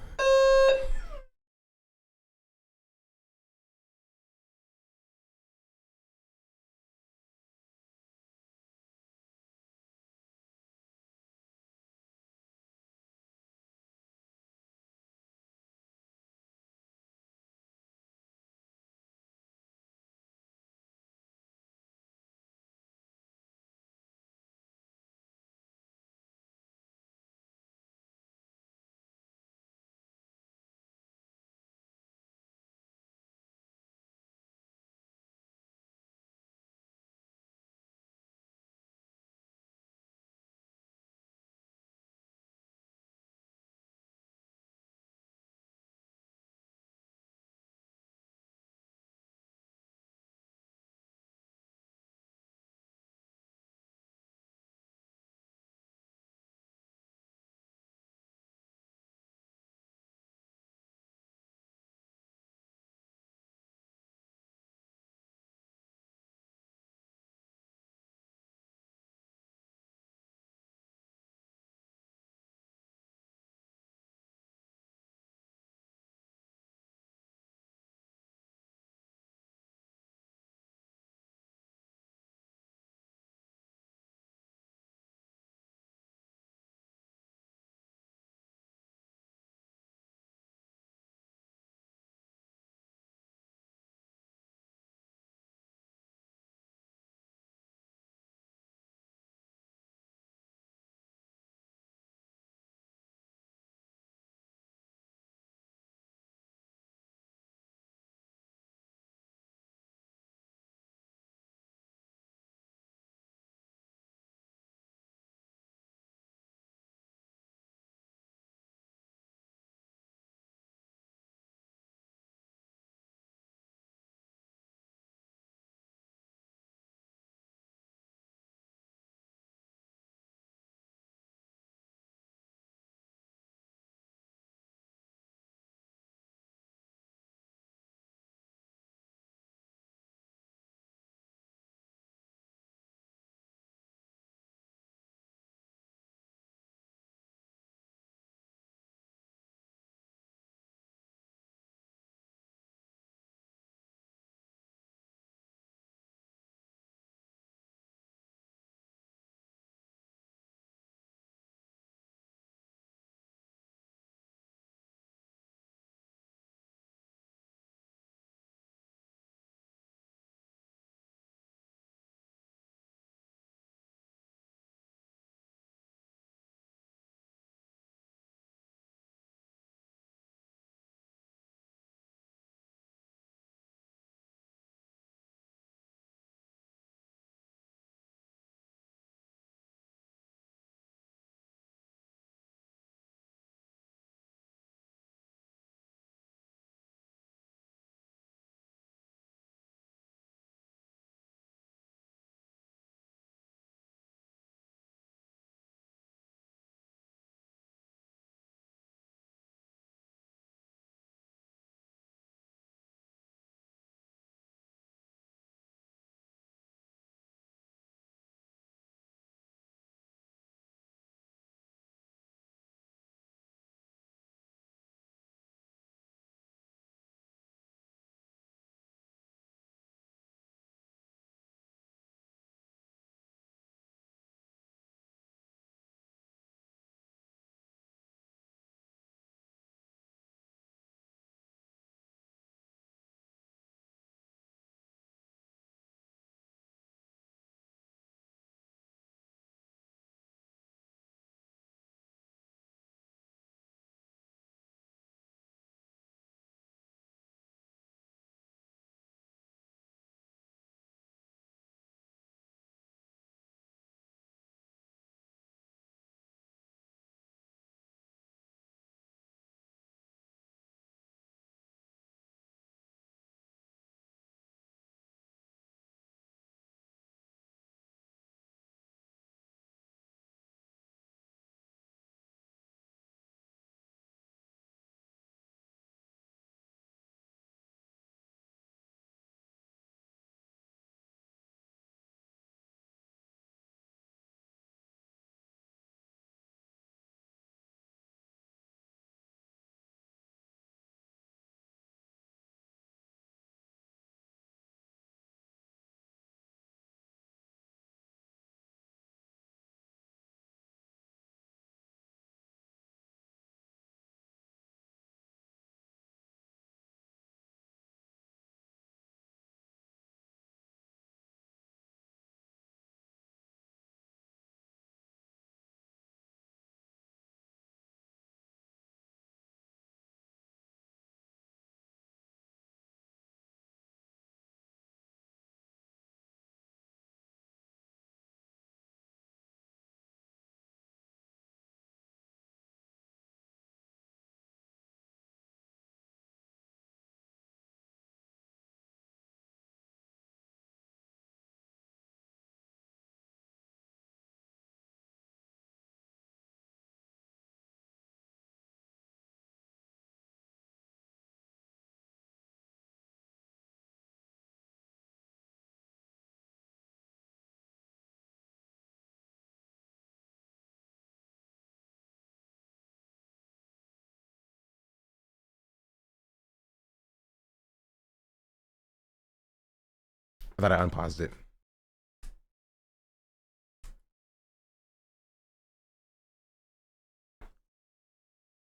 I thought I unpaused it.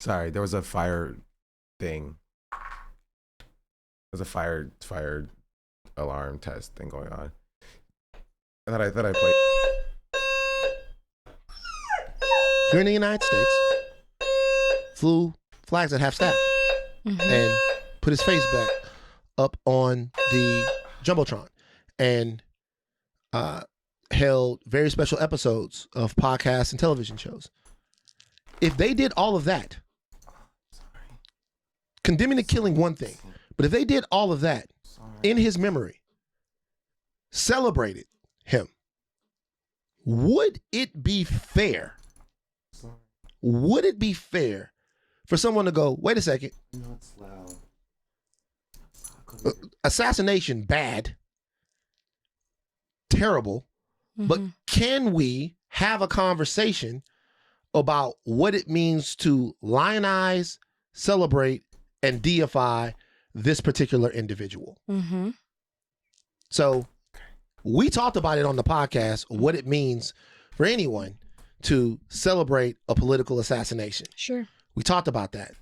Sorry, there was a fire thing. There's a fire alarm test thing going on. I thought I played. Here in the United States, flew flags at half staff and put his face back up on the Jumbotron and held very special episodes of podcasts and television shows. If they did all of that, condemning the killing one thing, but if they did all of that in his memory, celebrated him, would it be fair? Would it be fair for someone to go, wait a second, it's loud. Assassination, bad, terrible, but can we have a conversation about what it means to lionize, celebrate, and deify this particular individual? So we talked about it on the podcast, what it means for anyone to celebrate a political assassination. Sure. We talked about that.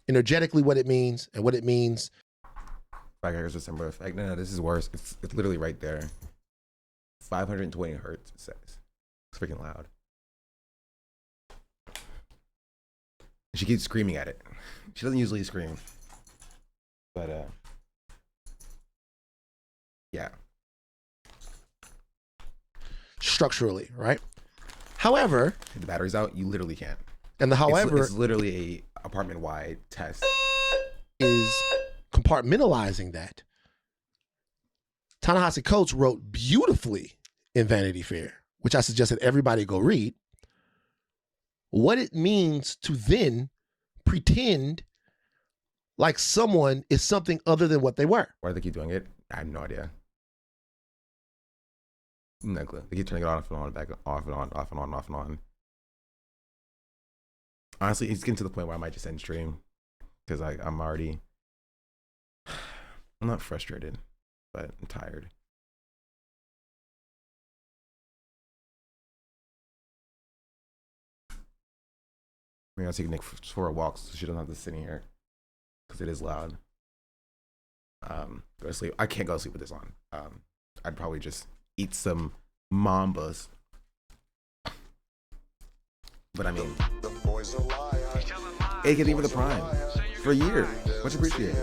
Energetically, what it means and what it means. Firecrackers December effect. No, this is worse. It's literally right there. 520 hertz, it says. It's freaking loud. She keeps screaming at it. She doesn't usually scream. But, yeah. Structurally, right? However, if the battery's out, you literally can't. And the however it's literally a apartment-wide test. Is compartmentalizing that. Ta-Nehisi Coates wrote beautifully in Vanity Fair, which I suggested everybody go read, what it means to then pretend like someone is something other than what they were. Why do they keep doing it? I have no idea. No clue. They keep turning it off and on, back off and on, off and on, off and on. Honestly, it's getting to the point where I might just end stream because I'm already. I'm not frustrated, but I'm tired. I'm gonna take Nick for a walk so she doesn't have to sit in here because it is loud. Go to sleep. I can't go to sleep with this on. I'd probably just eat some mambas. But I mean, it can even the prime for a year. Much appreciated.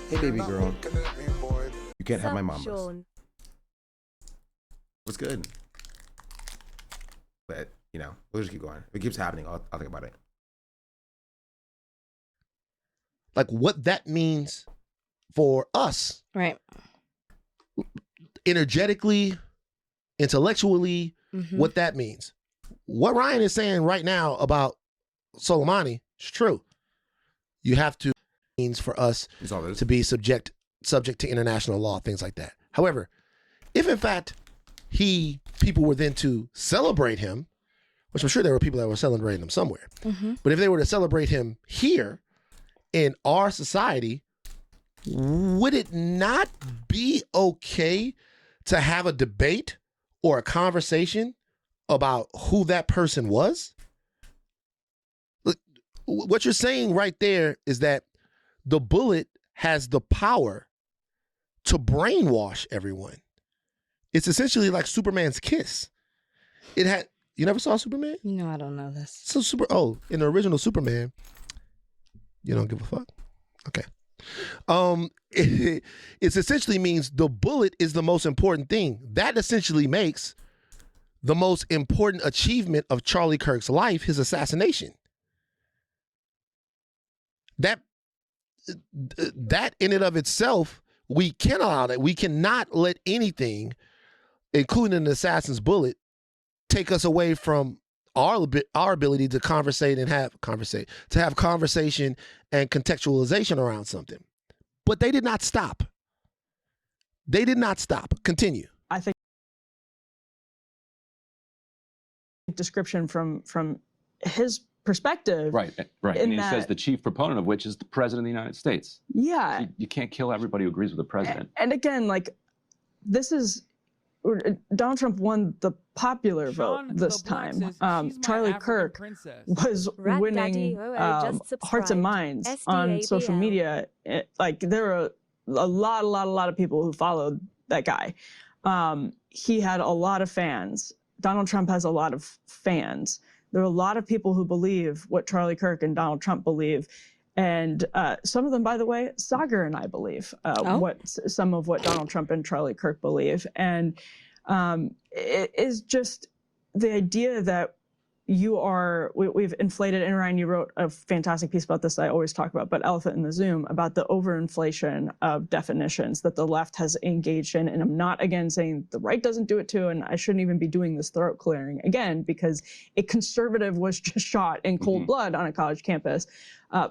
Hey, baby girl. You can't have my mambas. What's good? But you know, we'll just keep going. If it keeps happening, I'll think about it. Like what that means for us, right? Energetically, intellectually, what that means. What Ryan is saying right now about Soleimani is true. You have to means for us to be subject to international law, things like that. However, if in fact people were then to celebrate him, which I'm sure there were people that were celebrating him somewhere, but if they were to celebrate him here in our society, would it not be okay to have a debate or a conversation about who that person was? Look, what you're saying right there is that the bullet has the power to brainwash everyone. It's essentially like Superman's kiss. It had. You never saw Superman? No, I don't know this. So in the original Superman, you don't give a fuck? Okay. It essentially means the bullet is the most important thing. That essentially makes the most important achievement of Charlie Kirk's life his assassination. That in and of itself, we cannot allow that. We cannot let anything, including an assassin's bullet, take us away from our ability to conversate and have conversation and contextualization around something. But they did not stop. They did not stop. Continue. I think description from his perspective. Right. And he says the chief proponent of which is the president of the United States. Yeah. You can't kill everybody who agrees with the president. And again, like, this is Donald Trump won the popular vote this time. Charlie Kirk was winning hearts and minds on social media. Like there were a lot of people who followed that guy. He had a lot of fans. Donald Trump has a lot of fans. There are a lot of people who believe what Charlie Kirk and Donald Trump believe. And some of them, by the way, Sagar and I believe some of what Donald Trump and Charlie Kirk believe. And it is just the idea that we've inflated, and Ryan, you wrote a fantastic piece about this I always talk about, but Elephant in the Zoom, about the overinflation of definitions that the left has engaged in. And I'm not, again, saying the right doesn't do it too, and I shouldn't even be doing this throat clearing again, because a conservative was just shot in cold blood on a college campus.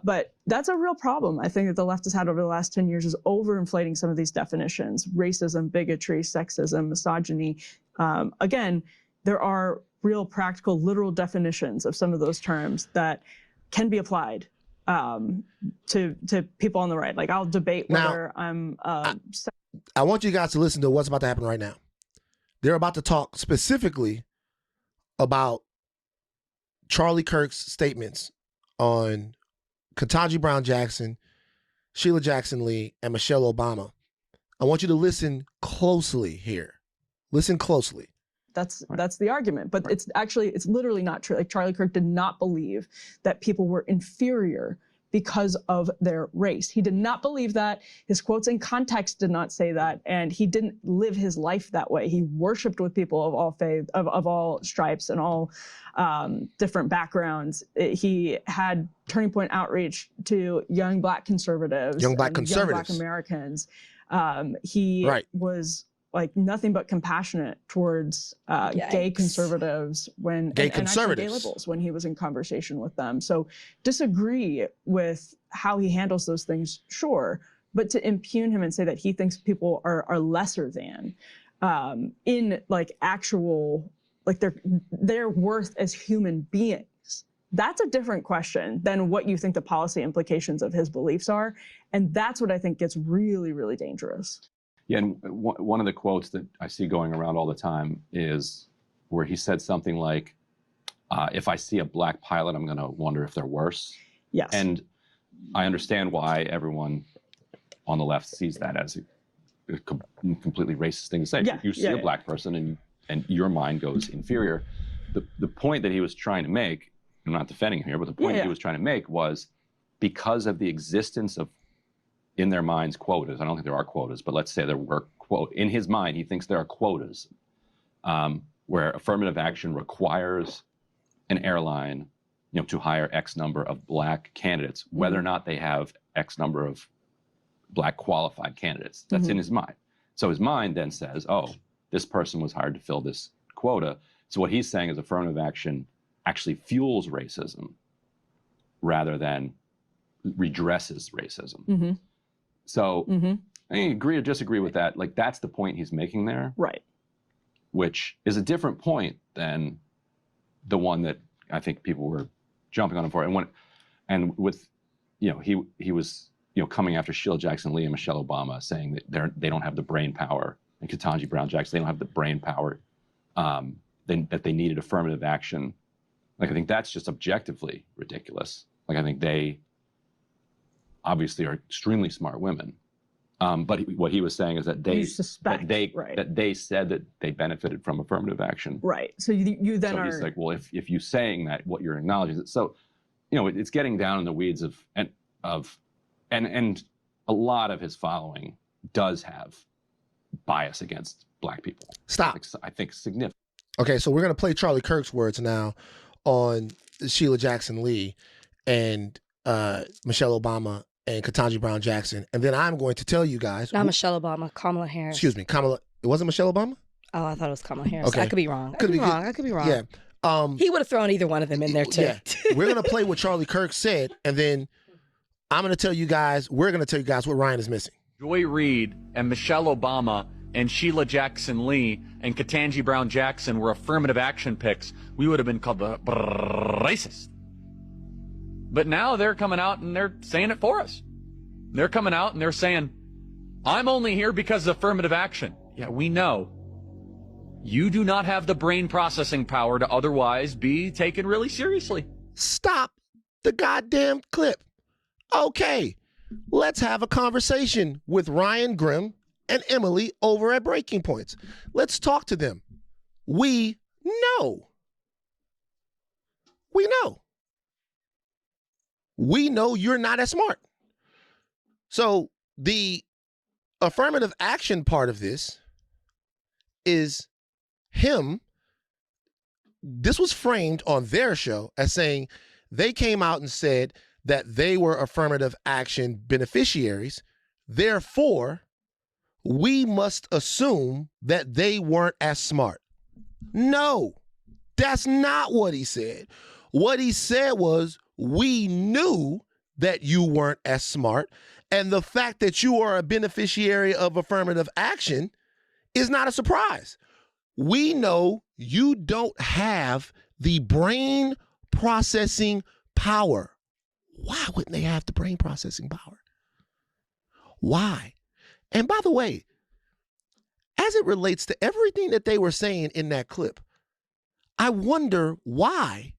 But that's a real problem, I think, that the left has had over the last 10 years, is overinflating some of these definitions: racism, bigotry, sexism, misogyny. Again, there are real practical, literal definitions of some of those terms that can be applied to people on the right. Like, I'll debate whether I want you guys to listen to what's about to happen right now. They're about to talk specifically about Charlie Kirk's statements on Ketanji Brown Jackson, Sheila Jackson Lee, and Michelle Obama. I want you to listen closely here. Listen closely. That's the argument, but it's literally not true. Like, Charlie Kirk did not believe that people were inferior because of their race. He did not believe that. His quotes in context did not say that, and he didn't live his life that way. He worshipped with people of all faith, of all stripes and all different backgrounds. He had Turning Point outreach to young Black conservatives, young Black Americans. He was like nothing but compassionate towards gay conservatives and gay liberals when he was in conversation with them. So disagree with how he handles those things, sure, but to impugn him and say that he thinks people are lesser than in like actual, like their worth as human beings. That's a different question than what you think the policy implications of his beliefs are. And that's what I think gets really, really dangerous. Yeah, and one of the quotes that I see going around all the time is where he said something like, if I see a Black pilot, I'm going to wonder if they're worse. Yes. And I understand why everyone on the left sees that as a completely racist thing to say. Yeah, you see a Black person and your mind goes inferior. The point that he was trying to make, I'm not defending him here, but the point he was trying to make was, because of the existence of, in their minds, quotas. I don't think there are quotas, but let's say there were in his mind, he thinks there are quotas where affirmative action requires an airline, to hire X number of Black candidates, whether or not they have X number of Black qualified candidates. That's in his mind. So his mind then says, oh, this person was hired to fill this quota. So what he's saying is affirmative action actually fuels racism rather than redresses racism. So I agree or disagree with that. Like, that's the point he's making there. Right. Which is a different point than the one that I think people were jumping on him for. And with, he was, coming after Sheila Jackson Lee and Michelle Obama, saying that they don't have the brain power, and Ketanji Brown Jackson, they don't have the brain power that they needed affirmative action. Like, I think that's just objectively ridiculous. Like, I think they obviously are extremely smart women. But what he was saying is that they said that they benefited from affirmative action. Right. So you then are. He's like, well, if you're saying that, what you're acknowledging is so, it's getting down in the weeds of a lot of his following does have bias against Black people. Stop. I think significant. Okay, so we're gonna play Charlie Kirk's words now on Sheila Jackson Lee and Michelle Obama and Ketanji Brown Jackson, and then I'm going to tell you guys. Not Michelle Obama, Kamala Harris. Excuse me, Kamala. It wasn't Michelle Obama? Oh, I thought it was Kamala Harris. Okay. I could be wrong. I could be wrong. Yeah. He would have thrown either one of them in there too. Yeah. We're gonna play what Charlie Kirk said, and then we're gonna tell you guys what Ryan is missing. Joy Reid and Michelle Obama and Sheila Jackson Lee and Ketanji Brown Jackson were affirmative action picks, we would have been called the racist. But now they're coming out and they're saying it for us. They're coming out and they're saying, I'm only here because of affirmative action. Yeah, we know. You do not have the brain processing power to otherwise be taken really seriously. Stop the goddamn clip. Okay, let's have a conversation with Ryan Grimm and Emily over at Breaking Points. Let's talk to them. We know. We know. We know you're not as smart. So the affirmative action part of this is him. This was framed on their show as saying they came out and said that they were affirmative action beneficiaries. Therefore, we must assume that they weren't as smart. No, that's not what he said. What he said was, we knew that you weren't as smart, and the fact that you are a beneficiary of affirmative action is not a surprise. We know you don't have the brain processing power. Why wouldn't they have the brain processing power? Why? And by the way, as it relates to everything that they were saying in that clip, I wonder why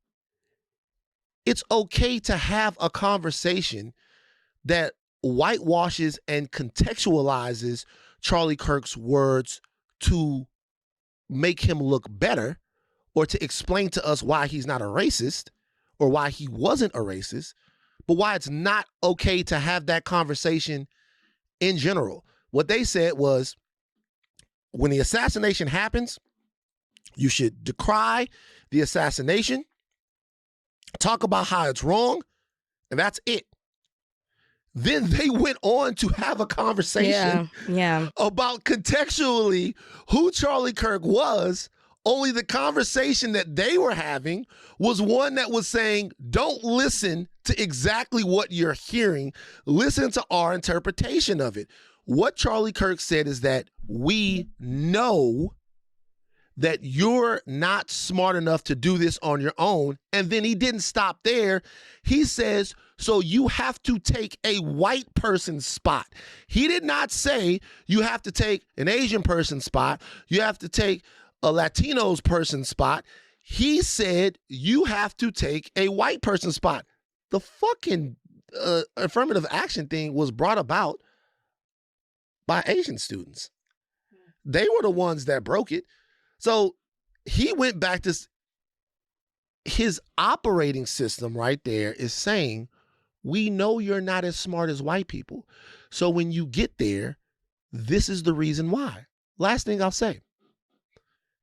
it's okay to have a conversation that whitewashes and contextualizes Charlie Kirk's words to make him look better, or to explain to us why he's not a racist or why he wasn't a racist, but why it's not okay to have that conversation in general. What they said was, when the assassination happens, you should decry the assassination, talk about how it's wrong, and that's it. Then they went on to have a conversation about contextually who Charlie Kirk was. Only the conversation that they were having was one that was saying, don't listen to exactly what you're hearing. Listen to our interpretation of it. What Charlie Kirk said is that we know that you're not smart enough to do this on your own. And then he didn't stop there. He says, so you have to take a white person's spot. He did not say you have to take an Asian person's spot. You have to take a Latino's person's spot. He said you have to take a white person's spot. The fucking affirmative action thing was brought about by Asian students. They were the ones that broke it. So he went back to his operating system right there is saying, we know you're not as smart as white people. So when you get there, this is the reason why. Last thing I'll say.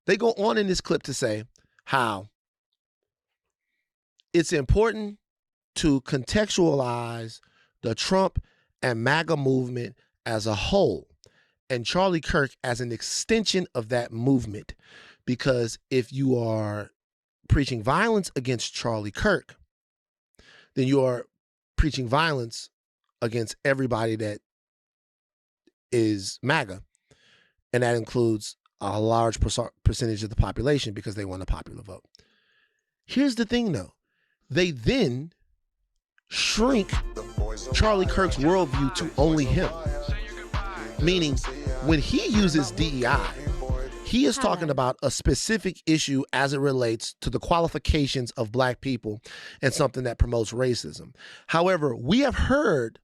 They go on in this clip to say how it's important to contextualize the Trump and MAGA movement as a whole, and Charlie Kirk as an extension of that movement. Because if you are preaching violence against Charlie Kirk, then you are preaching violence against everybody that is MAGA. And that includes a large percentage of the population because they won the popular vote. Here's the thing, though. They then shrink Charlie Kirk's worldview to only him. Meaning, when he uses DEI, he is talking about a specific issue as it relates to the qualifications of black people and something that promotes racism. However, we have heard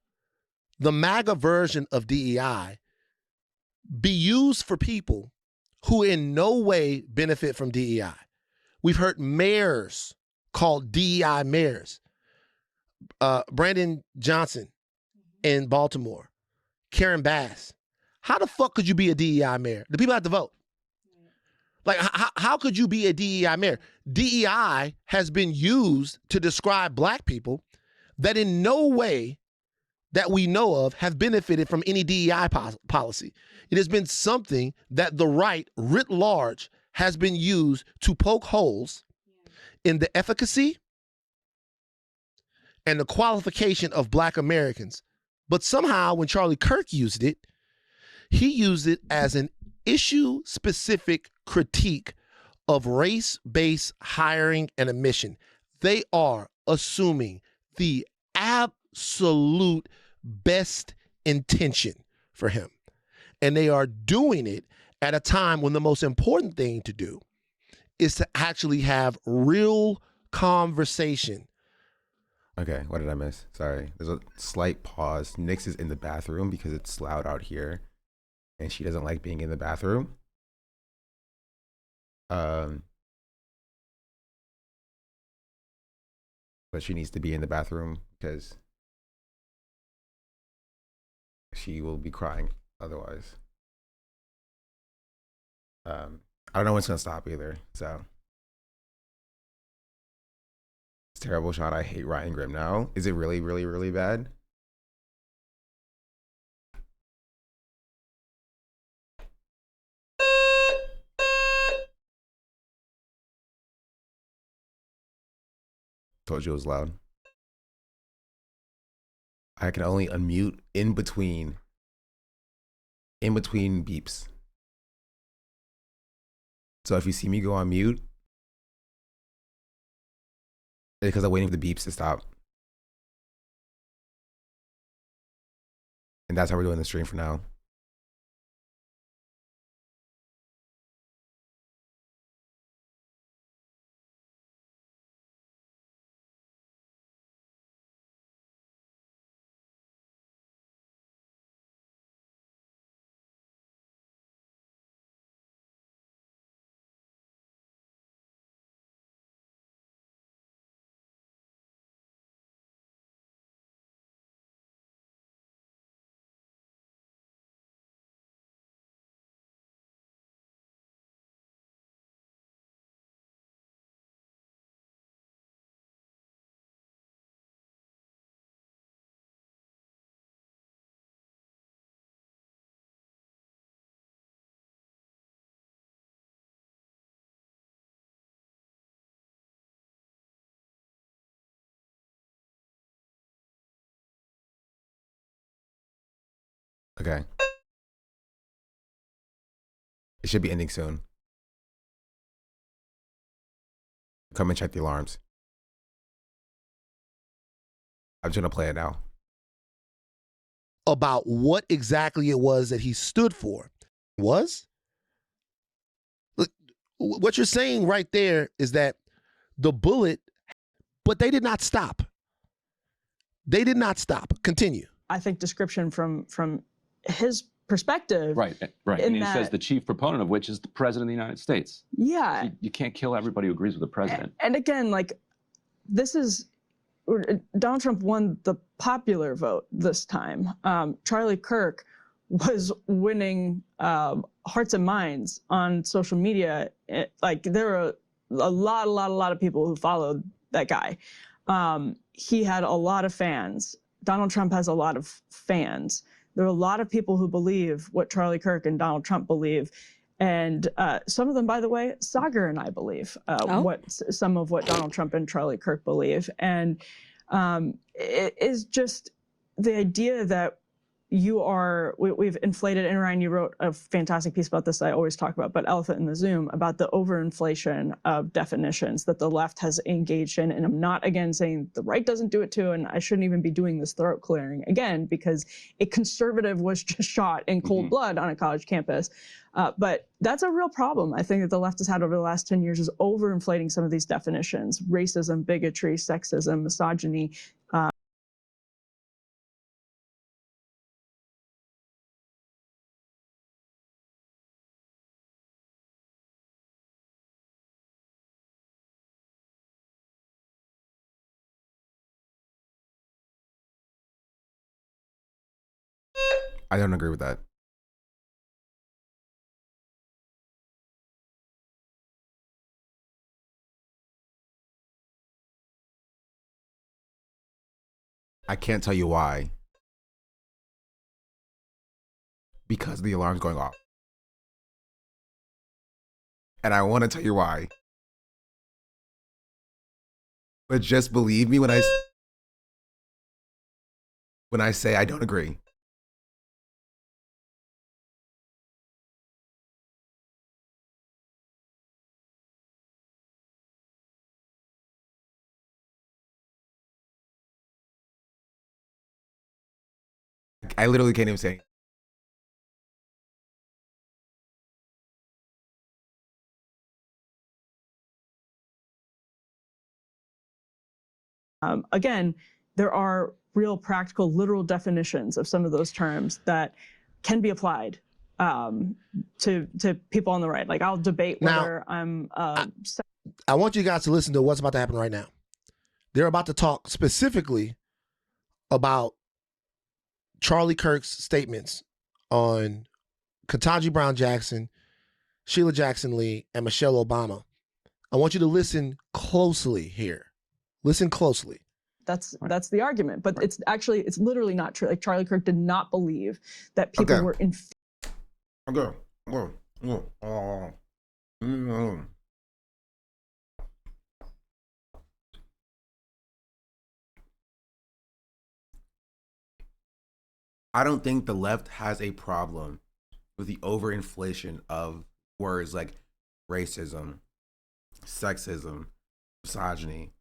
the MAGA version of DEI be used for people who in no way benefit from DEI. We've heard mayors called DEI mayors. Brandon Johnson in Baltimore, Karen Bass. How the fuck could you be a DEI mayor? The people have to vote. Like, how could you be a DEI mayor? DEI has been used to describe black people that in no way that we know of have benefited from any DEI policy. It has been something that the right, writ large, has been used to poke holes in the efficacy and the qualification of black Americans. But somehow when Charlie Kirk used it, he used it as an issue-specific critique of race-based hiring and admission. They are assuming the absolute best intention for him. And they are doing it at a time when the most important thing to do is to actually have real conversation. Okay, what did I miss? Sorry. There's a slight pause. Nyx is in the bathroom because it's loud out here, and she doesn't like being in the bathroom. But she needs to be in the bathroom because she will be crying otherwise. I don't know when it's gonna stop either. So it's a terrible shot. I hate Ryan Grimm now. Is it really, really, really bad? Told you it was loud. I can only unmute in between beeps. So if you see me go on mute, it's because I'm waiting for the beeps to stop. And that's how we're doing the stream for now. Okay. It should be ending soon. Come and check the alarms. I'm just gonna play it now. About what exactly it was that he stood for. Was? Look, what you're saying right there is that the bullet, but they did not stop. They did not stop. Continue. I think description from his perspective. Right. And he says the chief proponent of which is the president of the United States. Yeah. So you can't kill everybody who agrees with the president. And again, like, this is, Donald Trump won the popular vote this time. Charlie Kirk was winning hearts and minds on social media. Like, there were a lot of people who followed that guy. He had a lot of fans. Donald Trump has a lot of fans. There are a lot of people who believe what Charlie Kirk and Donald Trump believe. And some of them, by the way, Sagar and I believe some of what Donald Trump and Charlie Kirk believe. And it is just the idea that we've inflated, and Ryan, you wrote a fantastic piece about this I always talk about, but Elephant in the Zoom, about the overinflation of definitions that the left has engaged in. And I'm not, again, saying the right doesn't do it too, and I shouldn't even be doing this throat clearing again, because a conservative was just shot in cold blood on a college campus. But that's a real problem, I think, that the left has had over the last 10 years, is overinflating some of these definitions: racism, bigotry, sexism, misogyny. I don't agree with that. I can't tell you why. Because the alarm's going off. And I want to tell you why. But just believe me when I say I don't agree. I literally can't even say. Again, there are real practical, literal definitions of some of those terms that can be applied to people on the right. Like I'll debate whether I want you guys to listen to what's about to happen right now. They're about to talk specifically about Charlie Kirk's statements on Ketanji Brown Jackson, Sheila Jackson Lee, and Michelle Obama. I want you to listen closely here. Listen closely. That's the argument, but it's literally not true. Like Charlie Kirk did not believe that people were in. I don't think the left has a problem with the overinflation of words like racism, sexism, misogyny.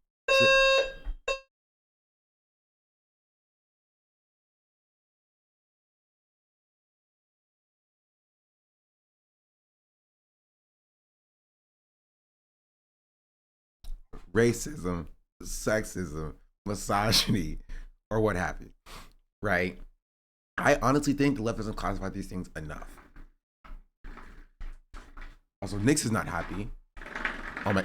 Racism, sexism, misogyny, or what have you, right? I honestly think the left doesn't classify these things enough. Also, Nix is not happy. Oh my.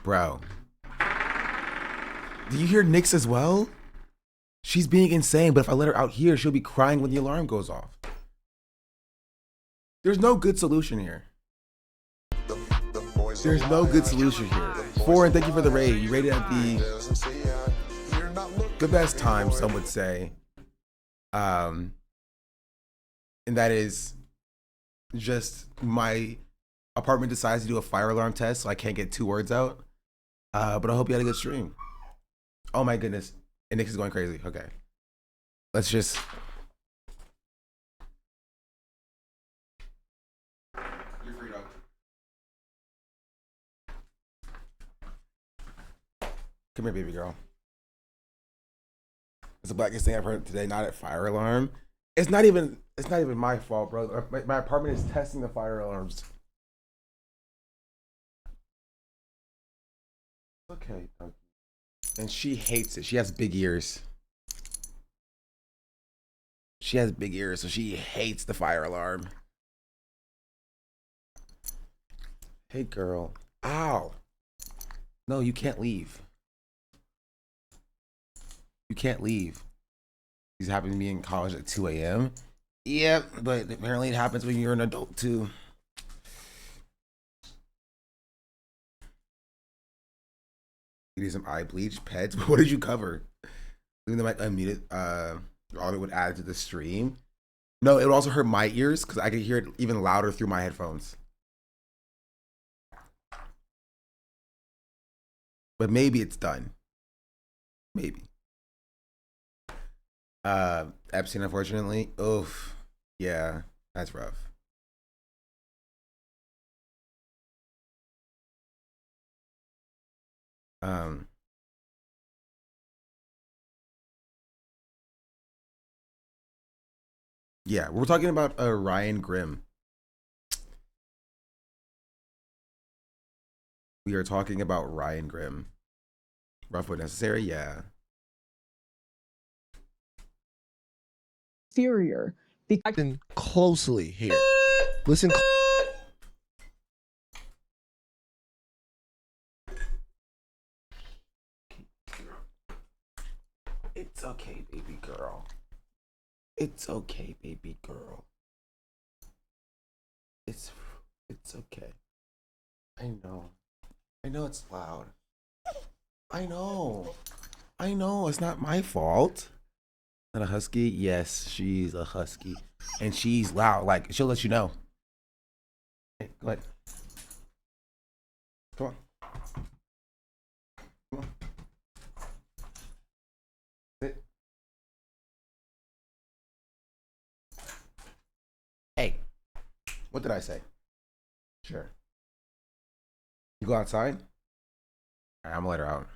Bro. Do you hear Nix as well? She's being insane, but if I let her out here, she'll be crying when the alarm goes off. There's no good solution here. There's no good solution here. Foreign, thank you for the raid. You rated at the best time, some would say. And that is just my apartment decides to do a fire alarm test, so I can't get 2 words out. But I hope you had a good stream. Oh my goodness. And Nick is going crazy. Okay. Let's just. You're free, dog. Come here, baby girl. It's the blackest thing I've heard today, not at fire alarm. It's not even my fault, bro. My apartment is testing the fire alarms. Okay, and she hates it. She has big ears. She has big ears, so she hates the fire alarm. Hey, girl. Ow. No, you can't leave. You can't leave. He's happening to be in college at 2 a.m. Yep, but apparently it happens when you're an adult, too. You need some eye bleach, pets. What did you cover? Even though I unmuted, all of it would add to the stream. No, it would also hurt my ears because I could hear it even louder through my headphones. But maybe it's done. Maybe. Epstein, unfortunately. Oof. Yeah, that's rough. Yeah, we're talking about Ryan Grimm. We are talking about Ryan Grimm. Rough but necessary, yeah. Inferior. Listen closely here. Listen. It's okay, baby girl. It's okay, baby girl. It's okay. I know it's loud. I know. It's not my fault. Not a husky? Yes, she's a husky. And she's loud. Like, she'll let you know. Hey, go ahead. Come on. Come on. Sit. Hey, what did I say? Sure. You go outside? All right, I'm gonna let her out.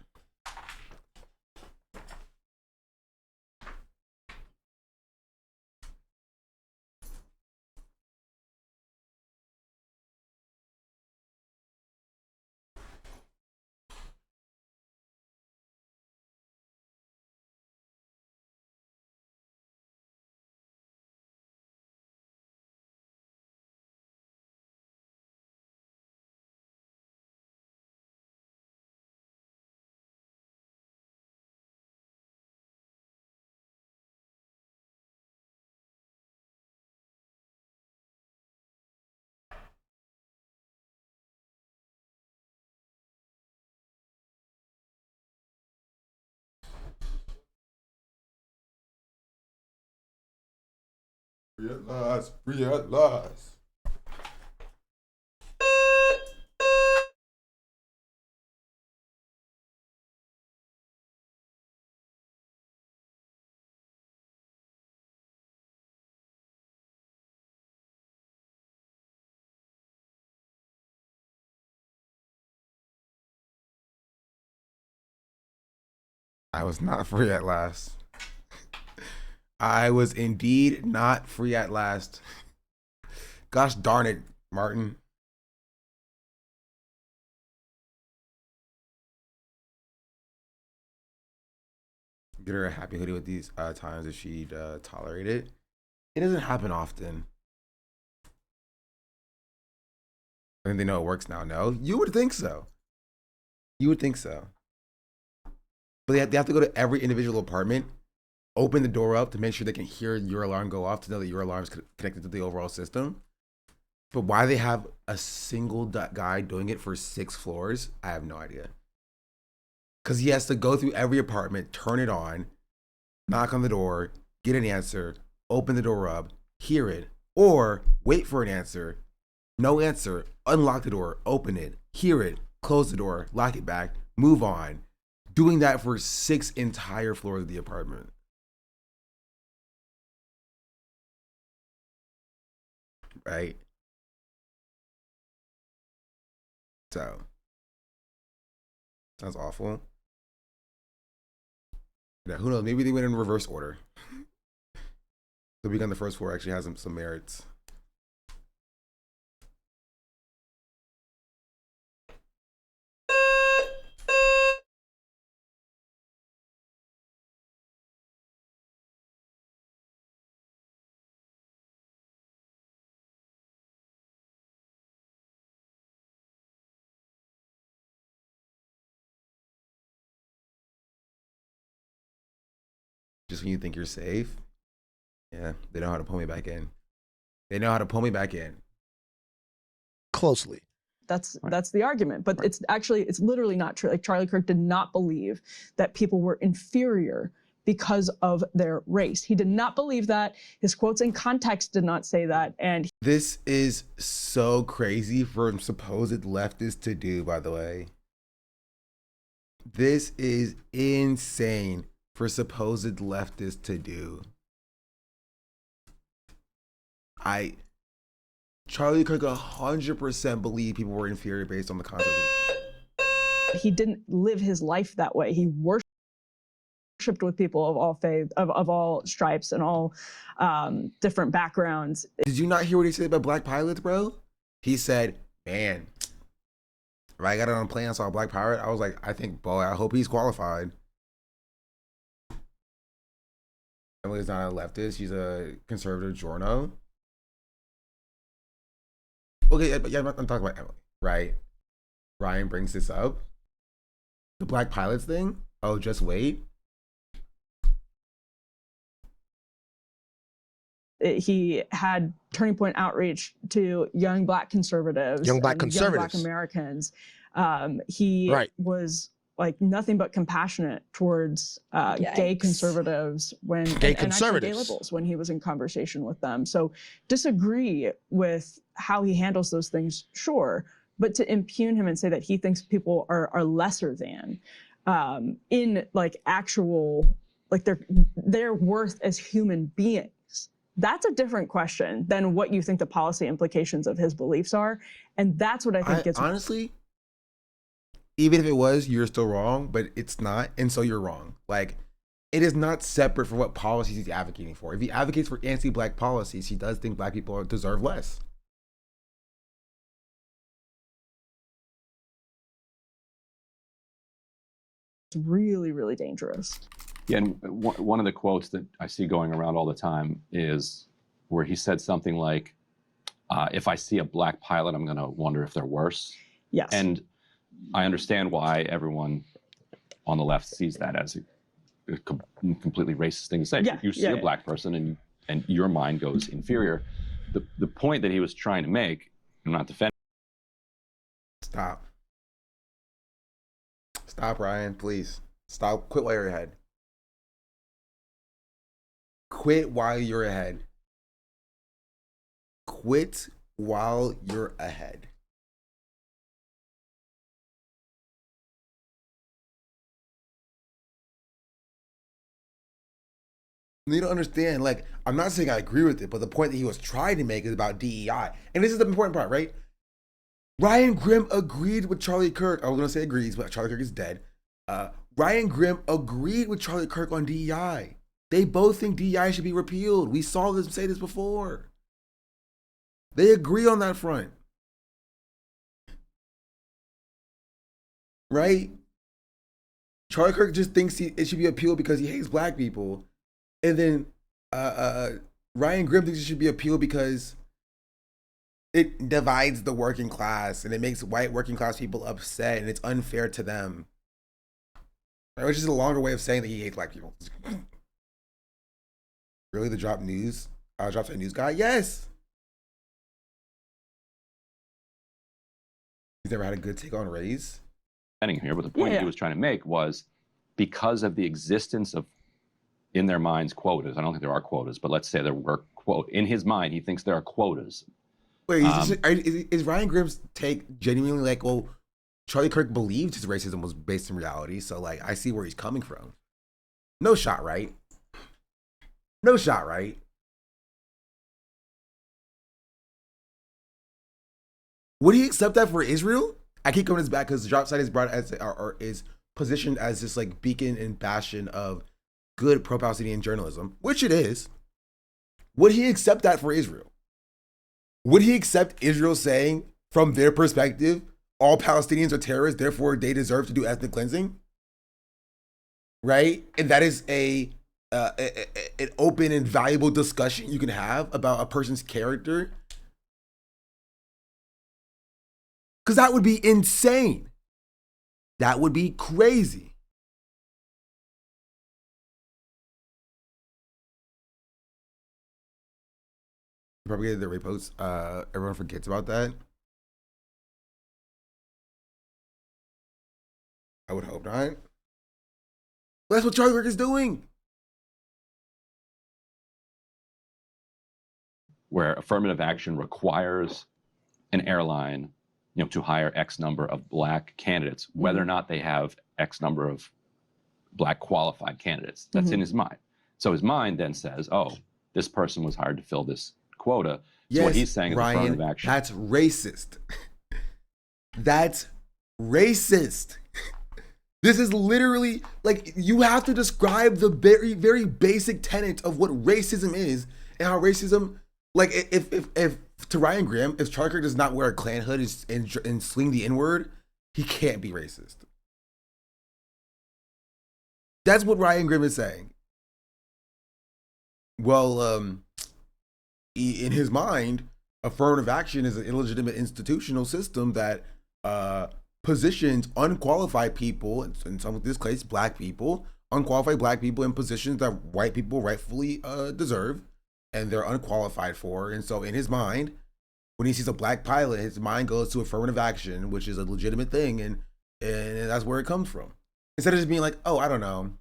Free at last, free at last. I was not free at last. I was indeed not free at last. Gosh darn it, Martin. Get her a happy hoodie with these times if she'd tolerate it. It doesn't happen often. I think they know it works now. No, you would think so. You would think so. But they have to go to every individual apartment, open the door up to make sure they can hear your alarm go off to know that your alarm is connected to the overall system. But why they have a single guy doing it for 6 floors, I have no idea. Because he has to go through every apartment, turn it on, knock on the door, get an answer, open the door up, hear it, or wait for an answer, no answer, unlock the door, open it, hear it, close the door, lock it back, move on. Doing that for 6 entire floors of the apartment. Right? So, sounds awful. Yeah, who knows? Maybe they went in reverse order. So being on the first floor actually has some merits. Just when you think you're safe, yeah, they know how to pull me back in. They know how to pull me back in. Closely. That's the argument, but it's literally not true. Like, Charlie Kirk did not believe that people were inferior because of their race. He did not believe that. His quotes in context did not say that. And this is so crazy for supposed leftists to do, by the way. This is insane for supposed leftists to do. Charlie Kirk 100% believed people were inferior based on the concept. He didn't live his life that way. He worshipped with people of all faith, of all stripes and all different backgrounds. Did you not hear what he said about black pilots, bro? He said, man, if I got it on a plane and saw a black pirate, I was like, I think, boy, I hope he's qualified. Emily's not a leftist. She's a conservative journo. Okay, but yeah, I'm talking about Emily, right? Ryan brings this up. The black pilots thing. Oh, just wait. He had Turning Point outreach to young black conservatives, young black Americans. He was like nothing but compassionate towards gay conservatives and actually gay liberals when he was in conversation with them. So disagree with how he handles those things, sure, but to impugn him and say that he thinks people are lesser than in like actual, like their worth as human beings. That's a different question than what you think the policy implications of his beliefs are. And that's what I think gets... Honestly, even if it was, you're still wrong, but it's not. And so you're wrong. Like, it is not separate from what policies he's advocating for. If he advocates for anti-black policies, he does think black people deserve less. It's really, really dangerous. Yeah, and one of the quotes that I see going around all the time is where he said something like, if I see a black pilot, I'm going to wonder if they're worse. Yes. And I understand why everyone on the left sees that as a completely racist thing to say. Yeah, you see a black person and your mind goes inferior. The point that he was trying to make, I'm not defending. Stop. Stop, Ryan, please. Stop. Quit while you're ahead. Quit while you're ahead. Quit while you're ahead. You don't understand. Like, I'm not saying I agree with it, but the point that he was trying to make is about DEI. And this is the important part, right? Ryan Grimm agreed with Charlie Kirk. I was going to say agrees, but Charlie Kirk is dead. Ryan Grimm agreed with Charlie Kirk on DEI. They both think DEI should be repealed. We saw them say this before. They agree on that front. Right? Charlie Kirk just thinks it should be appealed because he hates black people. And then Ryan Grimm thinks it should be appealed because it divides the working class and it makes white working class people upset and it's unfair to them. Which is a longer way of saying that he hates black people. Really, the drop news? Drop that news guy? Yes. He's never had a good take on race. Here, but the point he was trying to make was because of the existence of, in their minds, quotas. I don't think there are quotas, but let's say there were in his mind, he thinks there are quotas. Wait, is Ryan Grimm's take genuinely like, well, Charlie Kirk believed his racism was based in reality, so like I see where he's coming from. No shot, right? No shot, right? Would he accept that for Israel? I keep coming to this back because the drop site is brought as or is positioned as this like beacon and bastion of good pro-Palestinian journalism, which it is. Would he accept that for Israel? Would he accept Israel saying, from their perspective, all Palestinians are terrorists, therefore they deserve to do ethnic cleansing? Right? And that is an open and valuable discussion you can have about a person's character. Because that would be insane. That would be crazy. Probably get the reposts. Everyone forgets about that. I would hope not. But that's what Charlie Kirk is doing. Where affirmative action requires an airline, to hire X number of black candidates, whether or not they have X number of black qualified candidates. That's in his mind. So his mind then says, oh, this person was hired to fill this quota. So what he's saying is affirmative action. That's racist. That's racist. This is literally like you have to describe the very, very basic tenet of what racism is and how racism, like if to Ryan Grimm, if Charlie Kirk does not wear a Klan hood and sling the N-word, he can't be racist. That's what Ryan Grimm is saying. Well, in his mind, affirmative action is an illegitimate institutional system that positions unqualified people, in some of this case, black people, unqualified black people in positions that white people rightfully deserve and they're unqualified for. And so in his mind, when he sees a black pilot, his mind goes to affirmative action, which is a legitimate thing, and that's where it comes from. Instead of just being like, oh, I don't know,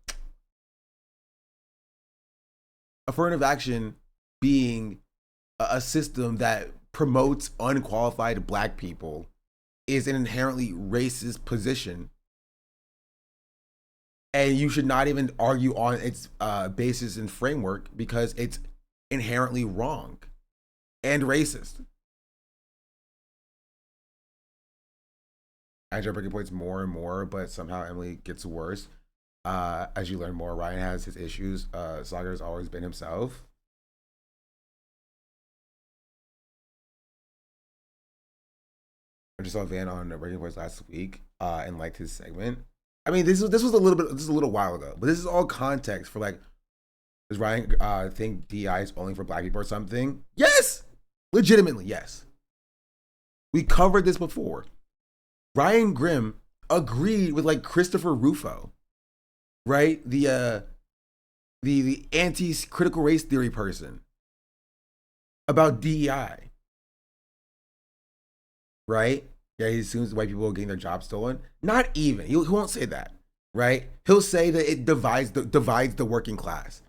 affirmative action being a system that promotes unqualified black people is an inherently racist position. And you should not even argue on its basis and framework because it's inherently wrong and racist. I enjoy breaking points more and more, but somehow Emily gets worse. As you learn more, Ryan has his issues. Sagar has always been himself. I just saw Van on Breaking Points last week and liked his segment. I mean, this was a little while ago, but this is all context for like, does Ryan think DI is only for black people or something? Yes, legitimately, yes. We covered this before. Ryan Grimm agreed with like Christopher Rufo, right? The anti-critical race theory person about DEI, right? Yeah, he assumes white people are getting their jobs stolen. Not even. He won't say that, right? He'll say that it divides the working class.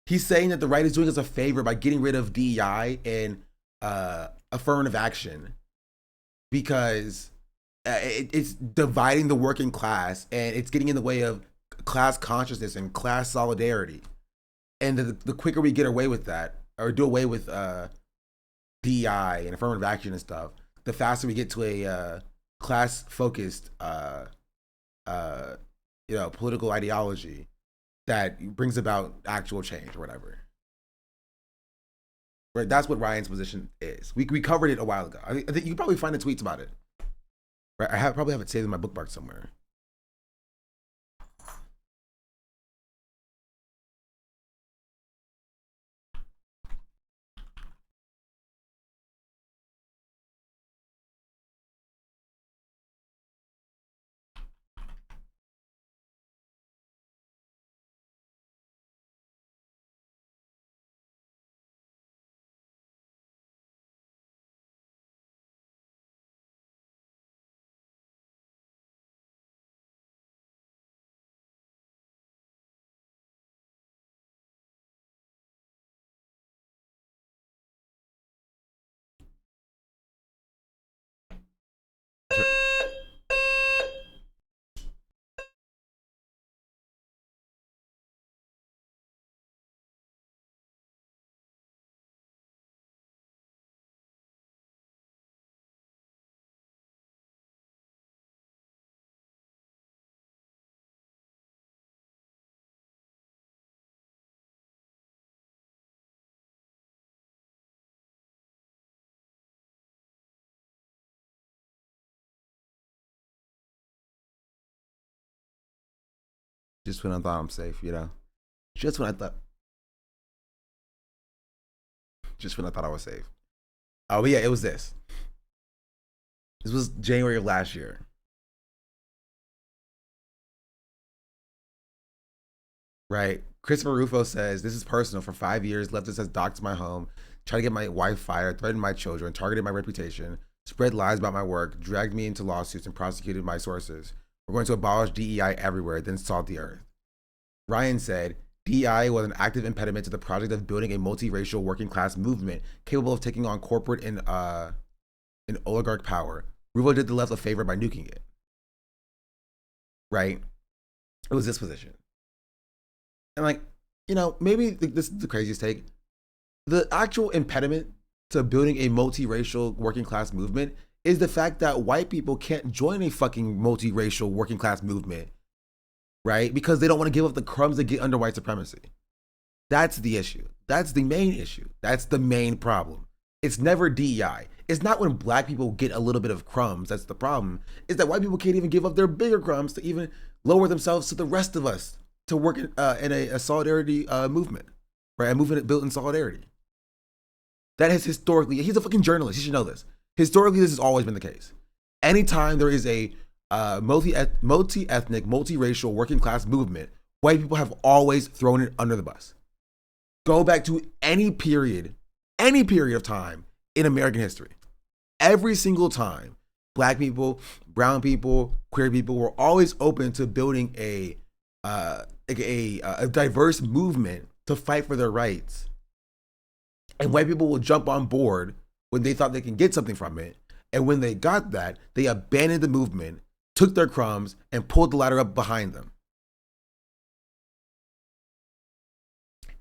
He's saying that the right is doing us a favor by getting rid of DEI and affirmative action because it's dividing the working class and it's getting in the way of class consciousness and class solidarity. And the quicker we get away with that, or do away with DEI and affirmative action and stuff, the faster we get to a class-focused, political ideology that brings about actual change or whatever. Right, that's what Ryan's position is. We covered it a while ago. I think you can probably find the tweets about it. Right, I probably have it saved in my bookmark somewhere. Just when I thought I'm safe, Just when I thought I was safe. Oh, but yeah, it was this. This was January of last year. Right? Christopher Rufo says, this is personal. For 5 years, leftists has doxed my home, tried to get my wife fired, threatened my children, targeted my reputation, spread lies about my work, dragged me into lawsuits, and prosecuted my sources. We're going to abolish DEI everywhere, then salt the earth. Ryan said, DEI was an active impediment to the project of building a multiracial working class movement capable of taking on corporate and oligarch power. Rufo did the left a favor by nuking it. Right? It was this position. And like, maybe this is the craziest take. The actual impediment to building a multiracial working class movement is the fact that white people can't join a fucking multiracial working class movement, right? Because they don't want to give up the crumbs they get under white supremacy. That's the issue. That's the main issue. That's the main problem. It's never DEI. It's not when black people get a little bit of crumbs that's the problem. It's that white people can't even give up their bigger crumbs to even lower themselves to the rest of us to work in a solidarity movement, right? A movement built in solidarity. That has historically, he's a fucking journalist. He should know this. Historically, this has always been the case. Anytime there is a multi-ethnic, multiracial working class movement, white people have always thrown it under the bus. Go back to any period of time in American history. Every single time Black people, brown people, queer people were always open to building a diverse movement to fight for their rights. And white people will jump on board when they thought they can get something from it. And when they got that, they abandoned the movement, took their crumbs, and pulled the ladder up behind them.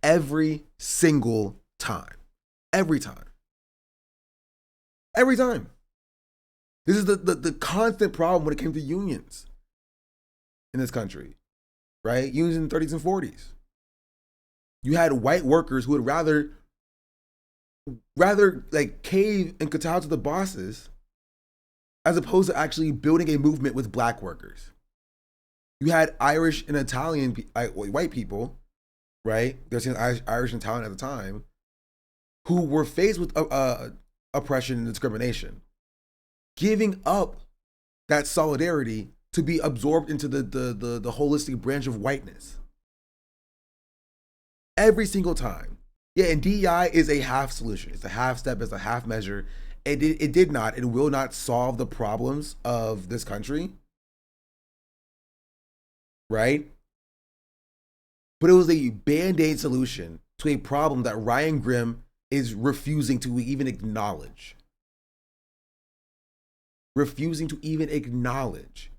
Every single time. Every time. Every time. This is the constant problem when it came to unions in this country, right? Unions in the 30s and 40s. You had white workers who would rather like cave and kowtow to the bosses as opposed to actually building a movement with black workers. You had Irish and Italian white people, right? They're saying Irish and Italian at the time, who were faced with oppression and discrimination, giving up that solidarity to be absorbed into the holistic branch of whiteness. Every single time. Yeah, and DEI is a half solution. It's a half step, it's a half measure. It did not, it will not solve the problems of this country, right? But it was a Band-Aid solution to a problem that Ryan Grimm is refusing to even acknowledge. Refusing to even acknowledge.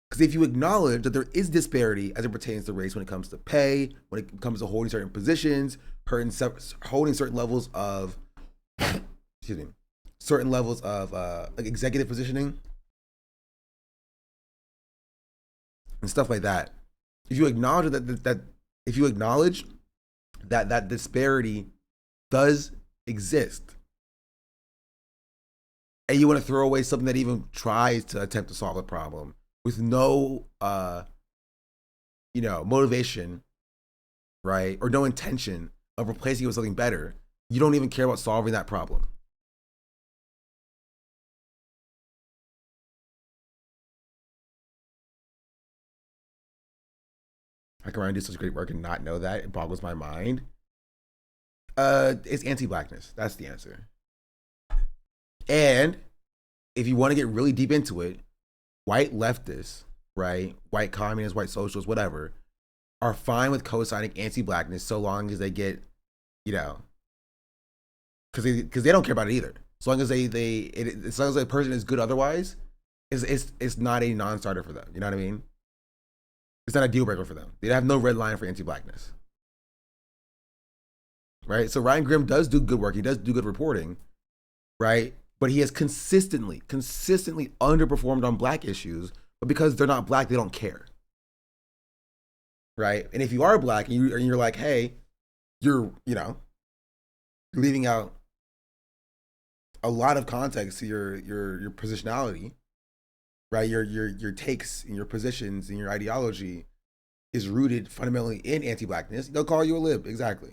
Because if you acknowledge that there is disparity as it pertains to race when it comes to pay, when it comes to holding certain positions, holding certain levels of, excuse me, certain levels of like executive positioning and stuff like that. If you acknowledge that disparity does exist, and you want to throw away something that even tries to attempt to solve the problem with no motivation, right, or no intention of replacing it with something better, you don't even care about solving that problem. How can Ryan do such great work and not know that? It boggles my mind. It's anti-blackness. That's the answer. And if you want to get really deep into it, white leftists, right, white communists, white socialists, whatever, are fine with co-signing anti-blackness so long as they get, because they don't care about it either. As long as as long as a person is good otherwise, it's not a non-starter for them. You know what I mean? It's not a deal breaker for them. They have no red line for anti-blackness, right? So Ryan Grimm does do good work. He does do good reporting, right? But he has consistently underperformed on black issues. But because they're not black, they don't care, right? And if you are black and you're like, hey, you're leaving out a lot of context to your positionality, right? Your takes and your positions and your ideology is rooted fundamentally in anti-blackness. They'll call you a lib, exactly.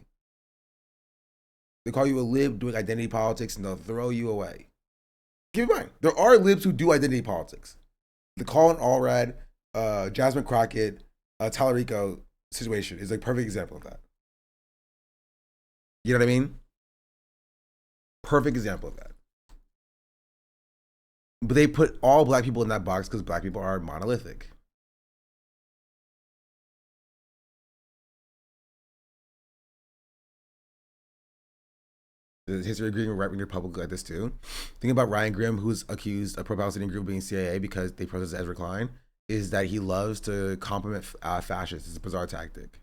They call you a lib doing identity politics and they'll throw you away. Keep in mind, there are libs who do identity politics. The Colin Allred, Jasmine Crockett, Tallarico situation is a perfect example of that. You know what I mean? Perfect example of that. But they put all black people in that box because black people are monolithic. The history of agreeing with right-wing Republicans like this too. Think about Ryan Grimm, who's accused of pro-Palestinian group being CIA because they protested Ezra Klein, is that he loves to compliment fascists. It's a bizarre tactic.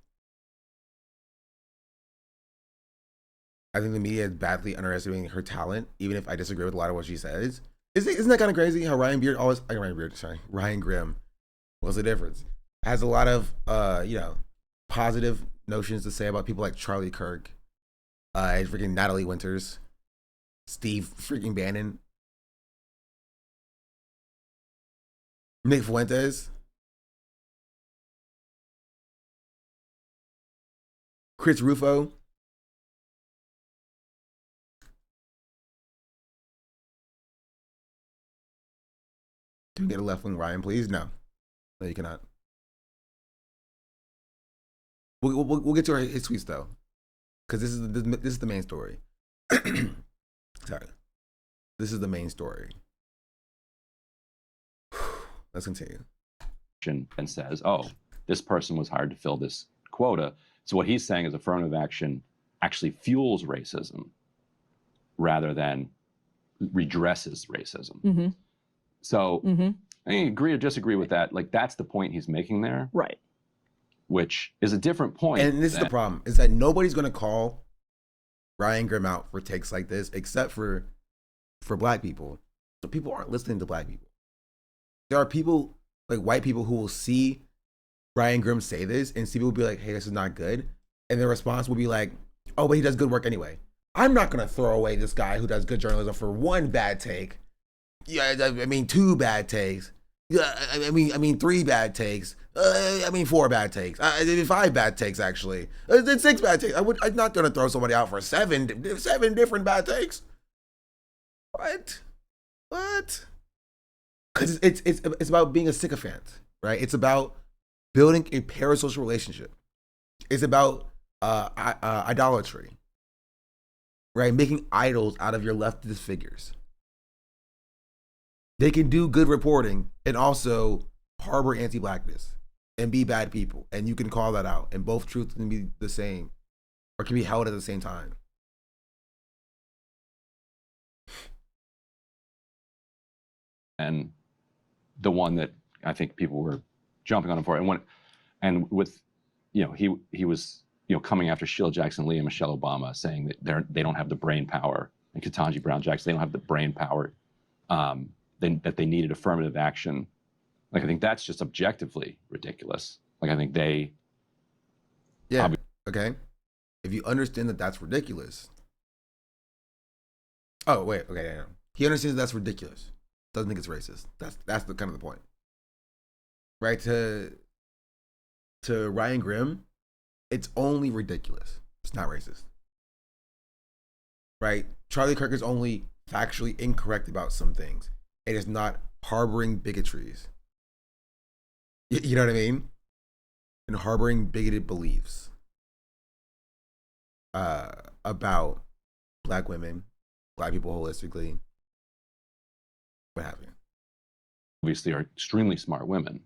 I think the media is badly underestimating her talent, even if I disagree with a lot of what she says. Isn't that kind of crazy how Ryan Grimm, what's the difference? Has a lot of, positive notions to say about people like Charlie Kirk, freaking Natalie Winters, Steve freaking Bannon, Nick Fuentes, Chris Rufo. Can we get a left-wing Ryan, please? No, you cannot. We'll get to his tweets though, because this is the main story. Sorry, this is the main story. Let's continue. And says, oh, this person was hired to fill this quota. So what he's saying is affirmative action actually fuels racism rather than redresses racism. Mm-hmm. So I agree or disagree with that. Like, that's the point he's making there. Right. Which is a different point. And this is the problem, is that nobody's going to call Ryan Grimm out for takes like this except for black people. So people aren't listening to black people. There are people, like white people, who will see Ryan Grimm say this and see people be like, hey, this is not good. And their response will be like, oh, but he does good work anyway. I'm not going to throw away this guy who does good journalism for one bad take. Yeah, I mean, 2 bad takes. Yeah, I mean, 3 bad takes. 4 bad takes. 5 bad takes, actually. 6 bad takes. I'm not going to throw somebody out for 7 different bad takes. What? Because it's about being a sycophant, right? It's about building a parasocial relationship. It's about idolatry, right? Making idols out of your leftist figures. They can do good reporting and also harbor anti-blackness and be bad people, and you can call that out, and both truths can be the same or can be held at the same time. And the one that I think people were jumping on him for, and with, he was, coming after Sheila Jackson Lee and Michelle Obama, saying that they don't have the brain power, and Ketanji Brown Jackson, they don't have the brain power, that they needed affirmative action. Like, I think that's just objectively ridiculous. Like, I think they. Yeah. Okay. If you understand that that's ridiculous. Oh, wait. Okay. Yeah. He understands that's ridiculous. Doesn't think it's racist. That's the kind of the point. Right? To Ryan Grimm, it's only ridiculous. It's not racist. Right? Charlie Kirk is only factually incorrect about some things. It is not harboring bigotries. You know what I mean? And harboring bigoted beliefs about black women, black people holistically, what have you. Obviously are extremely smart women.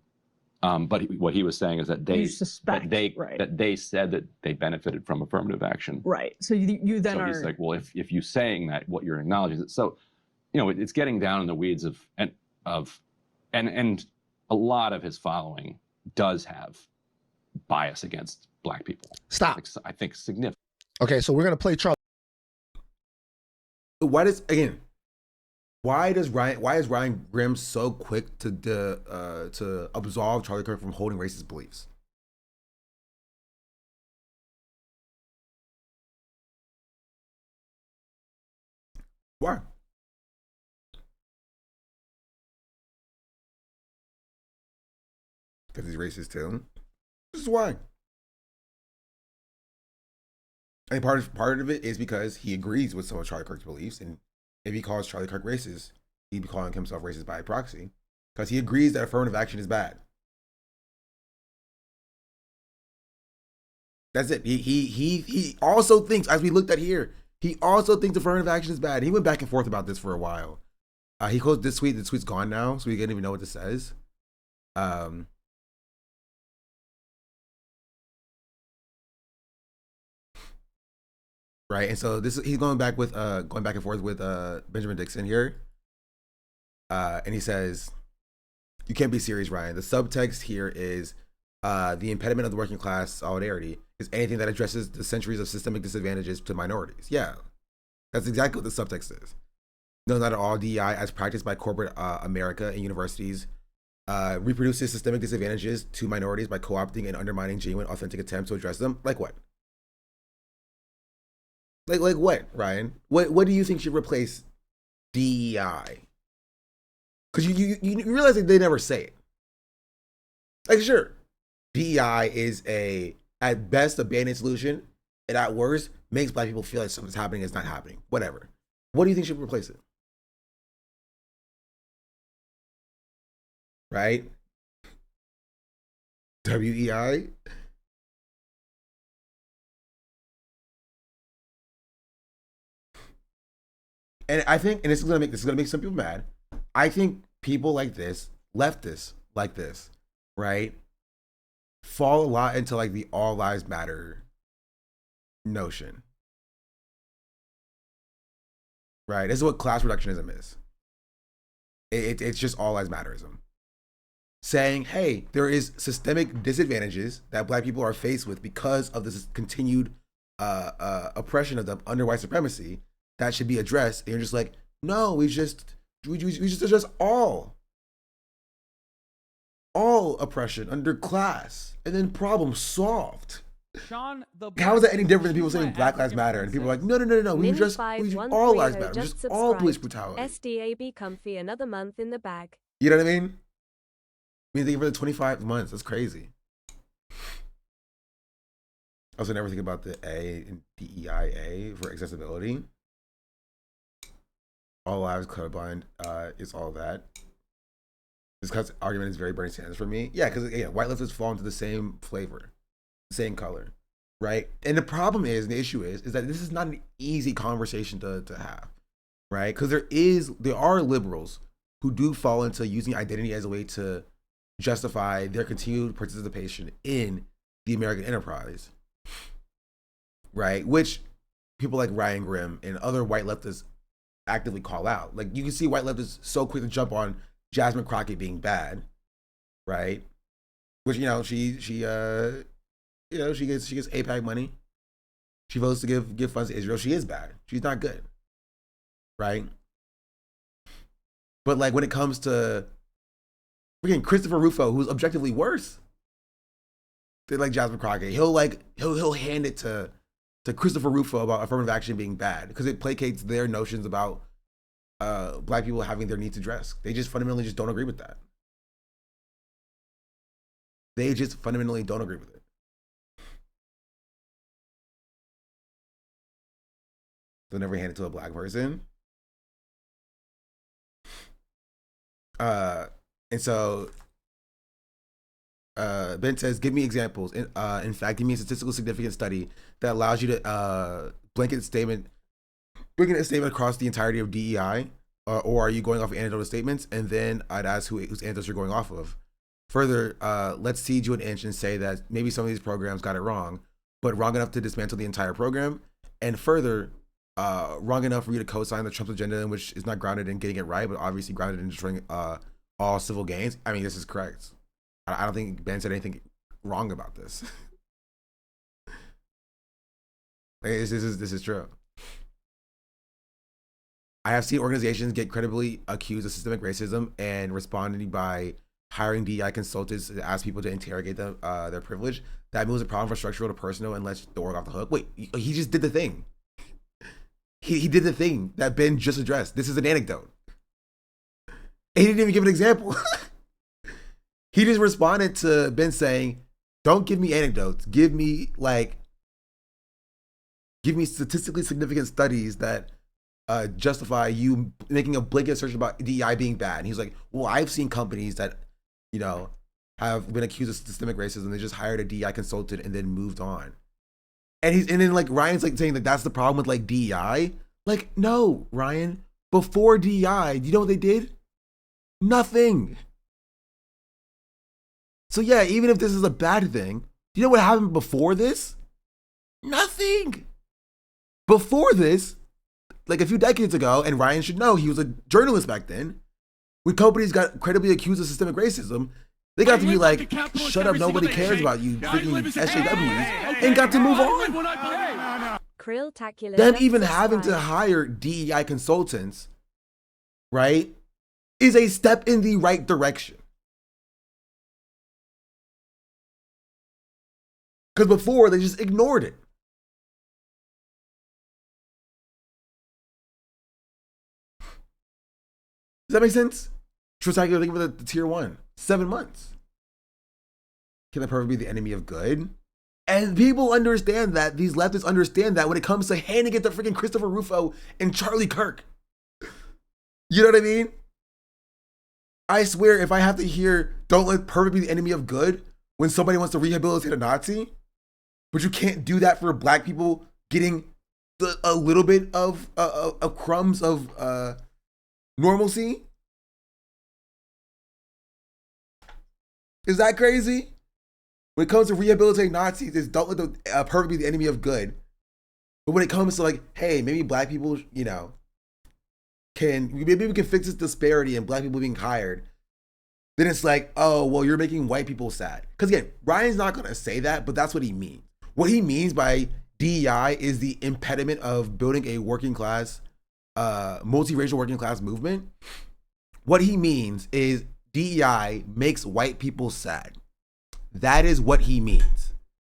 But what he was saying is that they said that they benefited from affirmative action. Right. So you then he's like, well, if you saying that, what you're acknowledging is so, it's getting down in the weeds of a lot of his following does have bias against black people. Stop. I think significant. Okay, so we're gonna play Charlie. Why is Ryan Grimm so quick to absolve Charlie Kirk from holding racist beliefs? Why? Because he's racist too. This is why. And part of it is because he agrees with some of Charlie Kirk's beliefs, and if he calls Charlie Kirk racist, he'd be calling himself racist by proxy, because he agrees that affirmative action is bad. That's it. He also thinks, as we looked at here, he also thinks affirmative action is bad. He went back and forth about this for a while. He quotes this tweet. The tweet's gone now, so we didn't even know what this says. Right, and so he's going back and forth with Benjamin Dixon here, and he says, "You can't be serious, Ryan. The subtext here is the impediment of the working class solidarity is anything that addresses the centuries of systemic disadvantages to minorities." Yeah, that's exactly what the subtext is. No, not at all. DEI, as practiced by corporate America and universities, reproduces systemic disadvantages to minorities by co-opting and undermining genuine, authentic attempts to address them. Like what? Like what, Ryan? What do you think should replace DEI? Because you realize that they never say it. Like, sure, DEI is at best a band-aid solution, and at worst makes black people feel like something's happening that's not happening. Whatever. What do you think should replace it? Right? WEI? And I think, and this is gonna make some people mad. I think people like this, leftists, like this, right, fall a lot into like the all lives matter notion. Right? This is what class reductionism is. It's just all lives matterism. Saying, hey, there is systemic disadvantages that black people are faced with because of this continued oppression of them under white supremacy that should be addressed. And you're just like, no, we just address all oppression under class, and then problem solved. Sean, how is that any different than people saying Black Lives Matter and people are like, no, we just all lives matter, just all police brutality. SDAB comfy, another month in the bag. You know what I mean? I mean, think for the 25 months. That's crazy. I also never think about the A in DEIA for accessibility. All lives colorblind is all that. This argument is very Bernie Sanders for me. Yeah, because white leftists fall into the same flavor, same color, right? And the problem is, and the issue is that this is not an easy conversation to have, right? Because there are liberals who do fall into using identity as a way to justify their continued participation in the American enterprise, right? Which people like Ryan Grimm and other white leftists actively call out. Like, you can see white leftists so quick to jump on Jasmine Crockett being bad, right? Which, she gets AIPAC money. She votes to give funds to Israel. She is bad. She's not good, right? But like when it comes to freaking Christopher Rufo, who's objectively worse than like Jasmine Crockett, he'll hand it to Christopher Rufo about affirmative action being bad because it placates their notions about black people having their needs addressed. They just fundamentally just don't agree with that. They just fundamentally don't agree with it. They'll never hand it to a black person. And so Ben says, give me examples. In fact, give me a statistical significant study that allows you to blanket a statement across the entirety of DEI, or are you going off of anecdotal statements? And then I'd ask whose anecdotes you're going off of. Further, let's cede you an inch and say that maybe some of these programs got it wrong, but wrong enough to dismantle the entire program. And further, wrong enough for you to co-sign the Trump agenda, which is not grounded in getting it right, but obviously grounded in destroying all civil gains. I mean, this is correct. I don't think Ben said anything wrong about this. This is true. I have seen organizations get credibly accused of systemic racism and responding by hiring DEI consultants to ask people to interrogate them, their privilege. That moves a problem from structural to personal and lets the org off the hook. Wait, he just did the thing. He did the thing that Ben just addressed. This is an anecdote. He didn't even give an example. He just responded to Ben saying, don't give me anecdotes. Give me statistically significant studies that justify you making a blanket assertion about DEI being bad. And he's like, well, I've seen companies that, have been accused of systemic racism. They just hired a DEI consultant and then moved on. And then like Ryan's like saying that that's the problem with like DEI. Like, no, Ryan, before DEI, do you know what they did? Nothing. So yeah, even if this is a bad thing, do you know what happened before this? Nothing. Before this, like a few decades ago, and Ryan should know, he was a journalist back then, when companies got credibly accused of systemic racism, they got to be like, shut up, nobody cares about you, freaking SJWs, and got to move on. Them even having to hire DEI consultants, right, is a step in the right direction. Because before, they just ignored it. Does that make sense? Spectacular thing for the tier 1. 7 months. Can the perfect be the enemy of good? And people understand that. These leftists understand that when it comes to handing it to freaking Christopher Rufo and Charlie Kirk. You know what I mean? I swear, if I have to hear, don't let perfect be the enemy of good when somebody wants to rehabilitate a Nazi, but you can't do that for black people getting a little bit of crumbs of normalcy. Is that crazy? When it comes to rehabilitating Nazis, it's don't let the perfect be the enemy of good. But when it comes to like, hey, maybe black people, you know, maybe we can fix this disparity in black people being hired. Then it's like, oh, well, you're making white people sad. Because again, Ryan's not going to say that, but that's what he means. What he means by DEI is the impediment of building a working class, multiracial working class movement. What he means is DEI makes white people sad. That is what he means.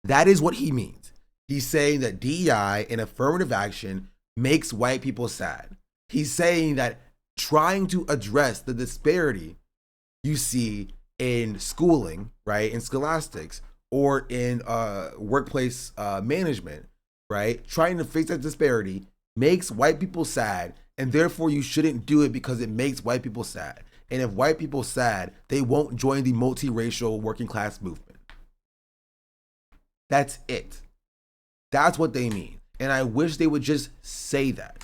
That is what he means. He's saying that DEI and affirmative action makes white people sad. He's saying that trying to address the disparity you see in schooling, right, in scholastics, or in workplace management, right, trying to fix that disparity makes white people sad, and therefore you shouldn't do it because it makes white people sad. And if white people sad, they won't join the multiracial working class movement. That's it. That's what they mean. And I wish they would just say that.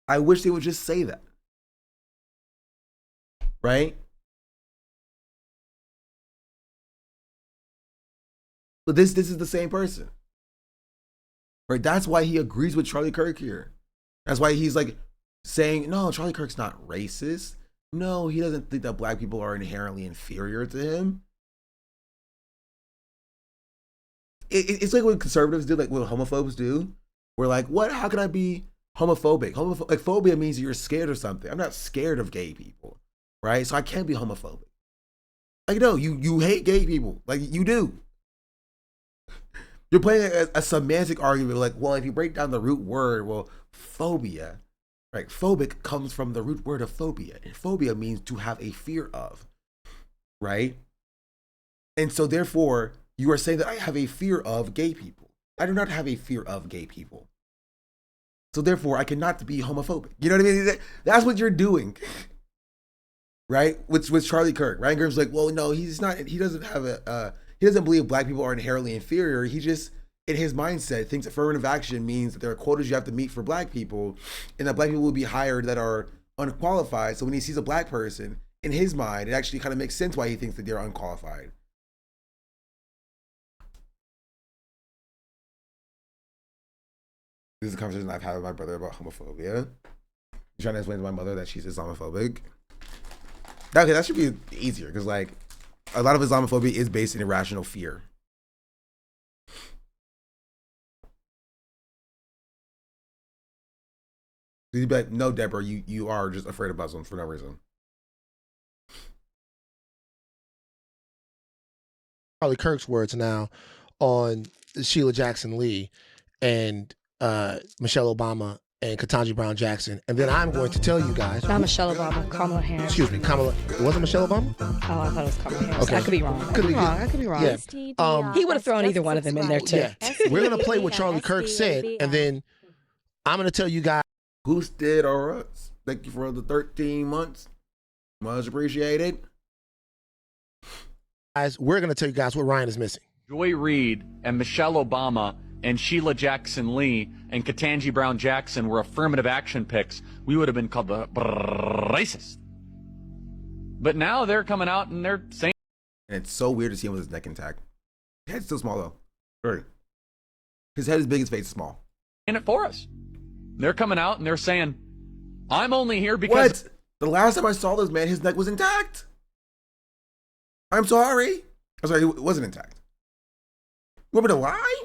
I wish they would just say that. Right? But this is the same person. Right? That's why he agrees with Charlie Kirk here. That's why he's like saying, no, Charlie Kirk's not racist. No, he doesn't think that black people are inherently inferior to him. It's like what conservatives do, like what homophobes do. We're like, what? How can I be homophobic? Like phobia means you're scared of something. I'm not scared of gay people, right? So I can't be homophobic. Like, no, you hate gay people. Like, you do. You're playing a semantic argument. Like, well, if you break down the root word, well, phobia, right? Phobic comes from the root word of phobia. And phobia means to have a fear of, right? And so therefore, you are saying that I have a fear of gay people. I do not have a fear of gay people. So therefore, I cannot be homophobic. You know what I mean? That's what you're doing, right? With Charlie Kirk. Ryan Grimm's like, well, no, he's not. He doesn't have he doesn't believe black people are inherently inferior. He just, in his mindset, thinks affirmative action means that there are quotas you have to meet for black people, and that black people will be hired that are unqualified. So when he sees a black person, in his mind, it actually kind of makes sense why he thinks that they're unqualified. This is a conversation I've had with my brother about homophobia. He's trying to explain to my mother that she's Islamophobic. Okay, that should be easier because, like, a lot of Islamophobia is based in irrational fear. You'd be like, no, Deborah, you are just afraid of Muslims for no reason. Charlie Kirk's words now on Sheila Jackson Lee and Michelle Obama and Ketanji Brown Jackson. And then I'm going to tell you guys. Not Michelle Obama, Kamala Harris. Excuse me, Kamala. It wasn't Michelle Obama? Oh, I thought it was Kamala Harris. Okay. I could be wrong. I could be wrong. Yeah. He would have thrown either one of them in there, too. Yeah. We're going to play what Charlie Kirk said, and then I'm going to tell you guys. Who's did or us? Thank you for the 13 months. Much appreciated. Guys, we're going to tell you guys what Ryan is missing. Joy Reid and Michelle Obama and Sheila Jackson Lee and Ketanji Brown Jackson were affirmative action picks, we would have been called the racist. But now they're coming out and they're saying. And it's so weird to see him with his neck intact. His head's still small though. Very. His head is big, his face is small. In it for us. They're coming out and they're saying, I'm only here because. What? The last time I saw this man, his neck was intact. I'm sorry. I'm sorry, it wasn't intact. You want me to lie?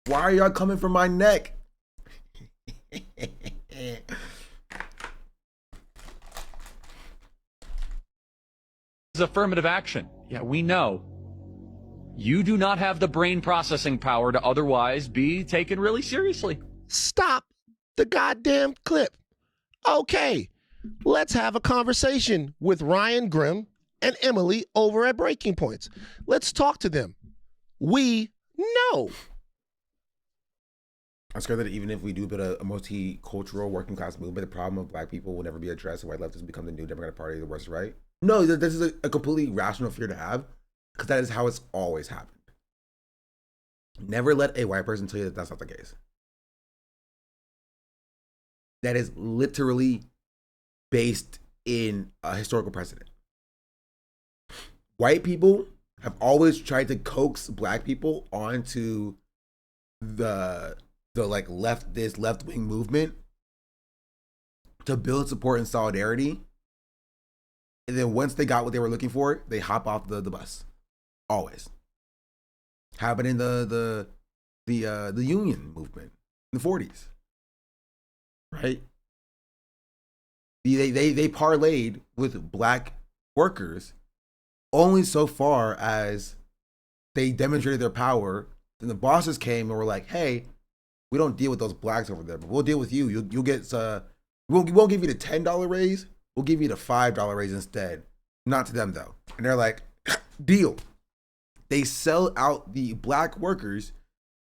Why are y'all coming for my neck? It's affirmative action. Yeah, we know. You do not have the brain processing power to otherwise be taken really seriously. Stop the goddamn clip. Okay, let's have a conversation with Ryan Grimm and Emily over at Breaking Points. Let's talk to them. We know. I'm scared that even if we do build a multicultural working class movement, the problem of black people will never be addressed and white leftists become the new Democratic Party, the worst, right? No, this is a completely rational fear to have because that is how it's always happened. Never let a white person tell you that that's not the case. that is literally based in a historical precedent. White people have always tried to coax black people onto the like left wing movement to build support and solidarity. And then once they got what they were looking for, they hop off the bus. Always. Happened in the union movement in the 40s. Right? They parlayed with black workers only so far as they demonstrated their power. Then the bosses came and were like, "Hey, we don't deal with those blacks over there, but we'll deal with you. You'll get we won't give you the $10 raise. We'll give you the $5 raise instead." Not to them though. And they're like, "Deal." They sell out the black workers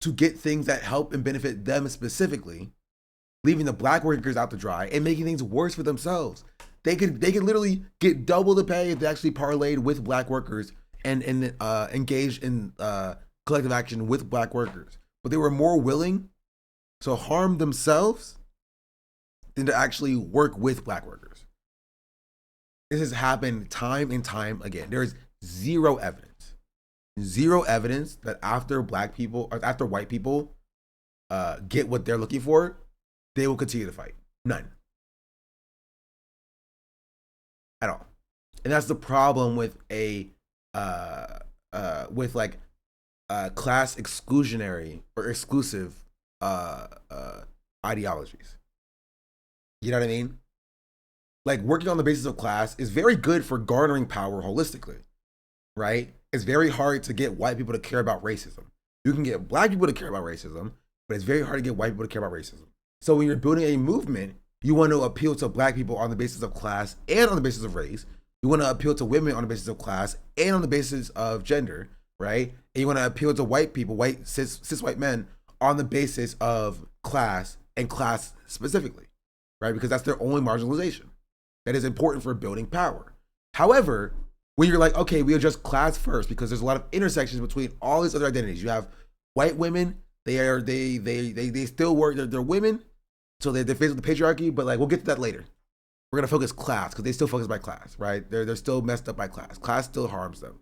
to get things that help and benefit them specifically, leaving the black workers out to dry and making things worse for themselves. They could literally get double the pay if they actually parlayed with black workers and engaged in collective action with black workers. But they were more willing to harm themselves than to actually work with black workers. This has happened time and time again. There is zero evidence that after black people or after white people get what they're looking for, they will continue to fight. None. At all. And that's the problem with class exclusionary or exclusive ideologies. You know what I mean? Like, working on the basis of class is very good for garnering power holistically, right? It's very hard to get white people to care about racism. You can get black people to care about racism, but it's very hard to get white people to care about racism. So when you're building a movement, you want to appeal to black people on the basis of class and on the basis of race. You want to appeal to women on the basis of class and on the basis of gender, right? And you want to appeal to white people, cis white men, on the basis of class and class specifically, right? Because that's their only marginalization. That is important for building power. However, when you're like, okay, we address class first because there's a lot of intersections between all these other identities. You have white women, they still work, they're women, so they're faced with the patriarchy, but like we'll get to that later. We're gonna focus class because they still focus by class, right? They're still messed up by class. Class still harms them.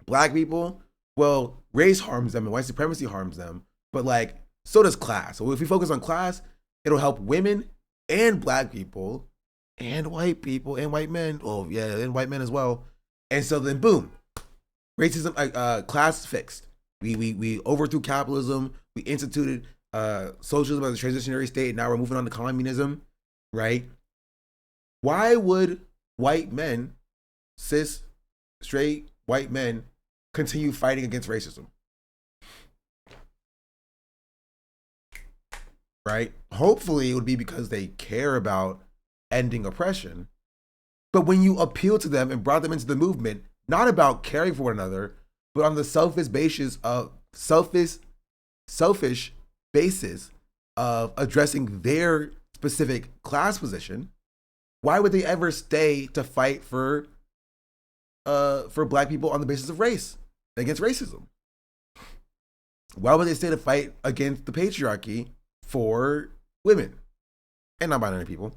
Black people, well, race harms them and white supremacy harms them, but like so does class. So if we focus on class, it'll help women and black people and white people and white men. Oh yeah, and white men as well. And so then boom, racism, class fixed. We overthrew capitalism. We instituted socialism as a transitionary state. Now we're moving on to communism, right? Why would white men, cis, straight white men, continue fighting against racism? Right? Hopefully it would be because they care about ending oppression. But when you appeal to them and brought them into the movement, not about caring for one another, but on the selfish basis of addressing their specific class position, why would they ever stay to fight for black people on the basis of race, against racism? Why would they stay to fight against the patriarchy for women and non-binary people?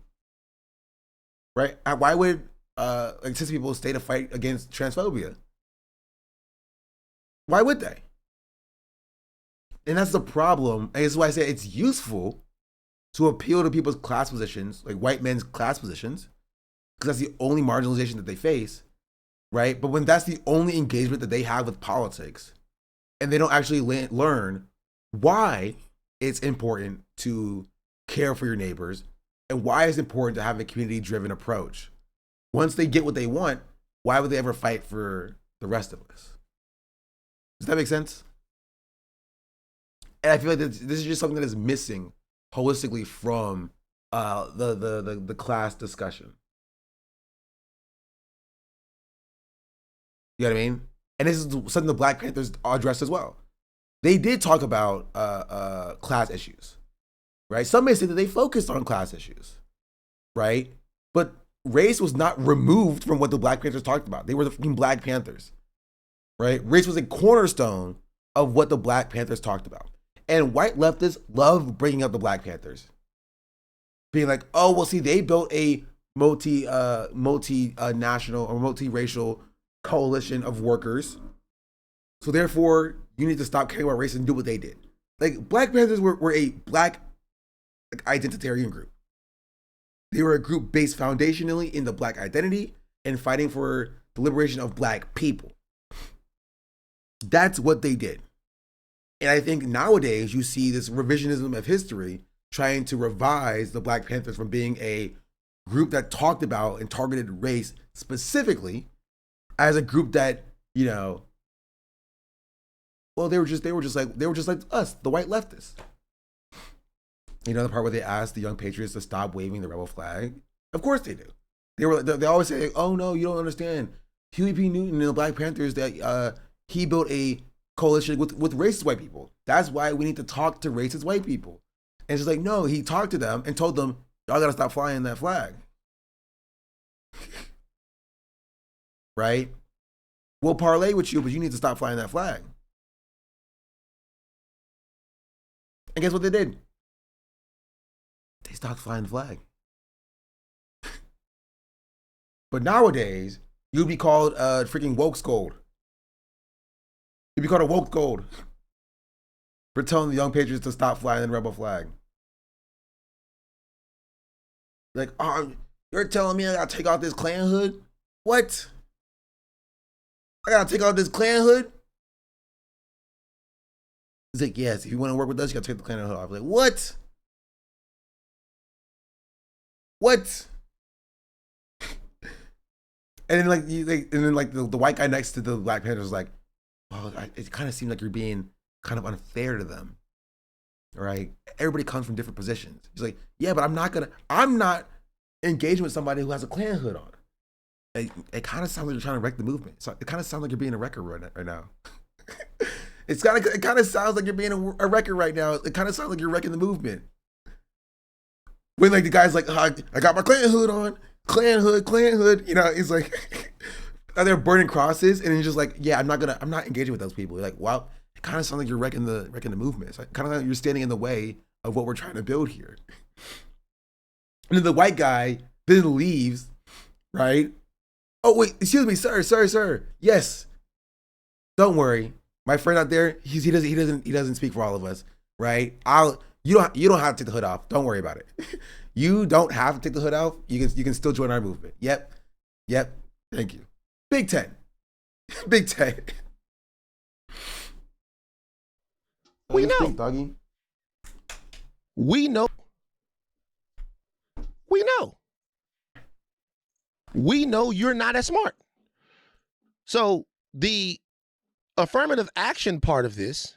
Right? Why would cis people stay to fight against transphobia? Why would they? And that's the problem. And that's why I say it's useful to appeal to people's class positions, like white men's class positions, because that's the only marginalization that they face, right? But when that's the only engagement that they have with politics, and they don't actually learn why it's important to care for your neighbors and why it's important to have a community-driven approach. Once they get what they want, why would they ever fight for the rest of us? Does that make sense? And I feel like this is just something that is missing holistically from the class discussion. You know what I mean? And this is something the Black Panthers addressed as well. They did talk about class issues, right? Some may say that they focused on class issues, right? But race was not removed from what the Black Panthers talked about. They were the fucking Black Panthers, right? Race was a cornerstone of what the Black Panthers talked about. And white leftists love bringing up the Black Panthers being like, oh, well, see, they built a multinational or multiracial coalition of workers. So therefore, you need to stop caring about race and do what they did. Like, Black Panthers were a black identitarian group. They were a group based foundationally in the black identity and fighting for the liberation of black people. That's what they did. And I think nowadays you see this revisionism of history trying to revise the Black Panthers from being a group that talked about and targeted race specifically as a group that, you know, well, they were just like us, the white leftists. You know, the part where they asked the young patriots to stop waving the rebel flag? Of course they do. They always say, oh no, you don't understand. Huey P. Newton and the Black Panthers, that he built a coalition with racist white people. That's why we need to talk to racist white people. And it's just like, no, he talked to them and told them, y'all gotta stop flying that flag. Right? We'll parlay with you, but you need to stop flying that flag. And guess what they did? They stopped flying the flag. But nowadays, you'd be called a freaking woke scold. You'd be called a woke scold for telling the young patriots to stop flying the rebel flag. Like, oh, you're telling me I gotta take off this Klan hood? What? I gotta take off this Klan hood? He's like, yes, if you want to work with us, you gotta take the Klan hood off. Like, what? What? And then the white guy next to the Black Panther was like, well, it kind of seemed like you're being kind of unfair to them, right? Everybody comes from different positions. He's like, yeah, but I'm not engaging with somebody who has a Klan hood on. It kind of sounds like you're trying to wreck the movement. So it kind of sounds like you're being a wrecker right now. It kind of sounds like you're being a wrecker right now. It kind of sounds like you're wrecking the movement. When like the guy's like, oh, I got my Klan hood on, Klan hood, you know, he's like, they're burning crosses, and he's just like, yeah, I'm not engaging with those people. You're like, well, it kind of sounds like you're wrecking the movement. It's like, kind of like you're standing in the way of what we're trying to build here. And then the white guy then leaves, right? Oh wait, excuse me, sir. Yes, don't worry, my friend out there, he doesn't speak for all of us, right? You don't have to take the hood off. Don't worry about it. You don't have to take the hood off. You can still join our movement. Yep. Thank you. Big 10. Big 10. We know. Speak, doggy. We know. We know you're not as smart. So the affirmative action part of this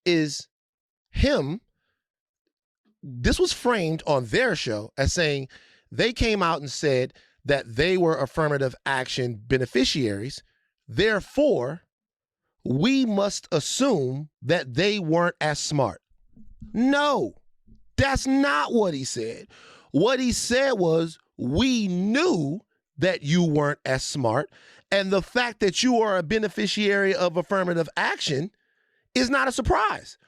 is him. This was framed on their show as saying they came out and said that they were affirmative action beneficiaries. Therefore, we must assume that they weren't as smart. No, that's not what he said. What he said was, we knew that you weren't as smart, and the fact that you are a beneficiary of affirmative action is not a surprise.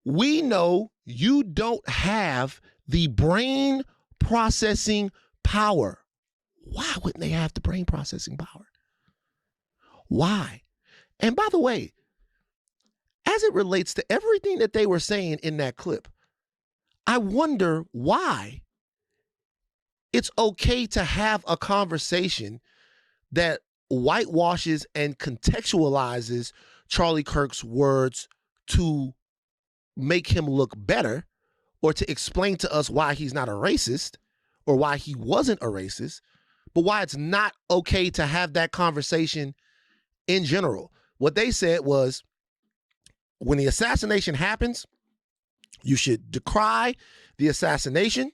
We know you don't have the brain processing power. Why wouldn't they have the brain processing power? Why? And by the way, as it relates to everything that they were saying in that clip, I wonder why it's okay to have a conversation that whitewashes and contextualizes Charlie Kirk's words to make him look better, or to explain to us why he's not a racist or why he wasn't a racist, but why it's not okay to have that conversation in general. What they said was, when the assassination happens, you should decry the assassination,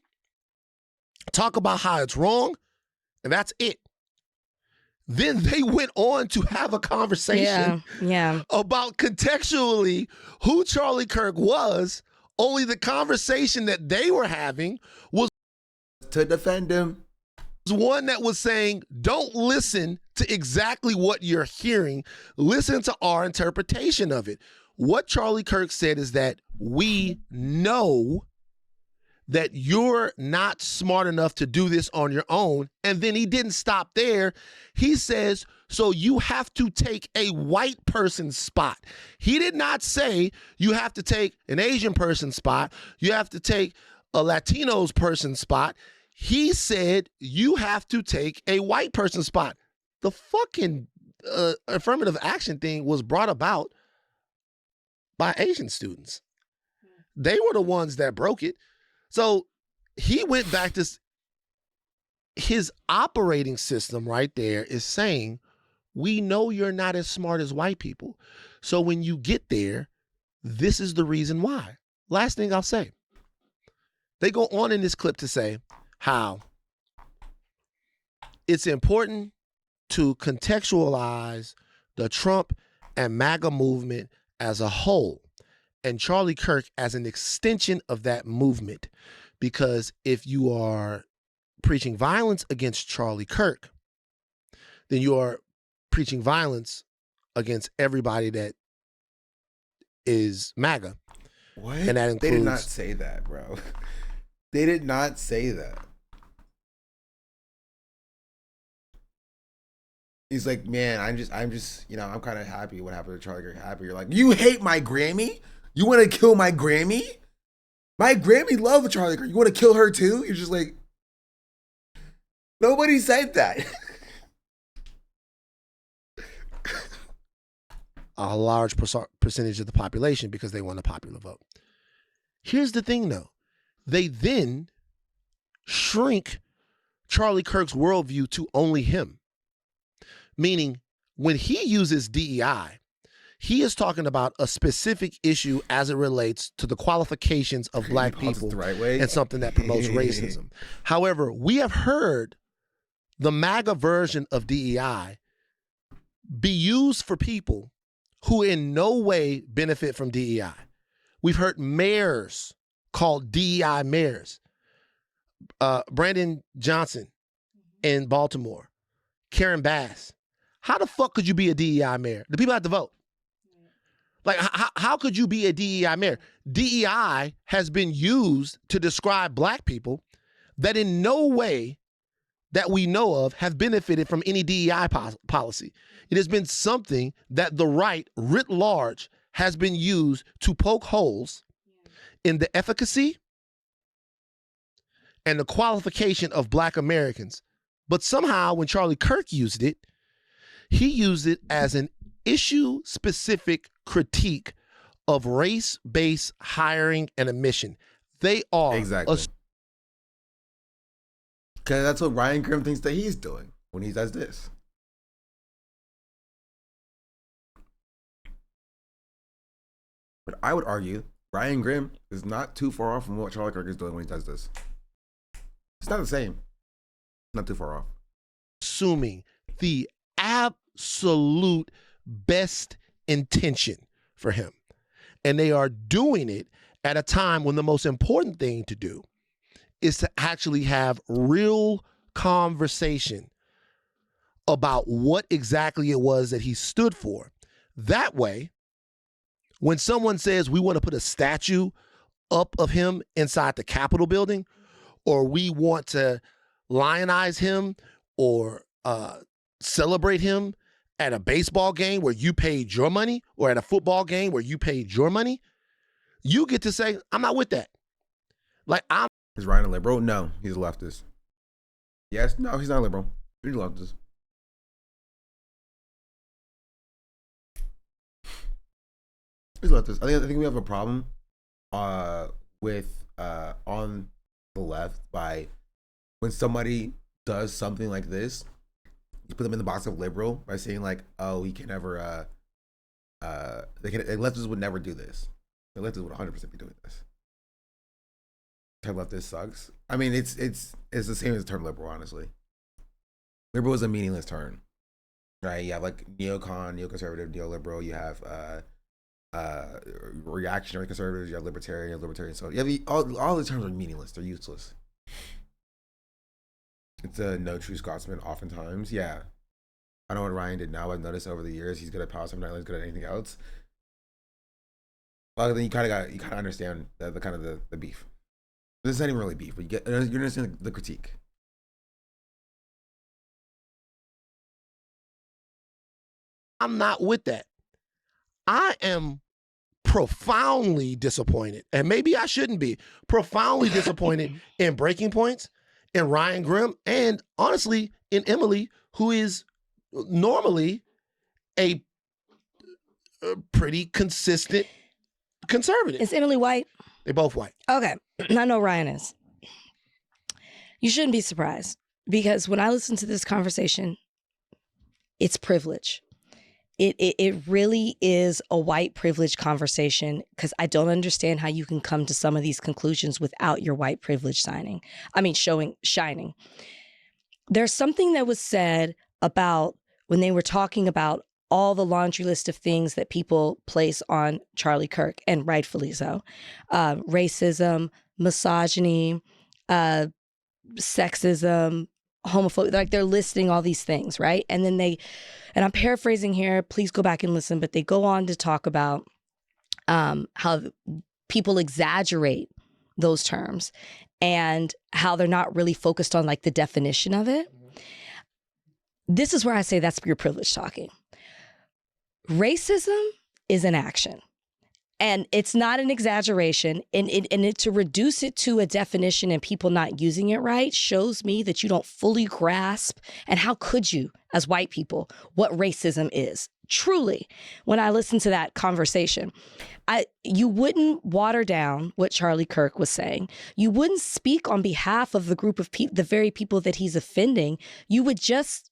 talk about how it's wrong, and that's it. Then they went on to have a conversation about contextually who Charlie Kirk was. Only the conversation that they were having was to defend him. One that was saying, don't listen to exactly what you're hearing. Listen to our interpretation of it. What Charlie Kirk said is that we know that you're not smart enough to do this on your own. And then he didn't stop there. He says, so you have to take a white person's spot. He did not say you have to take an Asian person's spot. You have to take a Latino's person's spot. He said you have to take a white person's spot. The fucking affirmative action thing was brought about by Asian students. They were the ones that broke it. So he went back to his operating system right there is saying, we know you're not as smart as white people. So when you get there, this is the reason why. Last thing I'll say. They go on in this clip to say how it's important to contextualize the Trump and MAGA movement as a whole, and Charlie Kirk as an extension of that movement. Because if you are preaching violence against Charlie Kirk, then you are preaching violence against everybody that is MAGA. What? And that includes... They did not say that, bro. They did not say that. He's like, man, I'm just, you know, I'm kind of happy what happened to Charlie Kirk. Happy. You're like, you hate my Grammy? You want to kill my Grammy? My Grammy loved Charlie Kirk. You want to kill her too? You're just like, nobody said that. A large percentage of the population because they won the popular vote. Here's the thing, though. They then shrink Charlie Kirk's worldview to only him. Meaning, when he uses DEI, he is talking about a specific issue as it relates to the qualifications of black people the right way. And something that promotes racism. However, we have heard the MAGA version of DEI be used for people who in no way benefit from DEI. We've heard mayors called DEI mayors. Brandon Johnson in Baltimore, Karen Bass. How the fuck could you be a DEI mayor? The people have to vote. Like, how could you be a DEI mayor? DEI has been used to describe black people that in no way that we know of have benefited from any DEI policy. It has been something that the right, writ large, has been used to poke holes in the efficacy and the qualification of black Americans. But somehow when Charlie Kirk used it, he used it as an issue-specific critique of race-based hiring and admission. They are exactly. Because that's what Ryan Grimm thinks that he's doing when he does this. But I would argue Ryan Grimm is not too far off from what Charlie Kirk is doing when he does this. It's not the same. Not too far off. Assuming the absolute best intention for him. And they are doing it at a time when the most important thing to do is to actually have real conversation about what exactly it was that he stood for. That way, when someone says we want to put a statue up of him inside the Capitol building, or we want to lionize him or celebrate him at a baseball game where you paid your money, or at a football game where you paid your money, you get to say, I'm not with that. Like, Is Ryan a liberal? No, he's a leftist. Yes? No, he's not a liberal. He's a leftist. He's a leftist. I think we have a problem with on the left by when somebody does something like this, you put them in the box of liberal by saying like, oh, he can never leftists would never do this. The leftists would 100% be doing this. Term leftist sucks. I mean, it's the same as the term liberal, honestly. Liberal is a meaningless term, right? You have like neocon, neoconservative, neoliberal. You have reactionary conservatives. You have libertarian, So you have all the terms are meaningless. They're useless. It's a no true Scotsman oftentimes. Yeah. I don't know what Ryan did now. I've noticed over the years he's good at power, sometimes he's good at anything else. Well, then you kind of understand the beef. This is not even really beef, but you understand the critique. I'm not with that. I am profoundly disappointed, and maybe I shouldn't be, profoundly disappointed in Breaking Points, in Ryan Grimm, and honestly, in Emily, who is normally a pretty consistent conservative. Is Emily white? They're both white. Okay. I know Ryan is. You shouldn't be surprised because when I listen to this conversation, it's privilege. It really is a white privilege conversation because I don't understand how you can come to some of these conclusions without your white privilege shining. There's something that was said about when they were talking about all the laundry list of things that people place on Charlie Kirk, and rightfully so. Racism, misogyny, sexism, homophobia, like they're listing all these things, right? And then and I'm paraphrasing here, please go back and listen, but they go on to talk about how people exaggerate those terms and how they're not really focused on like the definition of it. This is where I say that's pure privilege talking. Racism is an action. And it's not an exaggeration. And to reduce it to a definition and people not using it right shows me that you don't fully grasp, and how could you, as white people, what racism is. Truly, when I listen to that conversation, you wouldn't water down what Charlie Kirk was saying. You wouldn't speak on behalf of the group of people, the very people that he's offending. You would just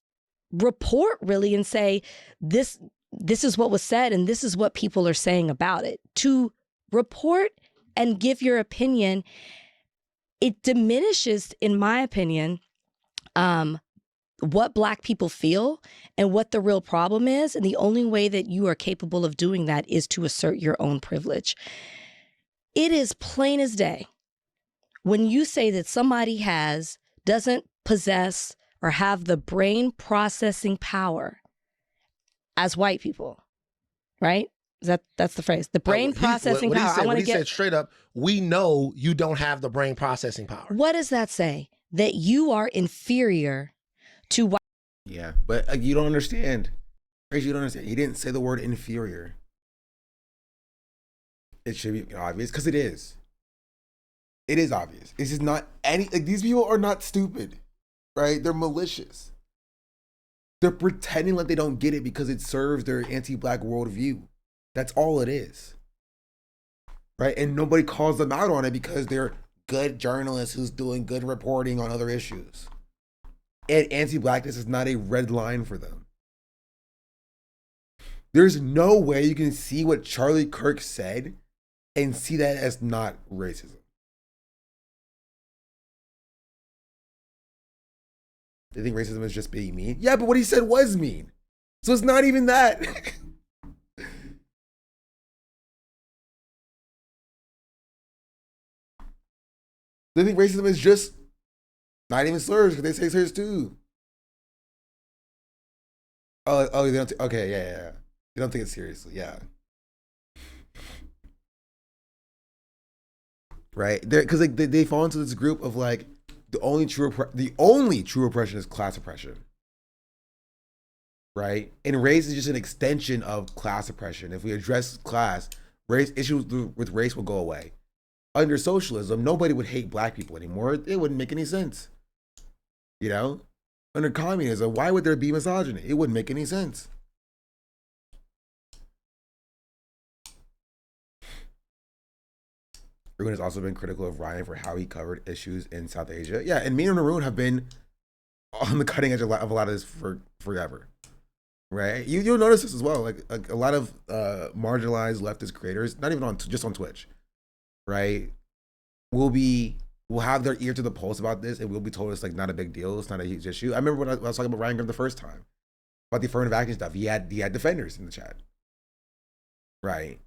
report really and say, this is what was said and this is what people are saying about it. To report and give your opinion, it diminishes, in my opinion, what Black people feel and what the real problem is. And the only way that you are capable of doing that is to assert your own privilege. It is plain as day when you say that somebody doesn't possess or have the brain processing power as white people, right? That's the phrase. The brain processing power. He said straight up, we know you don't have the brain processing power. What does that say? That you are inferior to white. Yeah, but you don't understand. You don't understand. He didn't say the word inferior. It should be obvious because it is. It is obvious. This is not these people are not stupid, right? They're malicious. They're pretending like they don't get it because it serves their anti-Black worldview. That's all it is. Right? And nobody calls them out on it because they're good journalists who's doing good reporting on other issues. And anti-Blackness is not a red line for them. There's no way you can see what Charlie Kirk said and see that as not racism. They think racism is just being mean? Yeah, but what he said was mean. So it's not even that. They think racism is just not even slurs because they say slurs too. Oh, they don't. Okay, yeah. They don't take it seriously. Yeah. Right? Because like they fall into this group of like the only true oppression is class oppression. Right? And race is just an extension of class oppression. If we address class, race issues with race will go away. Under socialism, nobody would hate Black people anymore. It wouldn't make any sense. You know? Under communism, why would there be misogyny? It wouldn't make any sense. Arun has also been critical of Ryan for how he covered issues in South Asia. Yeah, and me and Arun have been on the cutting edge of a lot of this for forever. Right? You'll notice this as well. Like a lot of marginalized leftist creators, not even just on Twitch, right? Will have their ear to the pulse about this, and we'll be told it's like not a big deal. It's not a huge issue. I remember when I was talking about Ryan Grimm the first time about the affirmative action stuff. He had defenders in the chat, right?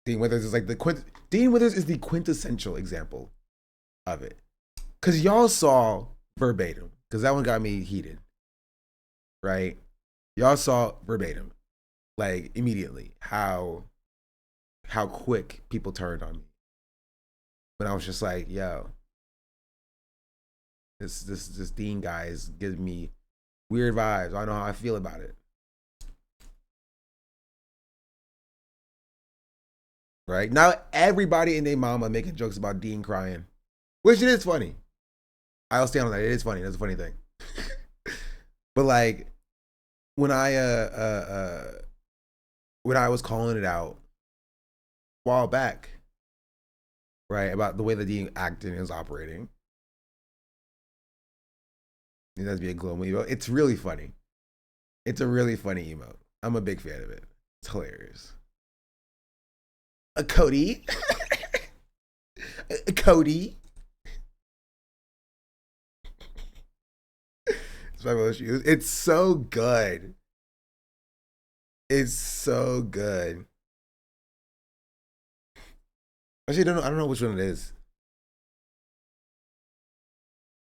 Dean Withers is like Dean Withers is the quintessential example of it, because y'all saw verbatim, because that one got me heated, right? Y'all saw verbatim, like immediately how quick people turned on me when I was just like, yo, this Dean guy is giving me weird vibes. I don't know how I feel about it. Right? Now everybody and their mama making jokes about Dean crying, which it is funny. I'll stand on that. It is funny. That's a funny thing. But like when I was calling it out a while back, right, about the way that Dean acting is operating, it does be a glow emote. It's really funny. It's a really funny emote. I'm a big fan of it. It's hilarious. Cody. Cody. It's so good. It's so good. Actually, I don't know which one it is.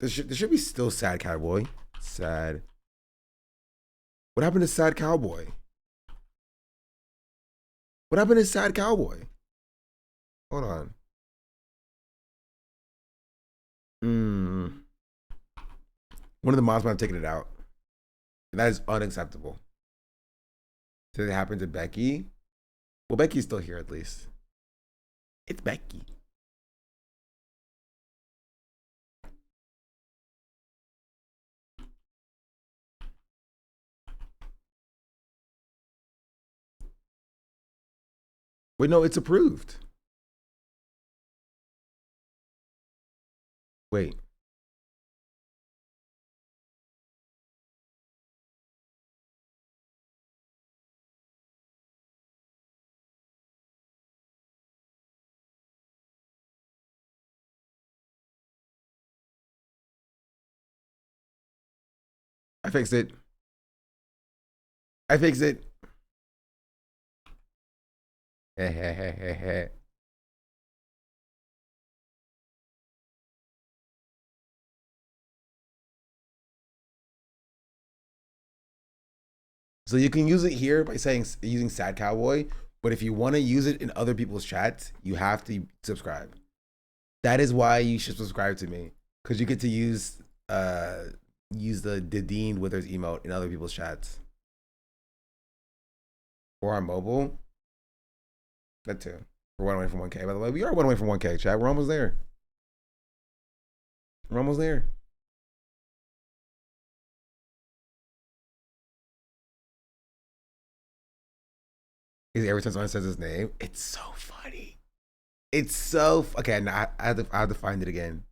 There should be still Sad Cowboy. Sad. What happened to Sad Cowboy? What happened to Sad Cowboy? Hold on. One of the mods might have taken it out. And that is unacceptable. Did it happen to Becky? Well, Becky's still here at least. It's Becky. Wait, no, it's approved. Wait. I fixed it. I fixed it. So you can use it here by using Sad Cowboy, but if you want to use it in other people's chats, you have to subscribe. That is why you should subscribe to me, because you get to use the Dean Withers emote in other people's chats. Or on mobile. That too. We're 1 away from 1K, by the way. We are 1 away from 1K, chat. We're almost there. We're almost there. Every time someone says his name, it's so funny. It's so okay. Now I have to find it again.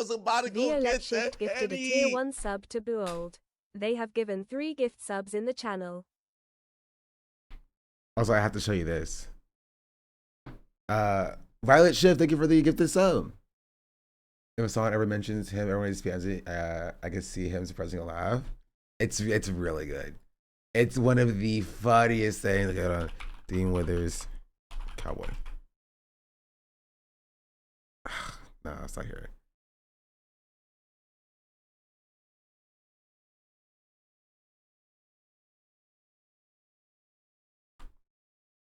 The Elect Shift gifted a tier 1 sub to Buold. They have given 3 gift subs in the channel. Also, I have to show you this. Violet Shift, thank you for the gifted sub. If a song ever mentions him, everyone is fancy. I can see him suppressing a laugh. It's really good. It's one of the funniest things. Look at Dean Withers, Cowboy. No, it's not here.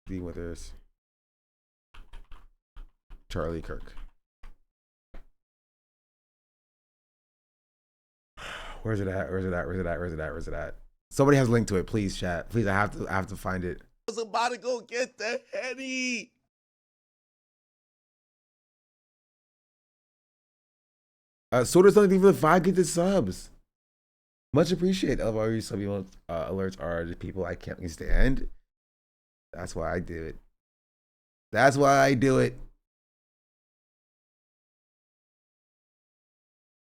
Dean Withers, Charlie Kirk. Where's it at? Where's it at? Where's it at? Where's it at? Where's it at? Somebody has a link to it, please, chat. Please, I have to find it. I was about to go get the Henny. Sorter's done anything for the 5 gifted subs. Much appreciated. LVR sub alerts are the people I can't stand. That's why I do it. That's why I do it.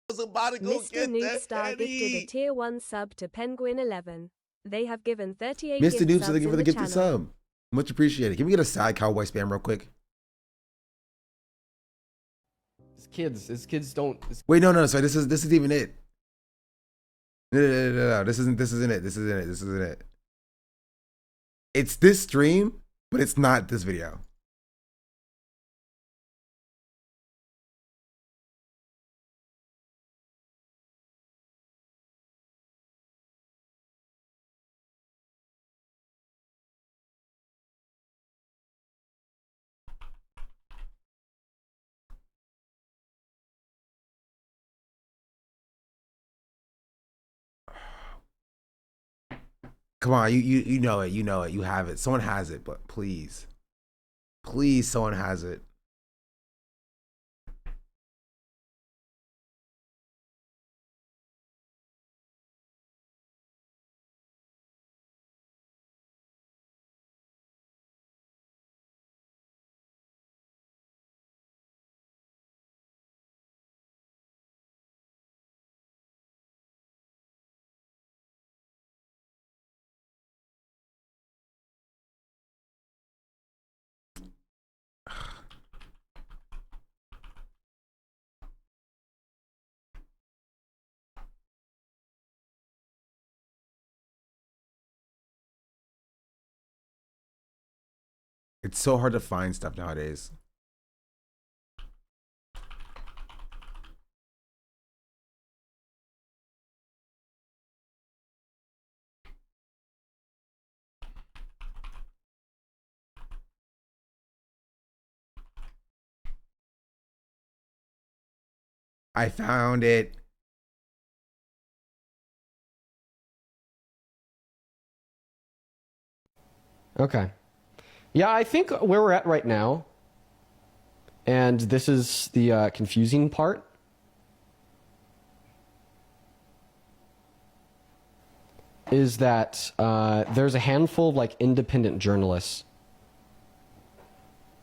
I was about to go Mr. get Noob the Star Henny. gifted a tier 1 sub to Penguin 11. They have given 38 Mr. gift Noobs, subs thank you for in the the gifted channel. sub. Much appreciated. Can we get a sad cowboy spam real quick? His kids don't. Wait, no. Sorry, this isn't even it. No. This isn't it. It's this stream, but it's not this video. Come on, you know it, you have it. Someone has it, but please, someone has it. It's so hard to find stuff nowadays. I found it. Okay. Yeah, I think where we're at right now, and this is the confusing part, is that there's a handful of like independent journalists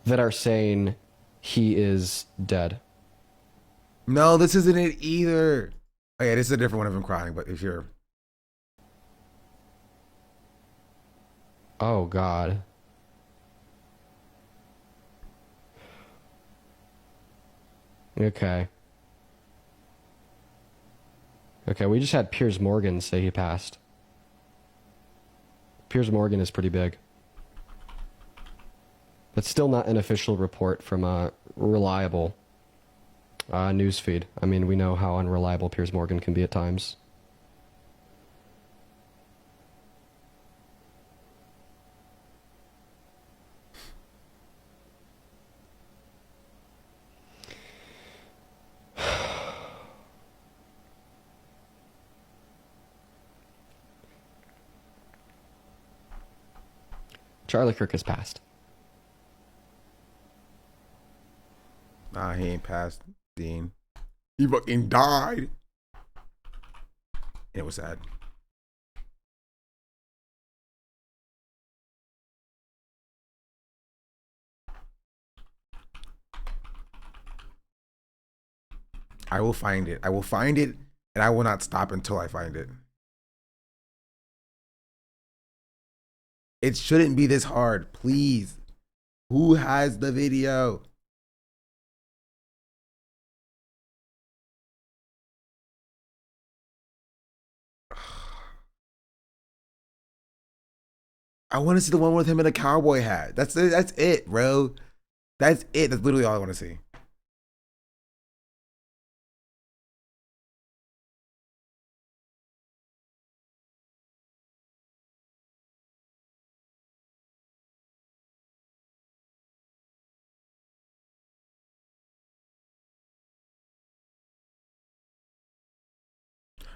that are saying he is dead. No, this isn't it either. Oh yeah, this is a different one of him crying, but if you're... Oh, God. Okay. Okay, we just had Piers Morgan say he passed. Piers Morgan is pretty big. But still not an official report from a reliable news feed. I mean, we know how unreliable Piers Morgan can be at times. Charlie Kirk has passed. Nah, he ain't passed, Dean. He fucking died. It was sad. I will find it. I will find it, and I will not stop until I find it. It shouldn't be this hard, please. Who has the video? I want to see the one with him in a cowboy hat. That's it, bro. That's it. That's literally all I want to see.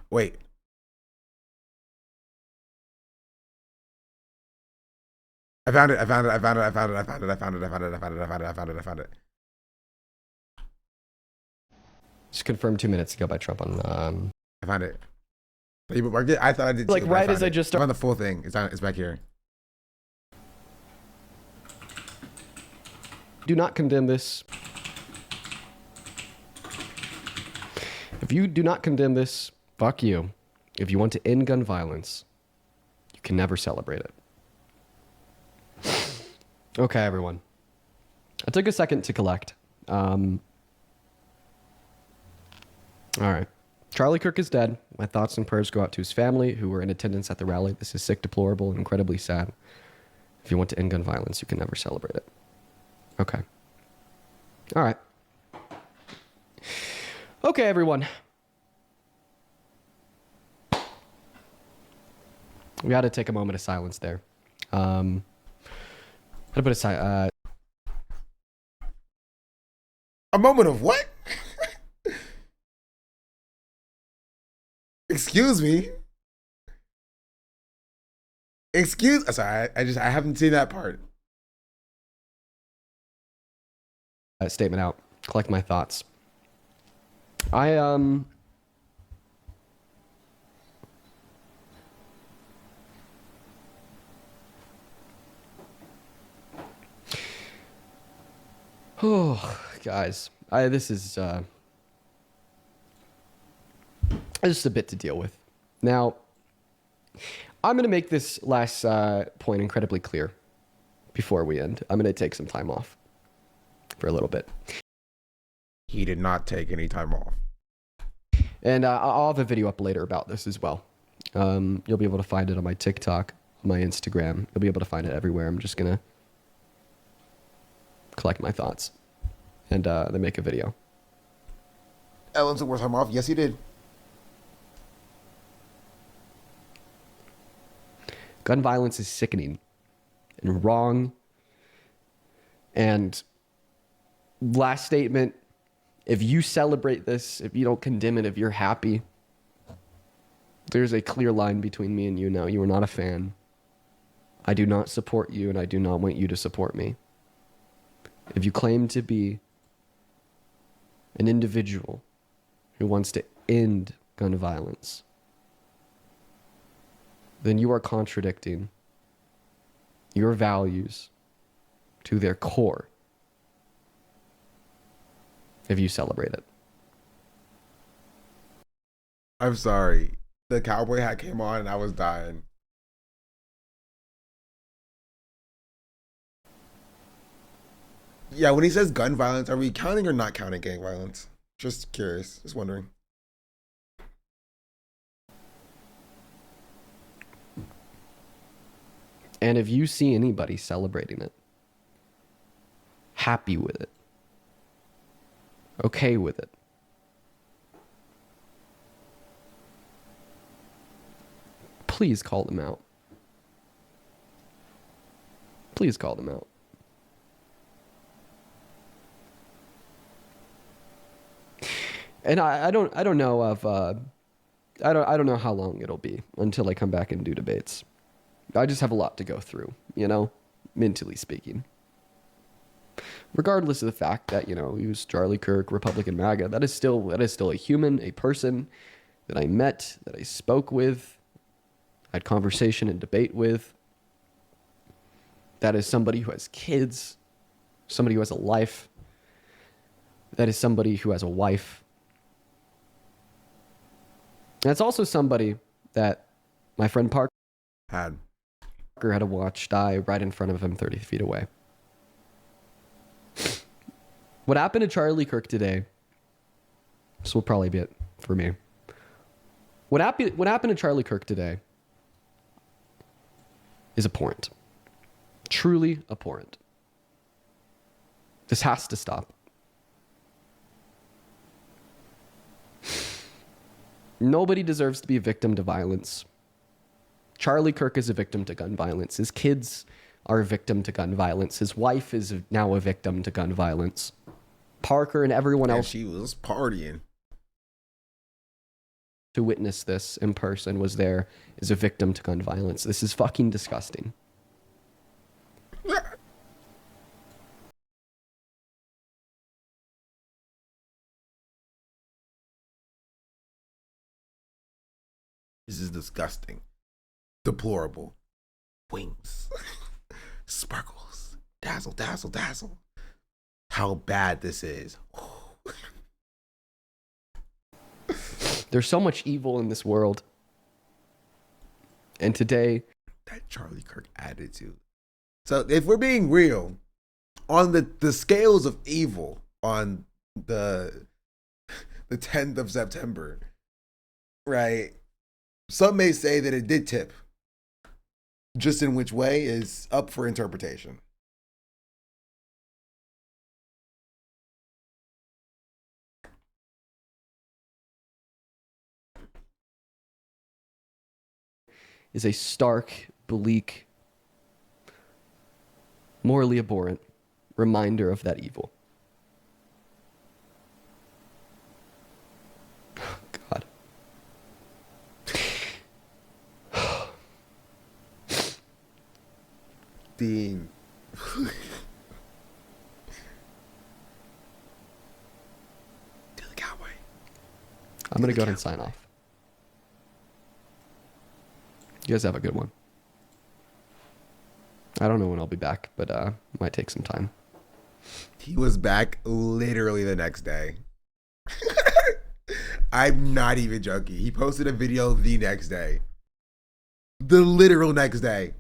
Wait. I found it. I found it. Just confirmed 2 minutes ago by Trump on. I found it. I thought I did. Like too, right as I just found the full thing. It's back here. Do not condemn this. If you do not condemn this, fuck you. If you want to end gun violence, you can never celebrate it. Okay, everyone. I took a second to collect. All right. Charlie Kirk is dead. My thoughts and prayers go out to his family who were in attendance at the rally. This is sick, deplorable, and incredibly sad. If you want to end gun violence, you can never celebrate it. Okay. All right. Okay, everyone. We got to take a moment of silence there. How to put aside, a moment of what? Excuse me. Sorry, I haven't seen that part. Statement out. Collect my thoughts. Oh, guys, this is just a bit to deal with. Now, I'm going to make this last point incredibly clear before we end. I'm going to take some time off for a little bit. He did not take any time off. And I'll have a video up later about this as well. You'll be able to find it on my TikTok, my Instagram. You'll be able to find it everywhere. I'm just going to collect my thoughts and then make a video. Ellen took more time off. Yes, he did. Gun violence is sickening and wrong. And last statement, if you celebrate this, if you don't condemn it, if you're happy, there's a clear line between me and you now. You are not a fan. I do not support you, and I do not want you to support me. If you claim to be an individual who wants to end gun violence, then you are contradicting your values to their core if you celebrate it. I'm sorry. The cowboy hat came on and I was dying. Yeah, when he says gun violence, are we counting or not counting gang violence? Just curious. Just wondering. And if you see anybody celebrating it, happy with it, okay with it, please call them out. Please call them out. And I don't know of I don't know how long it'll be until I come back and do debates. I just have a lot to go through, you know, mentally speaking. Regardless of the fact that, you know, he was Charlie Kirk, Republican MAGA, that is still a human, a person that I met, that I spoke with, had conversation and debate with. That is somebody who has kids, somebody who has a life. That is somebody who has a wife. That's also somebody that my friend Parker had to watch die right in front of him 30 feet away. What happened to Charlie Kirk today, this will probably be it for me. What happened to Charlie Kirk today is abhorrent. Truly abhorrent. This has to stop. Nobody deserves to be a victim to violence. Charlie Kirk is a victim to gun violence. His kids are a victim to gun violence. His wife is now a victim to gun violence. Parker and everyone else. She was partying. To witness this in person was there is a victim to gun violence. This is fucking disgusting. This is disgusting. Deplorable. Wings. Sparkles. Dazzle, dazzle, dazzle. How bad this is. There's so much evil in this world. And today, that Charlie Kirk attitude. So if we're being real, on the scales of evil on the 10th of September, right? Some may say that it did tip. Just in which way is up for interpretation. Is a stark, bleak, morally abhorrent reminder of that evil. God. Dean. To the cowboy. I'm going to go ahead and sign off. You guys have a good one. I don't know when I'll be back, but might take some time. He was back literally the next day. I'm not even joking. He posted a video the next day. The literal next day.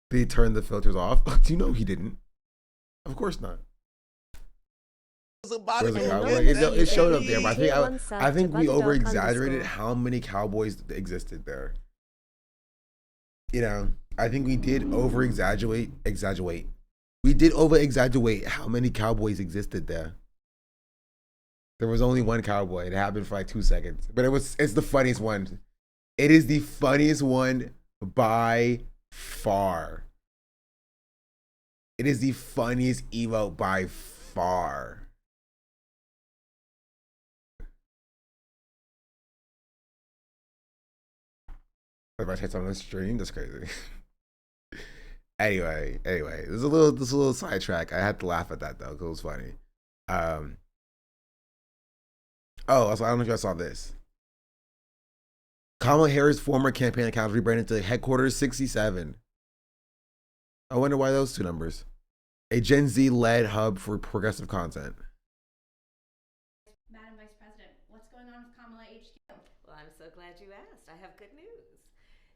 Did he turn the filters off? Do you know he didn't? Of course not. It showed up there, but I think we over exaggerated how many cowboys existed there. You know, I think we did over exaggerate. We did over exaggerate how many cowboys existed there. There was only one cowboy. It happened for like 2 seconds, but it's the funniest one. It is the funniest one by far. It is the funniest emote by far. If I say something on the stream, that's crazy. Anyway, this is a little sidetrack. I had to laugh at that though, because it was funny. Also, I don't know if y'all saw this. Kamala Harris' former campaign account rebranded to Headquarters 67. I wonder why those two numbers. A Gen Z-led hub for progressive content. Madam Vice President, what's going on with Kamala HQ? Well, I'm so glad you asked. I have good news.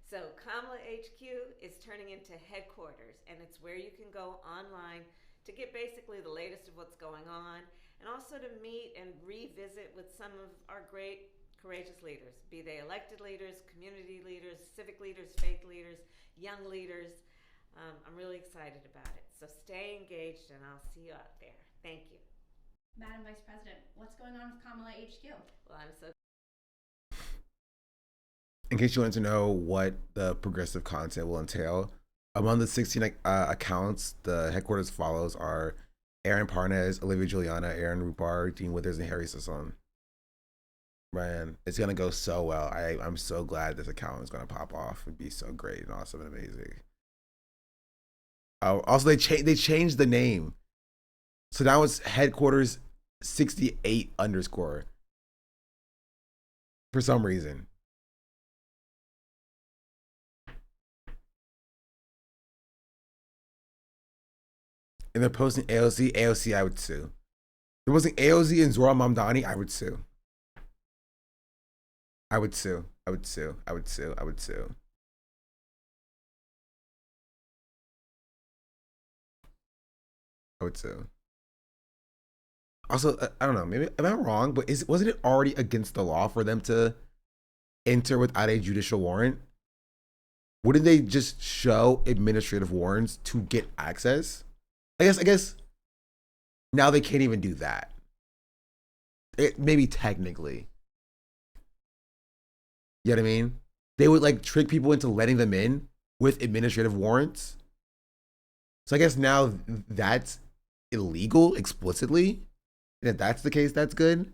So Kamala HQ is turning into headquarters, and it's where you can go online to get basically the latest of what's going on, and also to meet and revisit with some of our great, courageous leaders, be they elected leaders, community leaders, civic leaders, faith leaders, young leaders. I'm really excited about it. So stay engaged, and I'll see you out there. Thank you. Madam Vice President, what's going on with Kamala HQ? Well, I'm so... In case you wanted to know what the progressive content will entail, among the 16 accounts the headquarters follows are Aaron Parnes, Olivia Juliana, Aaron Rupar, Dean Withers, and Harry Sasson. Man, it's going to go so well. I'm so glad this account is going to pop off and be so great and awesome and amazing. Also, they changed the name. So now it's headquarters 68 _ for some reason. And they're posting AOC. AOC, I would sue. If they're posting AOC and Zora Mamdani, I would sue. I would sue. I would sue. I would sue. I would sue. I would sue. Also, I don't know. Maybe am I wrong? But wasn't it already against the law for them to enter without a judicial warrant? Wouldn't they just show administrative warrants to get access? I guess now they can't even do that. Maybe technically. You know what I mean? They would like trick people into letting them in with administrative warrants. So I guess now that's illegal explicitly. And if that's the case, that's good.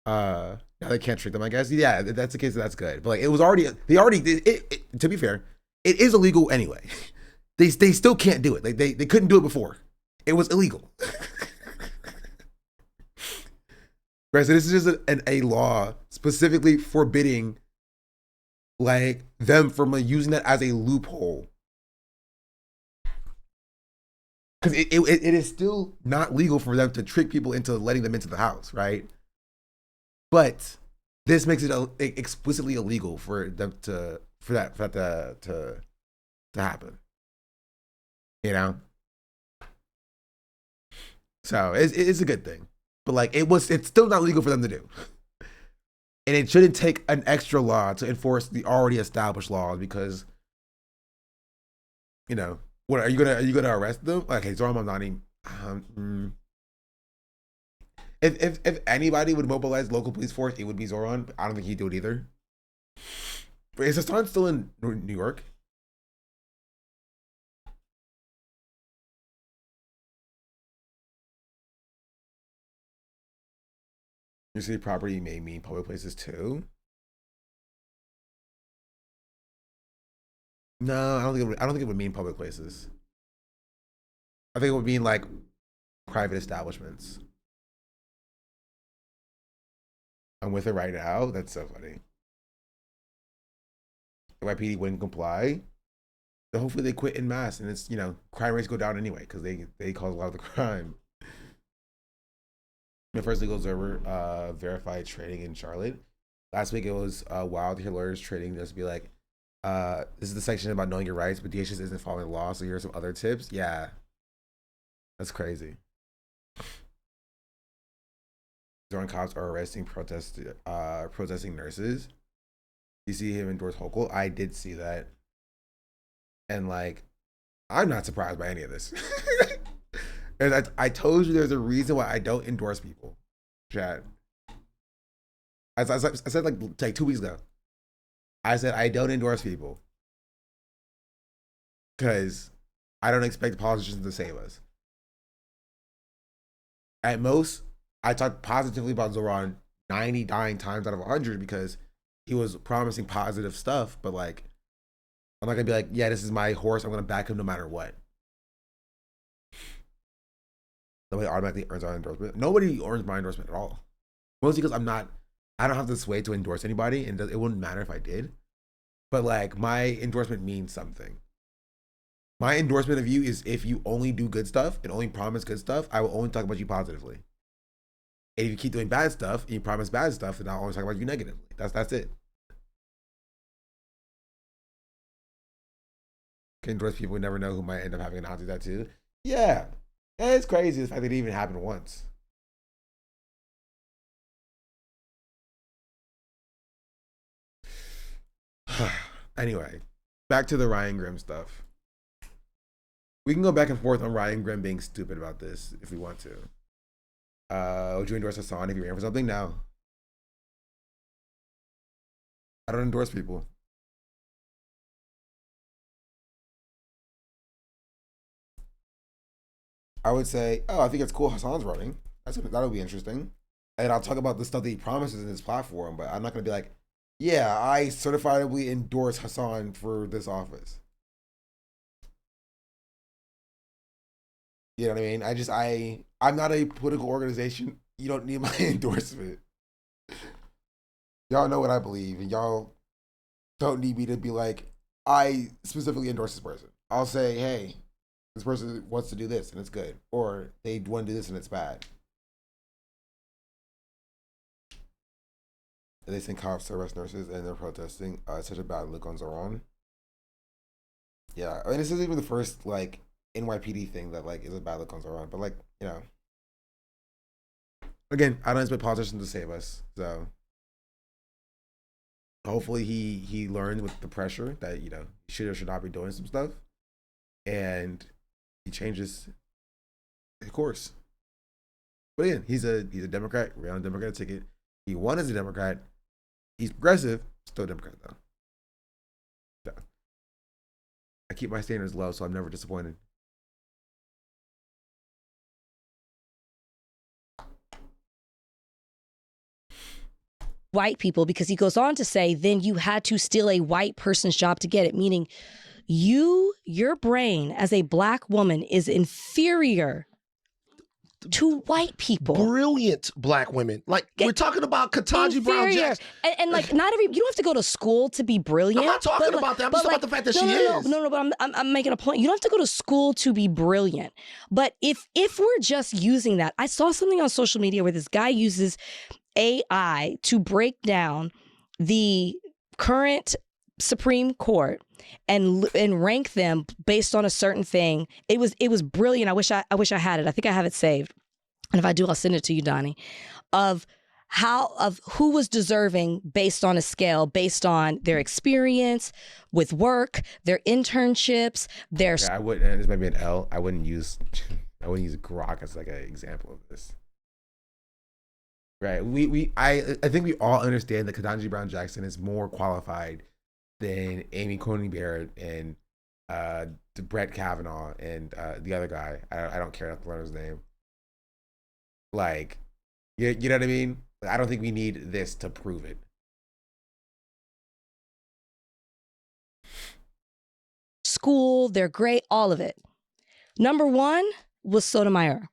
Now they can't trick them, I guess. Yeah, if that's the case, that's good. But like it was already, to be fair, it is illegal anyway. They still can't do it. Like they couldn't do it before. It was illegal. Right, so this is just a law specifically forbidding like them from like, using that as a loophole. Because it is still not legal for them to trick people into letting them into the house, right? But this makes it explicitly illegal for them for that to happen. You know? So it's a good thing. But like it's still not legal for them to do. And it shouldn't take an extra law to enforce the already established laws because, you know, what are you gonna arrest them? Okay, Zoran Mamdani. If anybody would mobilize local police force, it would be Zoran. But I don't think he'd do it either. But is Hassan still in New York? Your city property may mean public places too. No, I don't think it would mean public places. I think it would mean like private establishments. I'm with it right now. That's so funny. The YPD wouldn't comply. So hopefully they quit en masse, and it's, you know, crime rates go down anyway because they cause a lot of the crime. The first legal observer verified trading in Charlotte. Last week it was wild to hear lawyers trading just be like, this is the section about knowing your rights, but DHS isn't following the law, so here are some other tips. Yeah. That's crazy. Zoran cops are arresting protesting nurses. You see him endorse Hochul? I did see that. And like, I'm not surprised by any of this. And I told you there's a reason why I don't endorse people. Chad. I said like 2 weeks ago. I said I don't endorse people. Because I don't expect politicians to save us. At most, I talked positively about Zoran 99 times out of 100 because he was promising positive stuff. But like, I'm not going to be like, yeah, this is my horse. I'm going to back him no matter what. Nobody automatically earns our endorsement. Nobody earns my endorsement at all. Mostly because I don't have the sway to endorse anybody, and it wouldn't matter if I did. But like, my endorsement means something. My endorsement of you is if you only do good stuff and only promise good stuff, I will only talk about you positively. And if you keep doing bad stuff and you promise bad stuff, then I'll always talk about you negatively. That's it. Can endorse people who never know who might end up having a Nazi tattoo. Yeah. It's crazy the fact that it even happened once. Anyway, back to the Ryan Grimm stuff. We can go back and forth on Ryan Grimm being stupid about this if we want to. Would you endorse Hassan if you ran for something? No. I don't endorse people. I would say, oh, I think it's cool Hassan's running. That'll be interesting. And I'll talk about the stuff that he promises in his platform, but I'm not going to be like, yeah, I certifiably endorse Hassan for this office. You know what I mean? I'm not a political organization. You don't need my endorsement. Y'all know what I believe, and y'all don't need me to be like, I specifically endorse this person. I'll say, hey, this person wants to do this and it's good, or they want to do this and it's bad. And they send cops to arrest nurses and they're protesting. It's such a bad look on Zoran. Yeah, I mean, this isn't even the first like NYPD thing that like is a bad look on Zoran, but like, you know, again, I don't expect politicians to save us, so hopefully he learned with the pressure that, you know, he should or should not be doing some stuff, and he changes his course. But again, he's a Democrat, ran on a Democratic ticket. He won as a Democrat. He's progressive, still a Democrat though. So, I keep my standards low, so I'm never disappointed. White people, because he goes on to say, then you had to steal a white person's job to get it, meaning your brain as a black woman is inferior to white people. Brilliant black women. Like, we're talking about Ketanji Brown Jackson. And like, not every, you don't have to go to school to be brilliant. I'm not talking about that. I'm just talking about the fact that she is. No, but I'm making a point. You don't have to go to school to be brilliant. But if we're just using that, I saw something on social media where this guy uses AI to break down the current Supreme Court and rank them based on a certain thing. It was brilliant. I wish I had it. I think I have it saved. And if I do, I'll send it to you, Donnie. Of who was deserving based on a scale, based on their experience with work, their internships, their. Yeah, I wouldn't. This might be an L. I wouldn't use Grok as like an example of this. Right. I think we all understand that Ketanji Brown Jackson is more qualified than Amy Coney Barrett and Brett Kavanaugh and the other guy. I don't care to learn his name. Like, you know what I mean? I don't think we need this to prove it. School, they're great, all of it. Number 1 was Sotomayor.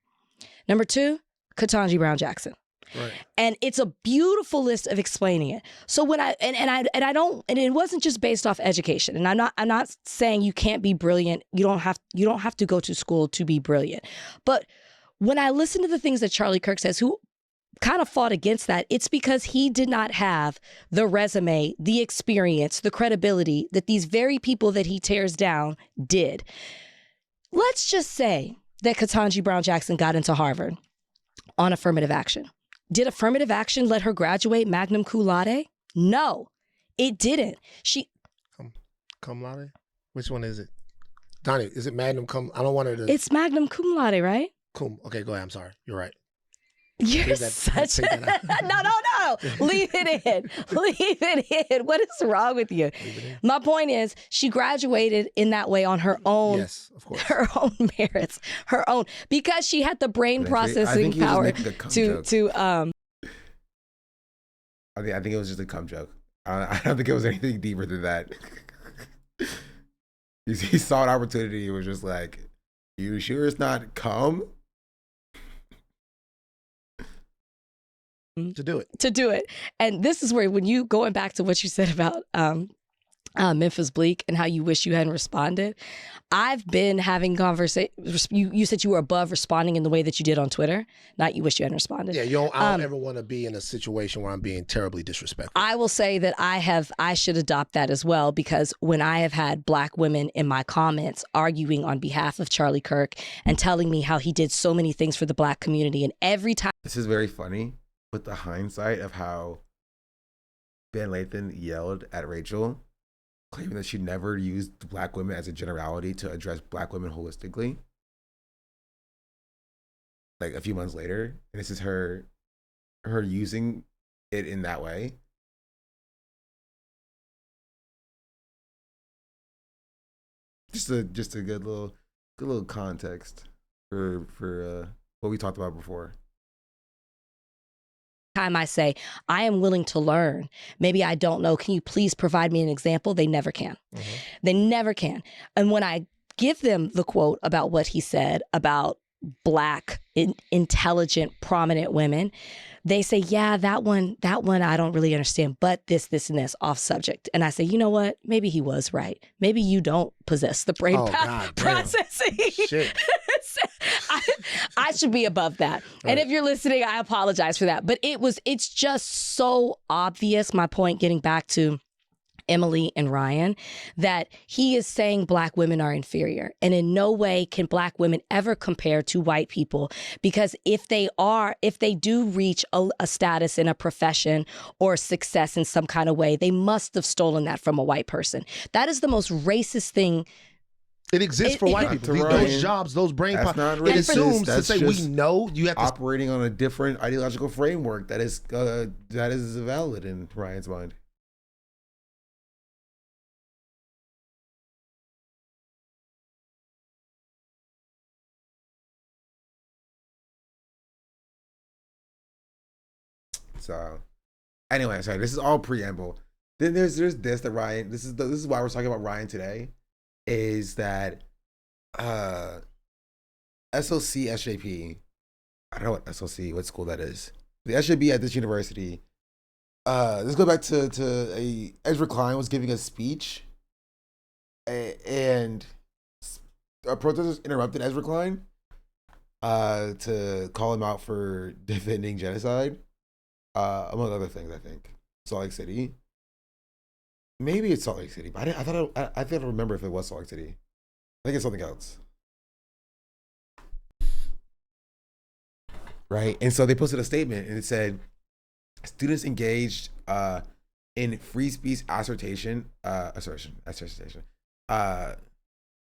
Number 2, Ketanji Brown Jackson. Right. And it's a beautiful list of explaining it. So when I it wasn't just based off education. And I'm not saying you can't be brilliant. You don't have to go to school to be brilliant. But when I listen to the things that Charlie Kirk says, who kind of fought against that, it's because he did not have the resume, the experience, the credibility that these very people that he tears down did. Let's just say that Ketanji Brown Jackson got into Harvard on affirmative action. Did affirmative action let her graduate magna cum laude? No, it didn't. She cum laude? Which one is it? Donnie, is it magna cum? I don't want her to. It's magna cum laude, right? Cum. Okay, go ahead. I'm sorry. You're right. You're such no. Leave it in. Leave it in. What is wrong with you? My point is, she graduated in that way on her own. Yes, of course. Her own merits, her own, because she had the brain processing power to. I think it was just a cum joke. I don't think it was anything deeper than that. He saw an opportunity. He was just like, "You sure it's not cum?" To do it. And this is where, when you going back to what you said about Memphis Bleak and how you wish you hadn't responded, I've been having conversations. You said you were above responding in the way that you did on Twitter, not you wish you hadn't responded. Yeah, I don't ever want to be in a situation where I'm being terribly disrespectful. I will say that I should adopt that as well, because when I have had Black women in my comments arguing on behalf of Charlie Kirk and telling me how he did so many things for the Black community, and every time. This is very funny. With the hindsight of how Van Lathan yelled at Rachel, claiming that she never used Black women as a generality to address Black women holistically. Like a few months later, and this is her using it in that way. Just a good little context for what we talked about before. Time I say, I am willing to learn. Maybe I don't know. Can you please provide me an example? They never can. Mm-hmm. They never can. And when I give them the quote about what he said about Black, intelligent, prominent women, they say, yeah, that one I don't really understand, but this, and this, off subject. And I say, you know what? Maybe he was right. Maybe you don't possess the brain processing. Shit. I should be above that. Right. And if you're listening, I apologize for that. But it's just so obvious, my point, getting back to Emily and Ryan, that he is saying Black women are inferior. And in no way can Black women ever compare to white people, because if they do reach a status in a profession or success in some kind of way, they must have stolen that from a white person. That is the most racist thing. It exists for white people. Those jobs, those brain power. It assumes to say we know you have to operating on a different ideological framework that is valid in Ryan's mind. So, anyway, sorry. This is all preamble. Then there's this that Ryan. This is why we're talking about Ryan today. Is that SOC SJP? I don't know what SOC, what school that is. The SJP at this university. Let's go back to Ezra Klein was giving a speech, and protesters interrupted Ezra Klein to call him out for defending genocide, among other things. I think Salt Lake City. Maybe it's Salt Lake City, but I thought I remember if it was Salt Lake City. I think it's something else. Right? And so they posted a statement and it said, students engaged in free speech assertion.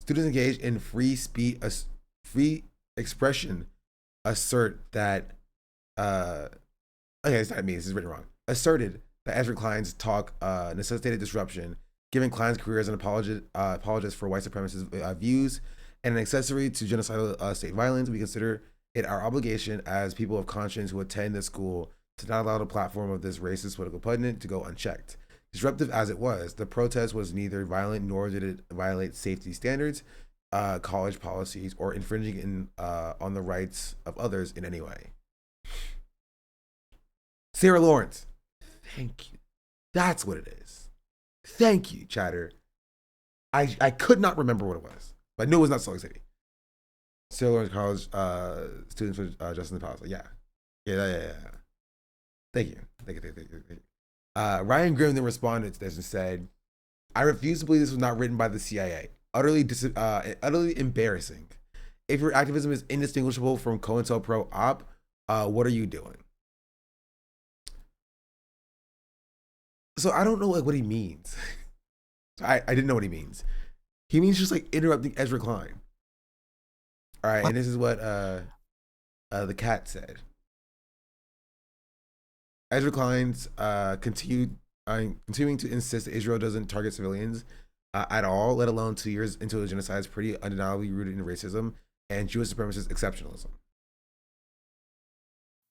Students engaged in free speech, free expression assert that, okay, it's not me, this is written wrong. Asserted that Ezra Klein's talk necessitated disruption, giving Klein's career as an apologist for white supremacist views and an accessory to genocidal state violence. We consider it our obligation as people of conscience who attend the school to not allow the platform of this racist political pundit to go unchecked. Disruptive as it was, the protest was neither violent nor did it violate safety standards, college policies, or infringing on the rights of others in any way. Sarah Lawrence, thank you. That's what it is. Thank you, chatter. I could not remember what it was, but I knew it was not Salt Lake City. Sarah Lawrence College students for Justice and Policy. Yeah. Thank you. Ryan Grimm then responded to this and said, I refuse to believe this was not written by the CIA. Utterly embarrassing. If your activism is indistinguishable from COINTELPRO op, what are you doing? So I don't know what he means. I didn't know what he means. He means just like interrupting Ezra Klein. All right, and this is what the cat said. Ezra Klein's continuing to insist that Israel doesn't target civilians at all, let alone 2 years into a genocide, is pretty undeniably rooted in racism and Jewish supremacist exceptionalism.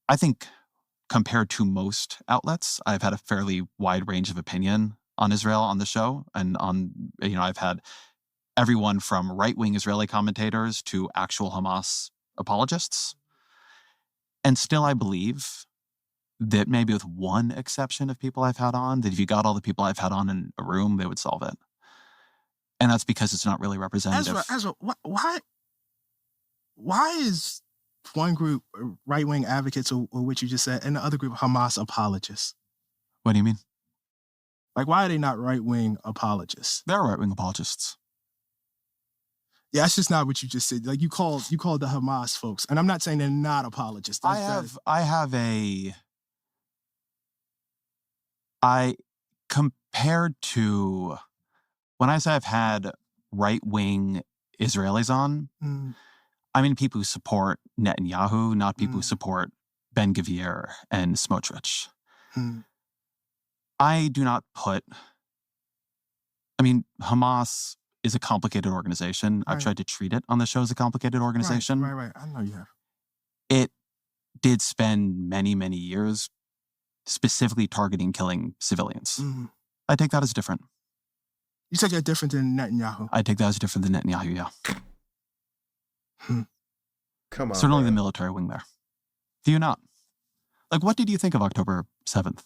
I think compared to most outlets, I've had a fairly wide range of opinion on Israel on the show, and I've had everyone from right-wing Israeli commentators to actual Hamas apologists. And still I believe that maybe with one exception of people I've had on, that if you got all the people I've had on in a room, they would solve it. And that's because it's not really representative. Ezra, why is one group right-wing advocates, or what you just said, and the other group Hamas apologists? What do you mean? Like, why are they not right-wing apologists? They're right-wing apologists. Yeah, that's just not what you just said. Like, you called the Hamas folks, and I'm not saying they're not apologists. Compared to when I say I've had right-wing Israelis on, I mean people who support Netanyahu, not people who support Ben Gvir and Smotrich. I do not Hamas is a complicated organization. Right. I've tried to treat it on the show as a complicated organization. Right. I know you have. It did spend many, many years specifically targeting killing civilians. I take that as different. You take that different than Netanyahu? I take that as different than Netanyahu, yeah. Come on. Certainly the military wing there. Do you not? Like, what did you think of October 7th?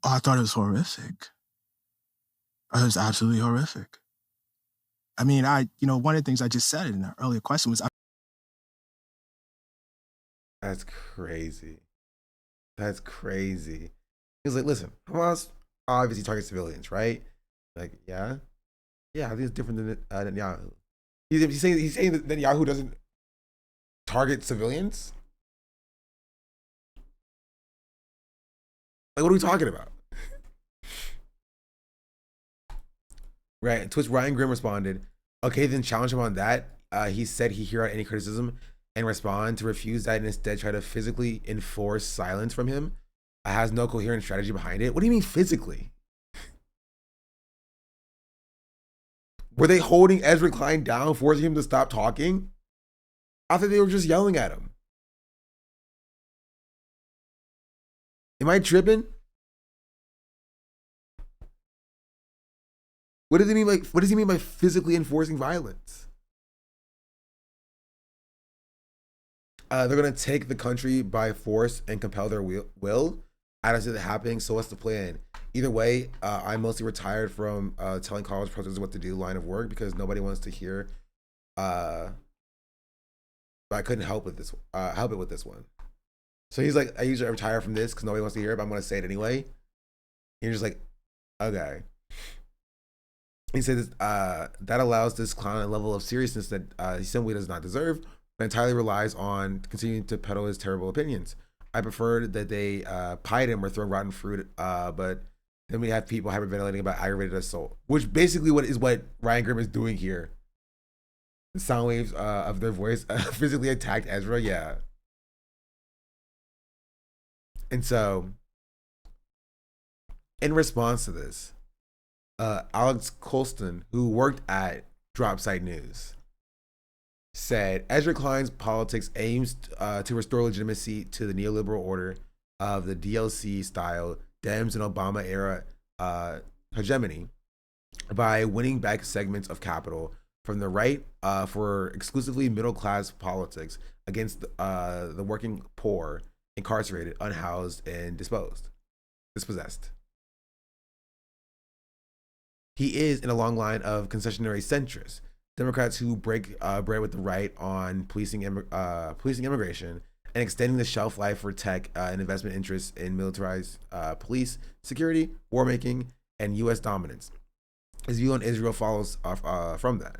Oh, I thought it was horrific. It was absolutely horrific. I mean, one of the things I just said in an earlier question was... That's crazy. That's crazy. He was like, listen, Hamas obviously targets civilians, right? Like, yeah, I think it's different than Netanyahu. He's saying that Netanyahu doesn't target civilians? Like, what are we talking about? Right, and to which Ryan Grimm responded, okay, then challenge him on that. He said he hear out any criticism and respond, to refuse that and instead try to physically enforce silence from him. Has no coherent strategy behind it. What do you mean physically? Were they holding Ezra Klein down, forcing him to stop talking? I thought they were just yelling at him. Am I tripping? What does he mean by physically enforcing violence? They're gonna take the country by force and compel their will. I don't see that happening. So what's the plan? Either way, I'm mostly retired from telling college professors what to do line of work because nobody wants to hear. But I couldn't help it with this one. So he's like, I usually retire from this because nobody wants to hear it, but I'm gonna say it anyway. You're just like, okay. He said that allows this clown a level of seriousness that he simply does not deserve, but entirely relies on continuing to peddle his terrible opinions. I preferred that they pied him or throw rotten fruit, but then we have people hyperventilating about aggravated assault, which basically what Ryan Grimm is doing here. The sound waves of their voice physically attacked Ezra, yeah. And so, in response to this, Alex Colston, who worked at Dropsite News, said Ezra Klein's politics aims to restore legitimacy to the neoliberal order of the DLC-style Dems and Obama-era hegemony by winning back segments of capital from the right for exclusively middle-class politics against the working poor, incarcerated, unhoused, and dispossessed. He is in a long line of concessionary centrists, Democrats who break bread with the right on policing immigration and extending the shelf life for tech and investment interests in militarized police, security, war making, and U.S. dominance. His view on Israel follows from that.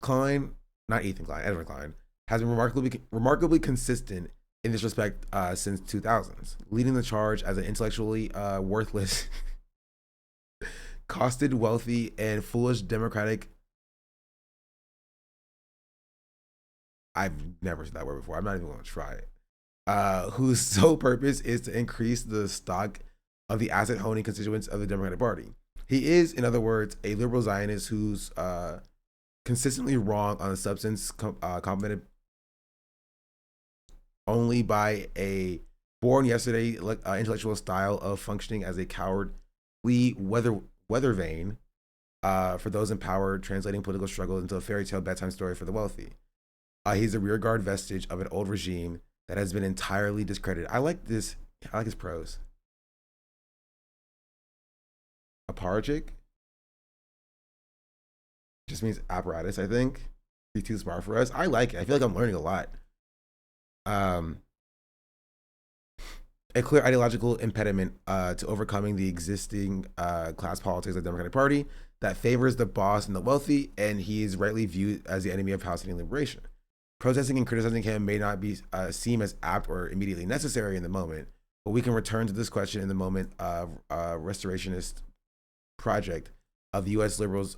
Klein, not Ethan Klein, Ezra Klein, has been remarkably consistent in this respect since 2000s, leading the charge as an intellectually worthless, costed, wealthy, and foolish Democratic. I've never said that word before. I'm not even going to try it. Whose sole purpose is to increase the stock of the asset-honing constituents of the Democratic Party. He is, in other words, a liberal Zionist who's consistently wrong on the substance, complemented only by a born yesterday intellectual style of functioning as a cowardly weather vane for those in power, translating political struggle into a fairy tale bedtime story for the wealthy. He's a rearguard vestige of an old regime that has been entirely discredited. I like his prose. Apologetic just means apparatus, I think. He's too smart for us. I like it. I feel like I'm learning a lot. A clear ideological impediment to overcoming the existing class politics of the Democratic Party that favors the boss and the wealthy, and he is rightly viewed as the enemy of Palestinian liberation. Protesting and criticizing him may not be seem as apt or immediately necessary in the moment, but we can return to this question in the moment of restorationist project of the U.S. liberals'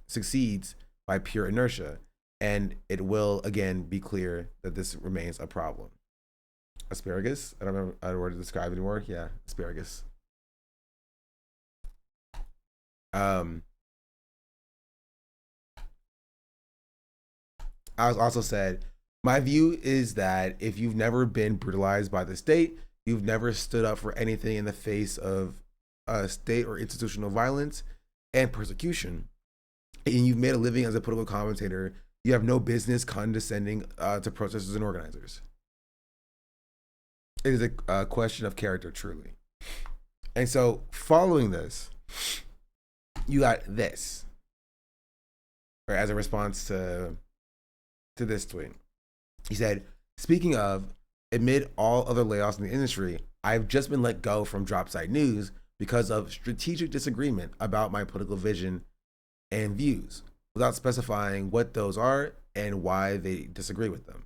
succeeds by pure inertia, and it will again be clear that this remains a problem. Asparagus? I don't remember the word to describe anymore. Yeah, asparagus. I was also said, my view is that if you've never been brutalized by the state, you've never stood up for anything in the face of state or institutional violence and persecution, and you've made a living as a political commentator, you have no business condescending to protesters and organizers. It is a question of character, truly. And so, following this, you got this, or as a response to this tweet. He said, speaking of, amid all other layoffs in the industry, I've just been let go from Dropsite News because of strategic disagreement about my political vision and views, without specifying what those are and why they disagree with them.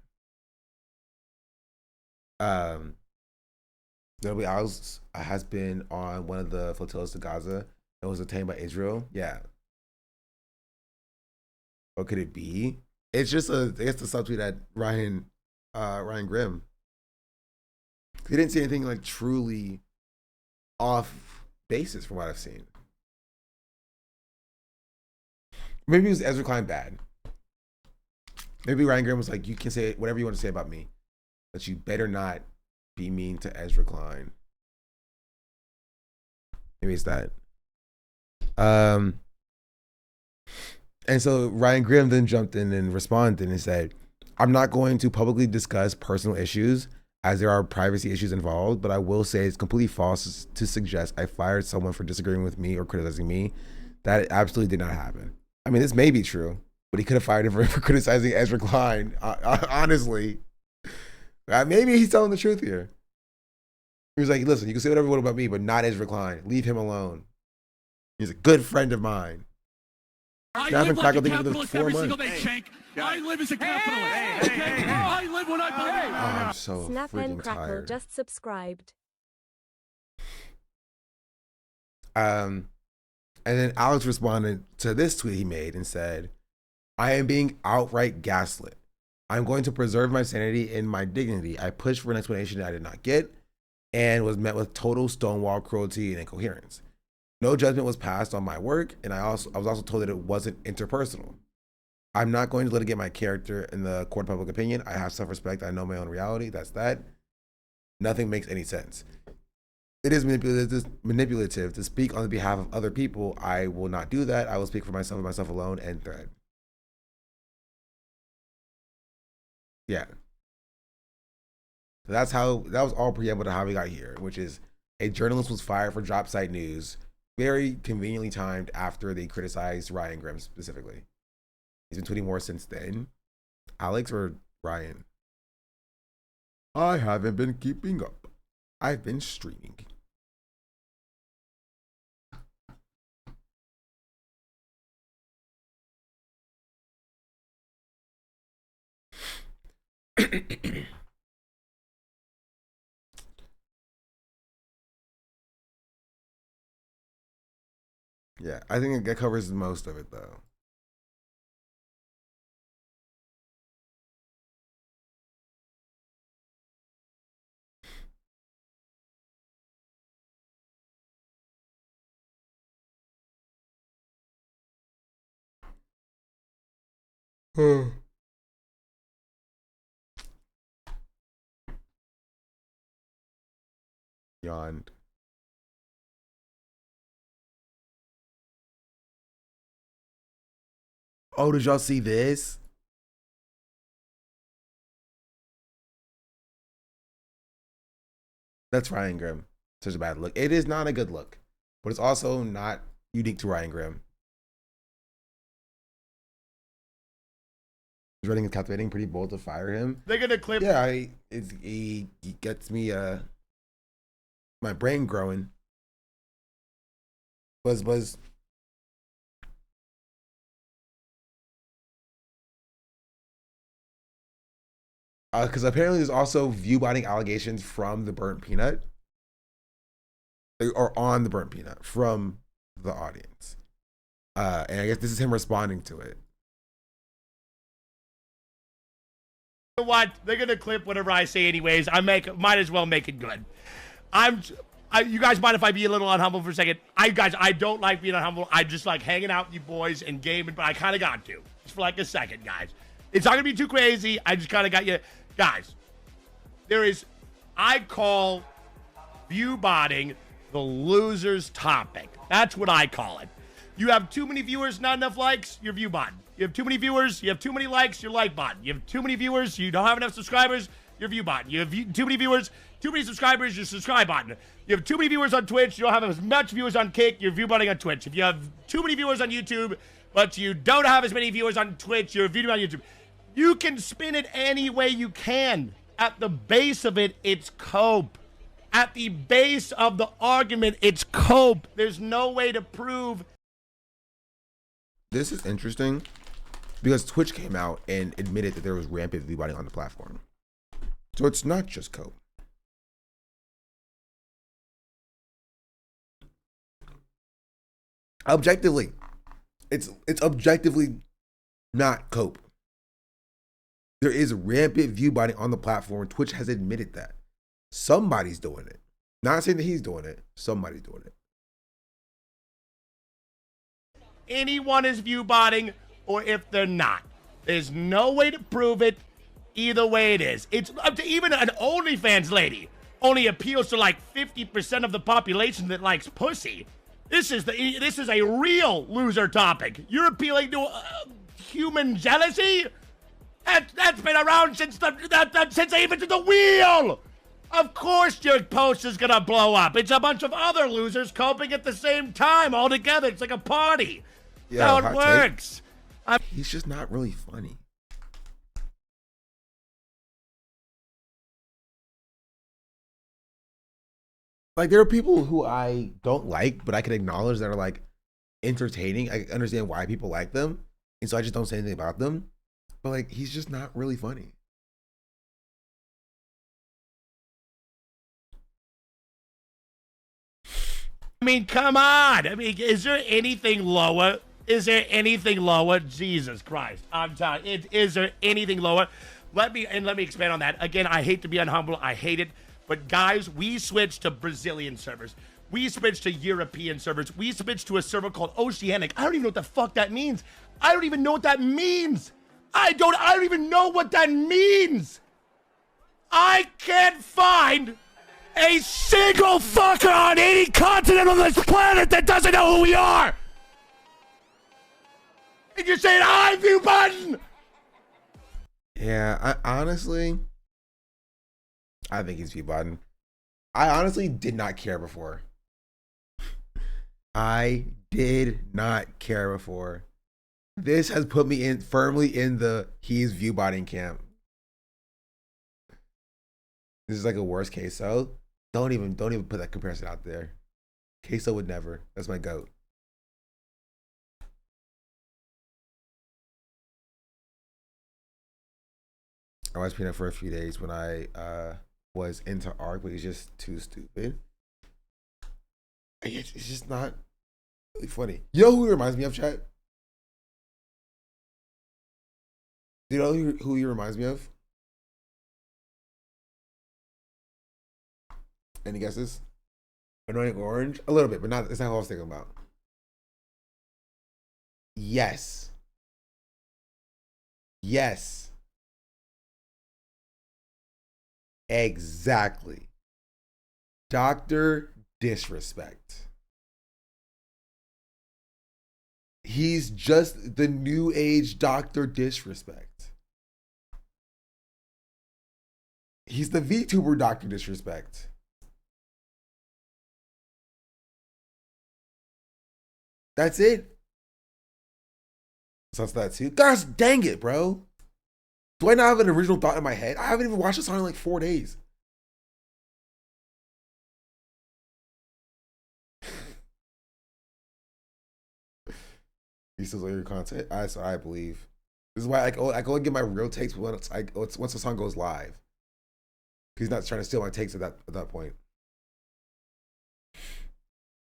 Nobody else has been on one of the flotillas to Gaza that was attained by Israel. Yeah. What could it be? It's just the subtweet at Ryan Grimm. He didn't see anything like truly off basis from what I've seen. Maybe it was Ezra Klein bad. Maybe Ryan Grimm was like, you can say whatever you want to say about me, but you better not be mean to Ezra Klein. Maybe it's that. And so Ryan Grimm then jumped in and responded and said, I'm not going to publicly discuss personal issues as there are privacy issues involved, but I will say it's completely false to suggest I fired someone for disagreeing with me or criticizing me. That absolutely did not happen. I mean, this may be true, but he could have fired him for criticizing Ezra Klein, honestly. Maybe he's telling the truth here. He was like, listen, you can say whatever you want about me, but not Ezra Klein. Leave him alone. He's a good friend of mine. I Snap live and like crackle a thing for the capitalist 4 every months. single day, Shank. I live as a capitalist. Okay? I live when I believe. Oh, I'm so Snap and freaking Crackle tired. just subscribed. And then Alex responded to this tweet he made and said, I am being outright gaslit. I'm going to preserve my sanity and my dignity. I pushed for an explanation I did not get and was met with total stonewall cruelty and incoherence. No judgment was passed on my work, and I was also told that it wasn't interpersonal. I'm not going to litigate my character in the court of public opinion. I have self-respect. I know my own reality. That's that. Nothing makes any sense. It is manipulative to speak on behalf of other people. I will not do that. I will speak for myself and myself alone, end thread. Yeah. So that was all preamble to how we got here, which is a journalist was fired for drop site news, very conveniently timed after they criticized Ryan Grimm specifically. He's been tweeting more since then. Alex or Ryan? I haven't been keeping up. I've been streaming. Yeah, I think it covers most of it though. Yawned. Oh, did y'all see this? That's Ryan Grimm. Such a bad look. It is not a good look, but it's also not unique to Ryan Grimm. He's running and captivating, pretty bold to fire him. They're gonna clip. Yeah, he gets me my brain growing. Buzz. Because apparently there's also view botting allegations from the burnt peanut, or on the burnt peanut from the audience, and I guess this is him responding to it. You know what? They're gonna clip whatever I say anyways. Might as well make it good. You guys mind if I be a little unhumble for a second? I don't like being unhumble. I just like hanging out with you boys and gaming, but I kind of got to. Just for like a second, guys. It's not gonna be too crazy. I just kind of got you. Guys, I call view botting the loser's topic. That's what I call it. You have too many viewers, not enough likes, you're view botting. You have too many viewers, you have too many likes, you're like botting. You have too many viewers, you don't have enough subscribers, you're view botting. You have too many viewers, too many subscribers, you're subscribe botting. You have too many viewers on Twitch, you don't have as much viewers on Kick, you're view botting on Twitch. If you have too many viewers on YouTube, but you don't have as many viewers on Twitch, you're view botting on YouTube. You can spin it any way you can. At the base of it, it's cope. At the base of the argument, it's cope. There's no way to prove. This is interesting because Twitch came out and admitted that there was rampant viewbotting on the platform. So it's not just cope. Objectively, it's objectively not cope. There is rampant view botting on the platform. Twitch has admitted that. Somebody's doing it. Not saying that he's doing it. Somebody's doing it. Anyone is view botting, or if they're not. There's no way to prove it. Either way it is. It's up to even an OnlyFans lady only appeals to like 50% of the population that likes pussy. This is a real loser topic. You're appealing to human jealousy? That's been around since they invented the wheel. Of course your post is gonna blow up. It's a bunch of other losers coping at the same time all together. It's like a party. Yeah, that's how it works. He's just not really funny. like there are people who I don't like, but I can acknowledge that are like entertaining. I understand why people like them, and so I just don't say anything about them. But like, he's just not really funny. I mean, come on. I mean, is there anything lower? Is there anything lower? Jesus Christ. I'm telling you, is there anything lower? Let me expand on that. Again, I hate to be unhumble. I hate it. But guys, we switched to Brazilian servers. We switched to European servers. We switched to a server called Oceanic. I don't even know what the fuck that means. I don't even know what that means. I don't even know what that means. I can't find a single fucker on any continent on this planet that doesn't know who we are. And you're saying I view button. Yeah, I think he's view button. I honestly did not care before. I did not care before. This has put me firmly in the he's view botting camp. This is like a worst case. So don't even put that comparison out there. Queso would never. That's my goat. I watched Peanut for a few days when I was into Ark, but he's just too stupid. It's just not really funny. You know who he reminds me of, chat? Do you know who he reminds me of? Any guesses? Annoying Orange? A little bit, but not. It's not what I was thinking about. Yes. Yes. Exactly. Dr. Disrespect. He's just the new age Dr. Disrespect. He's the VTuber Dr. Disrespect. That's it. So that's that too. Gosh dang it, bro. Do I not have an original thought in my head? I haven't even watched this song in like 4 days. You still your content? I believe. This is why I can only get my real takes once the song goes live. He's not trying to steal my takes at that point.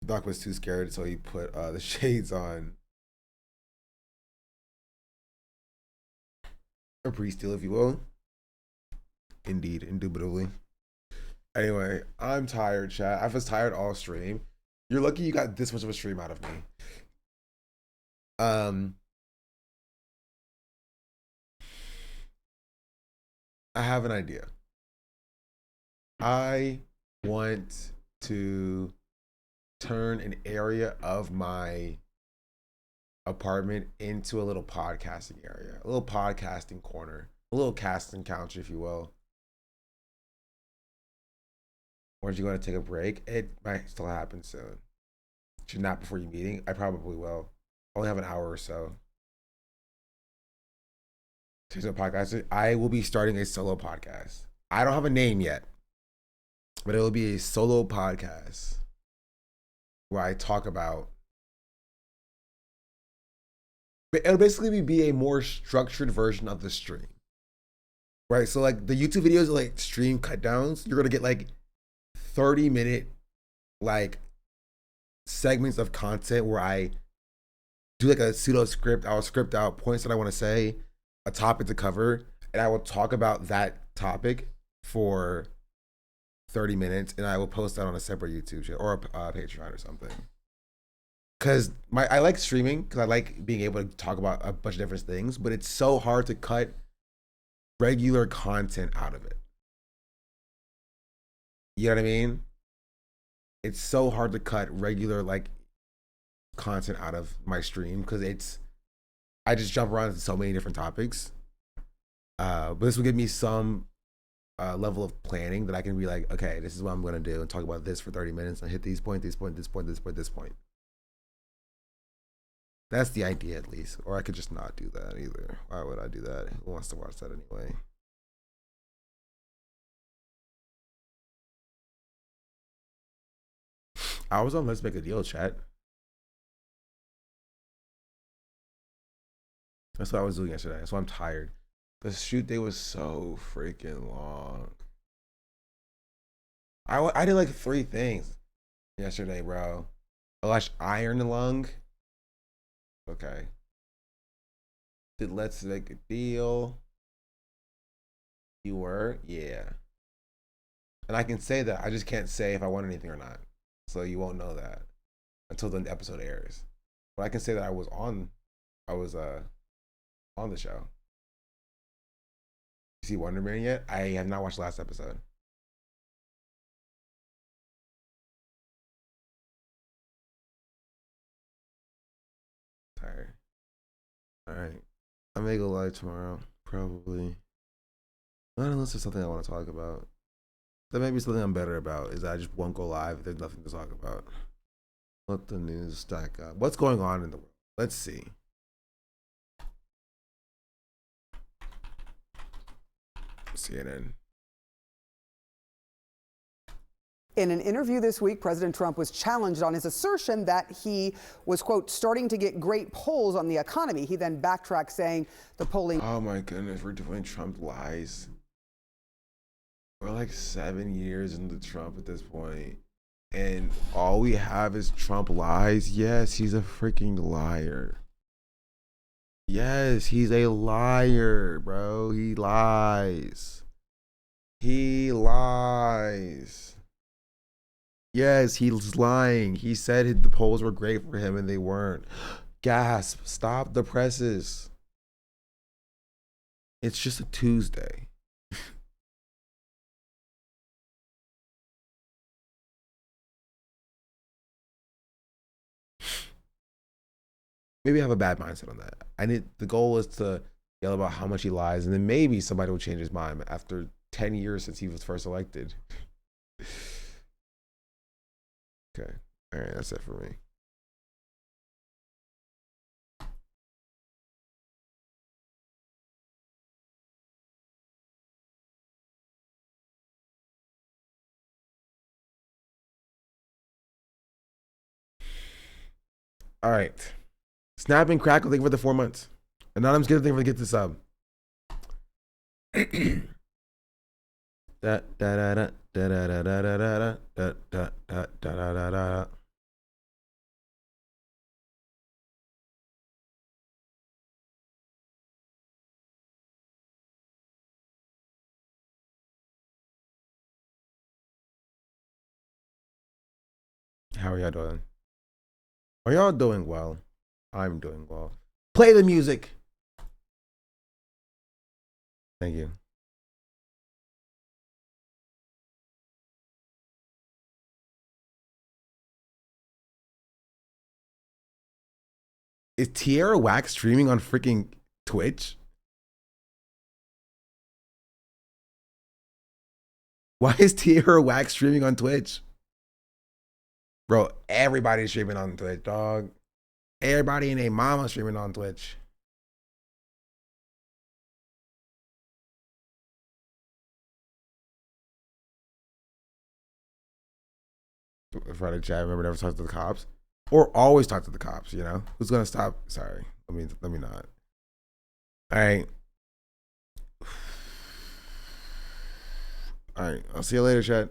Doc was too scared, so he put the shades on. A pre-steal, if you will. Indeed, indubitably. Anyway, I'm tired, chat. I was tired all stream. You're lucky you got this much of a stream out of me. I have an idea. I want to turn an area of my apartment into a little podcasting area, a little podcasting corner, a little casting couch, if you will. Aren't you going to take a break? It might still happen soon. Should not before your meeting. I probably will. Only have an hour or so. Podcast. I will be starting a solo podcast. I don't have a name yet, but it will be a solo podcast where I talk about. It'll basically be a more structured version of the stream, right? So like the YouTube videos are like stream cut downs. You're gonna get like 30-minute like segments of content where I do like a pseudo script. I'll script out points that I want to say, a topic to cover, and I will talk about that topic for 30 minutes, and I will post that on a separate YouTube channel or a Patreon or something. Because I like streaming because I like being able to talk about a bunch of different things, but it's so hard to cut regular content out of it. You know what I mean? It's so hard to cut regular like content out of my stream because I just jump around to so many different topics. But this will give me some level of planning that I can be like, okay, this is what I'm going to do and talk about this for 30 minutes and hit these points, this point, this point, this point, this point. That's the idea, at least. Or I could just not do that either. Why would I do that? Who wants to watch that anyway? I was on Let's Make a Deal, chat. That's what I was doing yesterday. That's why I'm tired. The shoot day was so freaking long. I did like 3 things yesterday, bro. I watched Iron Lung. Okay. Did Let's Make a Deal. You were? Yeah. And I can say that. I just can't say if I won anything or not. So you won't know that until the episode airs. But I can say that I was on the show. You see Wonder Man yet? I have not watched the last episode. Tired. Alright. I may go live tomorrow. Probably. Not unless there's something I want to talk about. That may be something I'm better about, is that I just won't go live if there's nothing to talk about. Let the news stack up. What's going on in the world? Let's see. CNN. In an interview this week, President Trump was challenged on his assertion that he was, quote, starting to get great polls on the economy. He then backtracked, saying the polling. Oh my goodness, we're doing Trump lies. We're like 7 years into Trump at this point, and all we have is Trump lies. Yes, he's a freaking liar. Yes, he's a liar, bro. He lies. He lies. Yes, he's lying. He said the polls were great for him and they weren't. Gasp. Stop the presses. It's just a Tuesday. Maybe I have a bad mindset on that. The goal is to yell about how much he lies, and then maybe somebody will change his mind after 10 years since he was first elected. Okay. All right, that's it for me. All right. Snap and Crackle, thank you for the 4 months. Anonymous, thank you for the sub. How are y'all doing? Are y'all doing well? I'm doing well. Play the music. Thank you. Is Tierra Whack streaming on freaking Twitch? Why is Tierra Whack streaming on Twitch? Bro, everybody's streaming on Twitch, dog. Everybody and their mama streaming on Twitch. Friday chat, remember never talk to the cops? Or always talk to the cops, you know? Who's gonna stop? Sorry, let me not. All right. All right, I'll see you later, chat.